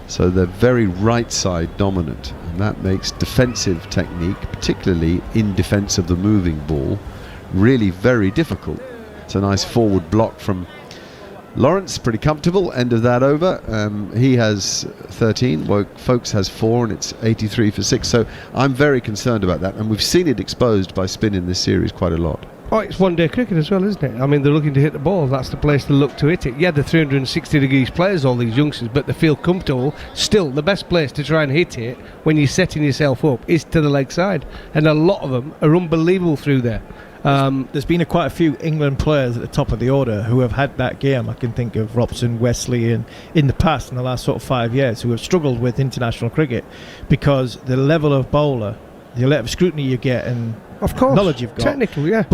Speaker 8: So they're very right side dominant, and that makes defensive technique, particularly in defence of the moving ball, really very difficult. It's a nice forward block from Lawrence, pretty comfortable. End of that over. He has 13, Folkes has 4, and it's 83 for 6. So I'm very concerned about that, and we've seen it exposed by spin in this series quite a lot.
Speaker 7: Oh, it's one-day cricket as well, isn't it? I mean, they're looking to hit the ball. That's the place to look to hit it. Yeah, they're 360 degrees players, all these youngsters, but they feel comfortable. Still, the best place to try and hit it when you're setting yourself up is to the leg side, and a lot of them are unbelievable through there.
Speaker 2: There's been quite a few England players at the top of the order who have had that game. I can think of Robson, Wesley, and in the past, in the last sort of 5 years, who have struggled with international cricket because the level of bowler, the level of scrutiny you get, and
Speaker 7: of course,
Speaker 2: knowledge you've got,
Speaker 7: technical, yeah.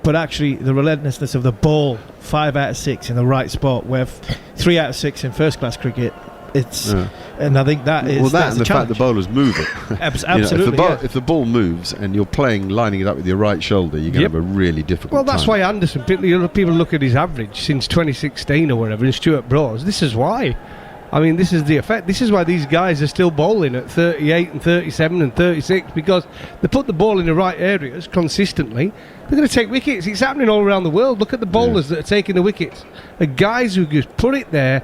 Speaker 2: But actually, the relentlessness of the ball, 5 out of 6 in the right spot, where 3 out of 6 in first-class cricket. And I think that is
Speaker 8: well, that and the
Speaker 2: challenge.
Speaker 8: fact the bowlers move it.
Speaker 2: Absolutely.
Speaker 8: If the ball moves and you're lining it up with your right shoulder, you're going to have a really difficult time.
Speaker 7: Well, that's why Anderson, people look at his average since 2016 or whatever, and Stuart Broad. This is why. I mean, this is the effect. This is why these guys are still bowling at 38 and 37 and 36, because they put the ball in the right areas consistently. They're going to take wickets. It's happening all around the world. Look at the bowlers that are taking the wickets. The guys who just put it there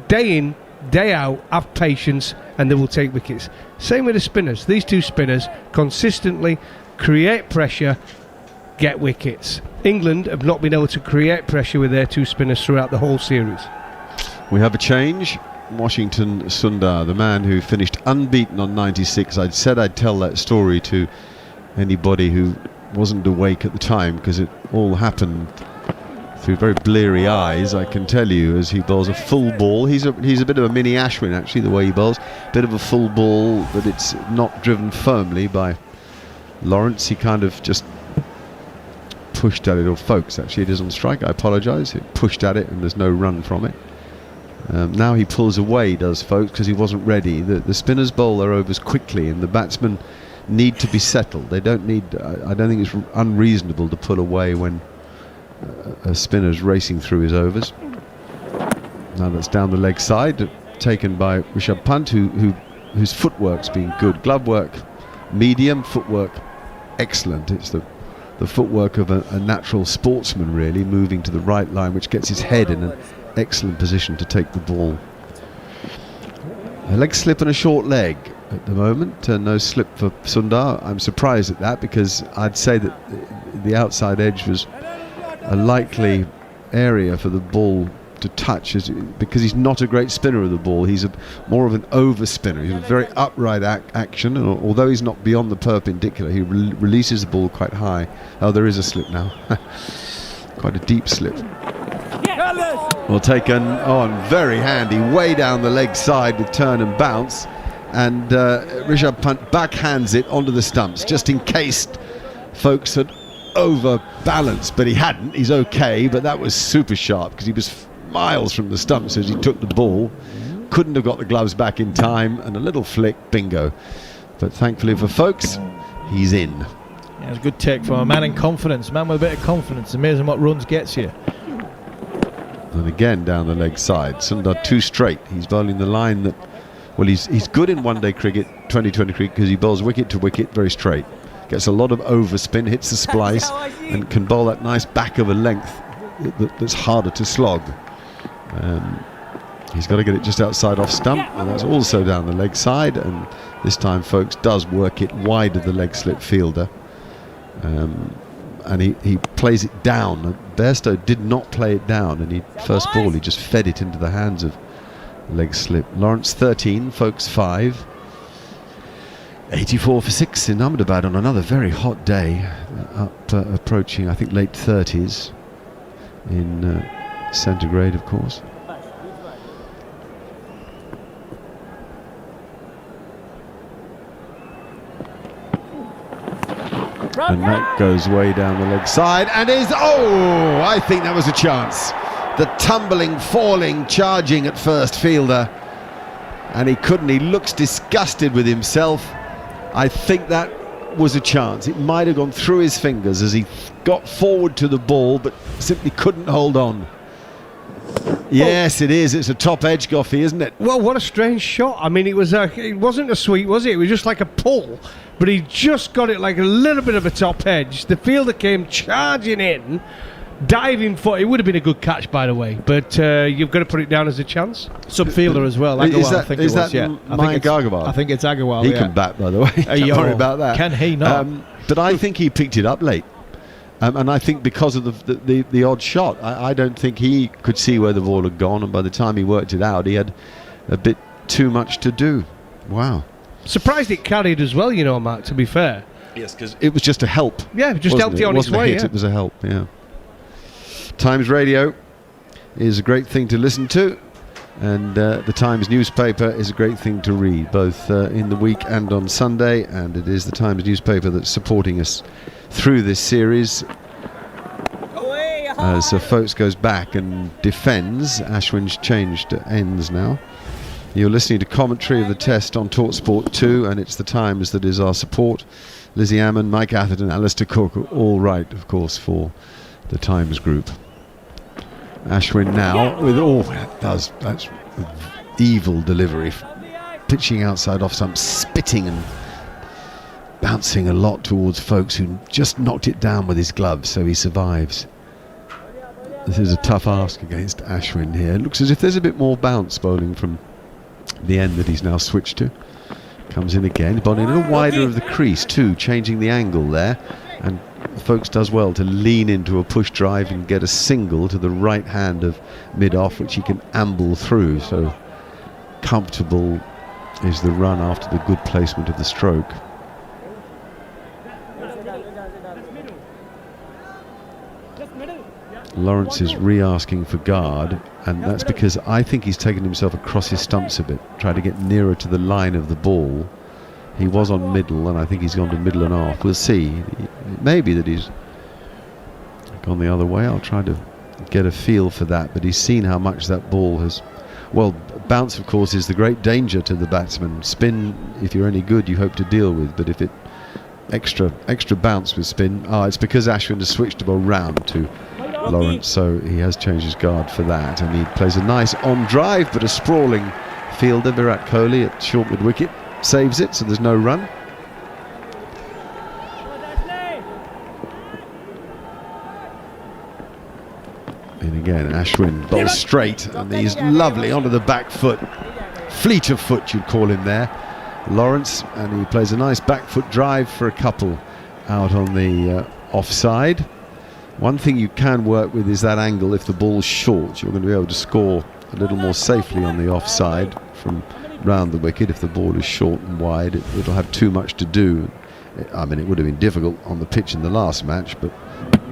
Speaker 7: day in, day out, have patience, and they will take wickets. Same with the spinners. These two spinners consistently create pressure, get wickets. England have not been able to create pressure with their two spinners throughout the whole series.
Speaker 8: We have a change. Washington Sundar, the man who finished unbeaten on 96. I'd said I'd tell that story to anybody who wasn't awake at the time, because it all happened through very bleary eyes, I can tell you, as he bowls a full ball. He's a bit of a mini Ashwin, actually, the way he bowls. Bit of a full ball, but it's not driven firmly by Lawrence. He kind of just pushed at it, or Folkes, actually, it is on strike. I apologise. He pushed at it, and there's no run from it. Now he pulls away, does Folkes, because he wasn't ready. The spinners bowl their overs quickly, and the batsmen need to be settled. They don't need. I don't think it's unreasonable to pull away when a spinner's racing through his overs. Now that's down the leg side, taken by Rishabh Pant, whose footwork's been good. Glove work, medium. Footwork, excellent. It's the footwork of a natural sportsman, really, moving to the right line, which gets his head in an excellent position to take the ball. A leg slip and a short leg at the moment. No slip for Sundar. I'm surprised at that, because I'd say that the outside edge was a likely area for the ball to touch, because he's not a great spinner of the ball. He's more of an over spinner. He's a very upright action, and although he's not beyond the perpendicular, he releases the ball quite high. Oh, there is a slip now. Quite a deep slip. Well, taken on, very handy, way down the leg side with turn and bounce, and Rishabh Pant backhands it onto the stumps, just in case Folkes had overbalanced, but he hadn't. He's okay, but that was super sharp, because he was miles from the stumps as he took the ball. Couldn't have got the gloves back in time, and a little flick, bingo. But thankfully for Folkes, he's in.
Speaker 2: Yeah, it was a good take from a man in confidence, man with a bit of confidence. Amazing what runs gets you.
Speaker 8: And again down the leg side, Sundar 2 straight. He's bowling the line that, well, he's good in one-day cricket, 2020 cricket, because he bowls wicket to wicket very straight. gets a lot of overspin, hits the splice, and can bowl that nice back of a length that's harder to slog. He's got to get it just outside off stump, and that's also down the leg side, and this time Folkes does work it wide of the leg slip fielder, and he plays it down. Bairstow did not play it down, and first ball he just fed it into the hands of leg slip. Lawrence 13, Folkes 5. 84 for 6 in Ahmedabad on another very hot day, approaching I think late 30s in centigrade, of course. And that goes way down the leg side and I think that was a chance. The tumbling, falling, charging at first fielder, and he couldn't. He looks disgusted with himself. I think that was a chance. It might have gone through his fingers as he got forward to the ball, but simply couldn't hold on. Yes, it is. It's a top edge, Goffey, isn't it?
Speaker 7: Well, what a strange shot. I mean, it wasn't a sweep, was it? It was just like a pull, but he just got it like a little bit of a top edge. The fielder came charging in, diving for it. Would have been a good catch, by the way, but you've got to put it down as a chance.
Speaker 2: Subfielder as well.
Speaker 8: Is
Speaker 2: Agarwal, I think
Speaker 8: is
Speaker 2: it was,
Speaker 8: that Mayank Agarwal?
Speaker 2: I think it's Agarwal.
Speaker 8: He can bat, by the way. Don't worry about that.
Speaker 2: Can he not?
Speaker 8: But I think he picked it up late. And I think because of the odd shot, I don't think he could see where the ball had gone, and by the time he worked it out, he had a bit too much to do. Wow.
Speaker 7: Surprised it carried as well, you know, Mark, to be fair.
Speaker 8: Yes, because it was just a help.
Speaker 7: Yeah, just helped it on its way.
Speaker 8: It was a help, yeah. Times Radio is a great thing to listen to, and the Times newspaper is a great thing to read, both in the week and on Sunday, and it is the Times newspaper that's supporting us through this series as Folkes goes back and defends. Ashwin's changed ends now. You're listening to commentary of the Test on TalkSport 2, and it's the Times that is our support. Lizzie Ammon, Mike Atherton, Alistair Cook are all right, of course, for the Times group. Ashwin now with that's evil delivery, pitching outside off stump, spitting and bouncing a lot towards Folkes, who just knocked it down with his glove, so he survives. This is a tough ask against Ashwin here. It looks as if there's a bit more bounce bowling from the end that he's now switched to. Comes in again, bowling a little wider of the crease too, changing the angle there, and Folkes does well to lean into a push drive and get a single to the right hand of mid-off, which he can amble through, so comfortable is the run after the good placement of the stroke. Lawrence is re-asking for guard, and that's because I think he's taken himself across his stumps a bit, trying to get nearer to the line of the ball. He was on middle, and I think he's gone to middle and off. We'll see. It may be that he's gone the other way. I'll try to get a feel for that, but he's seen how much that ball has... Well, bounce, of course, is the great danger to the batsman. Spin, if you're any good, you hope to deal with, but if it extra bounce with spin... it's because Ashwin has switched the ball round to Lawrence, so he has changed his guard for that, and he plays a nice on drive, but a sprawling fielder, Virat Kohli, at short mid wicket, saves it, so there's no run. And again, Ashwin bowls straight, and he's lovely onto the back foot, fleet of foot you'd call him there, Lawrence, and he plays a nice back foot drive for a couple out on the offside. One thing you can work with is that angle. If the ball's short, you're going to be able to score a little more safely on the offside from round the wicket. If the ball is short and wide, it'll have too much to do. I mean, it would have been difficult on the pitch in the last match, but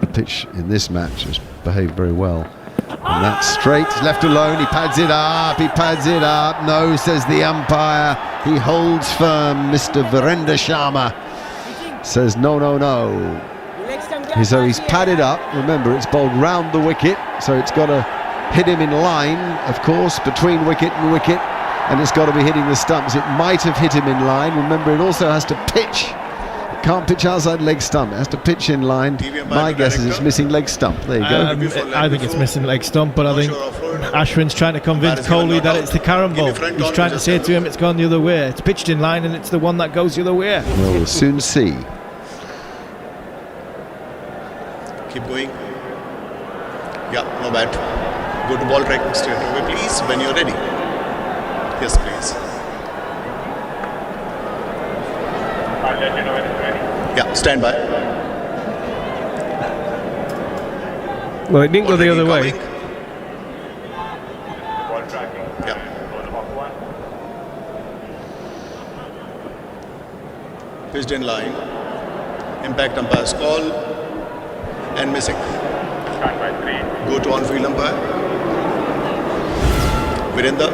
Speaker 8: the pitch in this match has behaved very well. And that's straight, left alone, he pads it up, no, says the umpire, he holds firm. Mr. Virender Sharma says no. So he's padded up. Remember, it's bowled round the wicket, so it's got to hit him in line, of course, between wicket and wicket, and it's got to be hitting the stumps. It might have hit him in line. Remember, it also has to pitch. It can't pitch outside leg stump. It has to pitch in line. My guess is it's missing leg stump. There you go.
Speaker 2: I think it's missing leg stump, but I think Ashwin's trying to convince Kohli that it's the carom ball. He's trying to say to him it's gone the other way. It's pitched in line and it's the one that goes the other way.
Speaker 8: Well, we'll soon see.
Speaker 9: Keep going. Yeah, no bad. Go to ball track straight away, please, when you're ready. Yes, please.
Speaker 10: I'll let you know when it's ready.
Speaker 9: Yeah, stand by.
Speaker 7: Well, it didn't go the other way.
Speaker 10: Ball tracking.
Speaker 9: Yeah.
Speaker 10: Go to off one.
Speaker 9: Pitched in line. Impact umpire's call. And missing.
Speaker 10: Stand by 3.
Speaker 9: Go to on-field umpire. Virender,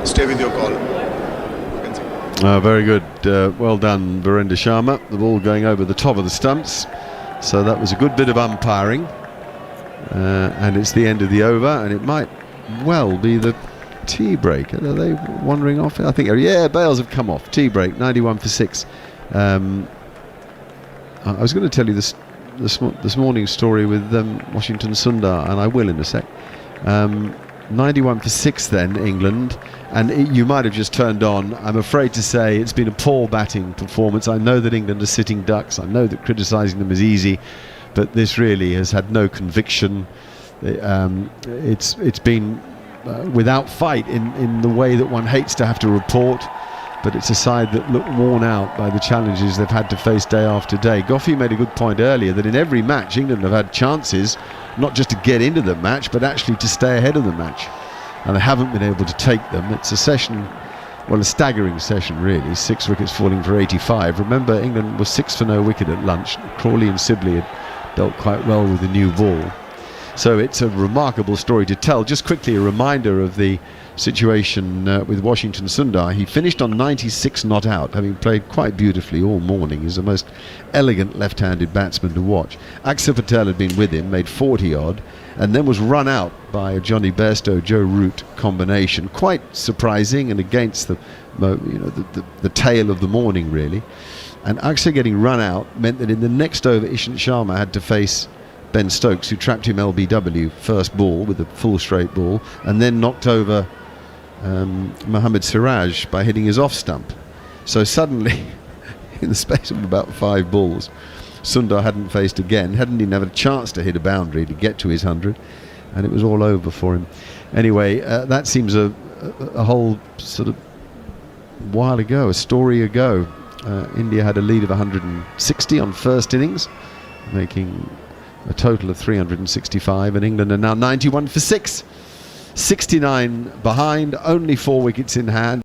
Speaker 9: stay with your call. You can see.
Speaker 8: Very good. Well done, Virender Sharma. The ball going over the top of the stumps. So that was a good bit of umpiring. And it's the end of the over, and it might well be the tea break. Are they wandering off? I think, yeah, bails have come off. Tea break, 91 for 6. I was going to tell you this morning's story with Washington Sundar, and I will in a sec. 91 for 6 then, England, and you might have just turned on. I'm afraid to say it's been a poor batting performance. I know that England are sitting ducks. I know that criticising them is easy, but this really has had no conviction. It's been without fight in the way that one hates to have to report, but it's a side that look worn out by the challenges they've had to face day after day. Goffey made a good point earlier that in every match England have had chances not just to get into the match but actually to stay ahead of the match, and they haven't been able to take them. It's a session, well, a staggering session really. 6 wickets falling for 85. Remember, England was 6 for no wicket at lunch. Crawley and Sibley had dealt quite well with the new ball. So it's a remarkable story to tell. Just quickly, a reminder of the situation with Washington Sundar. He finished on 96 not out, having played quite beautifully all morning. He's the most elegant left-handed batsman to watch. Axar Patel had been with him, made 40 odd, and then was run out by a Johnny Bairstow, Joe Root combination. Quite surprising and against the tail of the morning really. And Axar getting run out meant that in the next over Ishant Sharma had to face Ben Stokes, who trapped him LBW first ball with a full straight ball, and then knocked over Mohammad Siraj by hitting his off stump. So suddenly, in the space of about 5 balls, Sundar hadn't faced again, hadn't even had a chance to hit a boundary to get to his 100, and it was all over for him. Anyway, that seems a whole sort of while ago, a story ago. India had a lead of 160 on first innings, making a total of 365, and England are now 91 for 6. 69 behind, only 4 wickets in hand.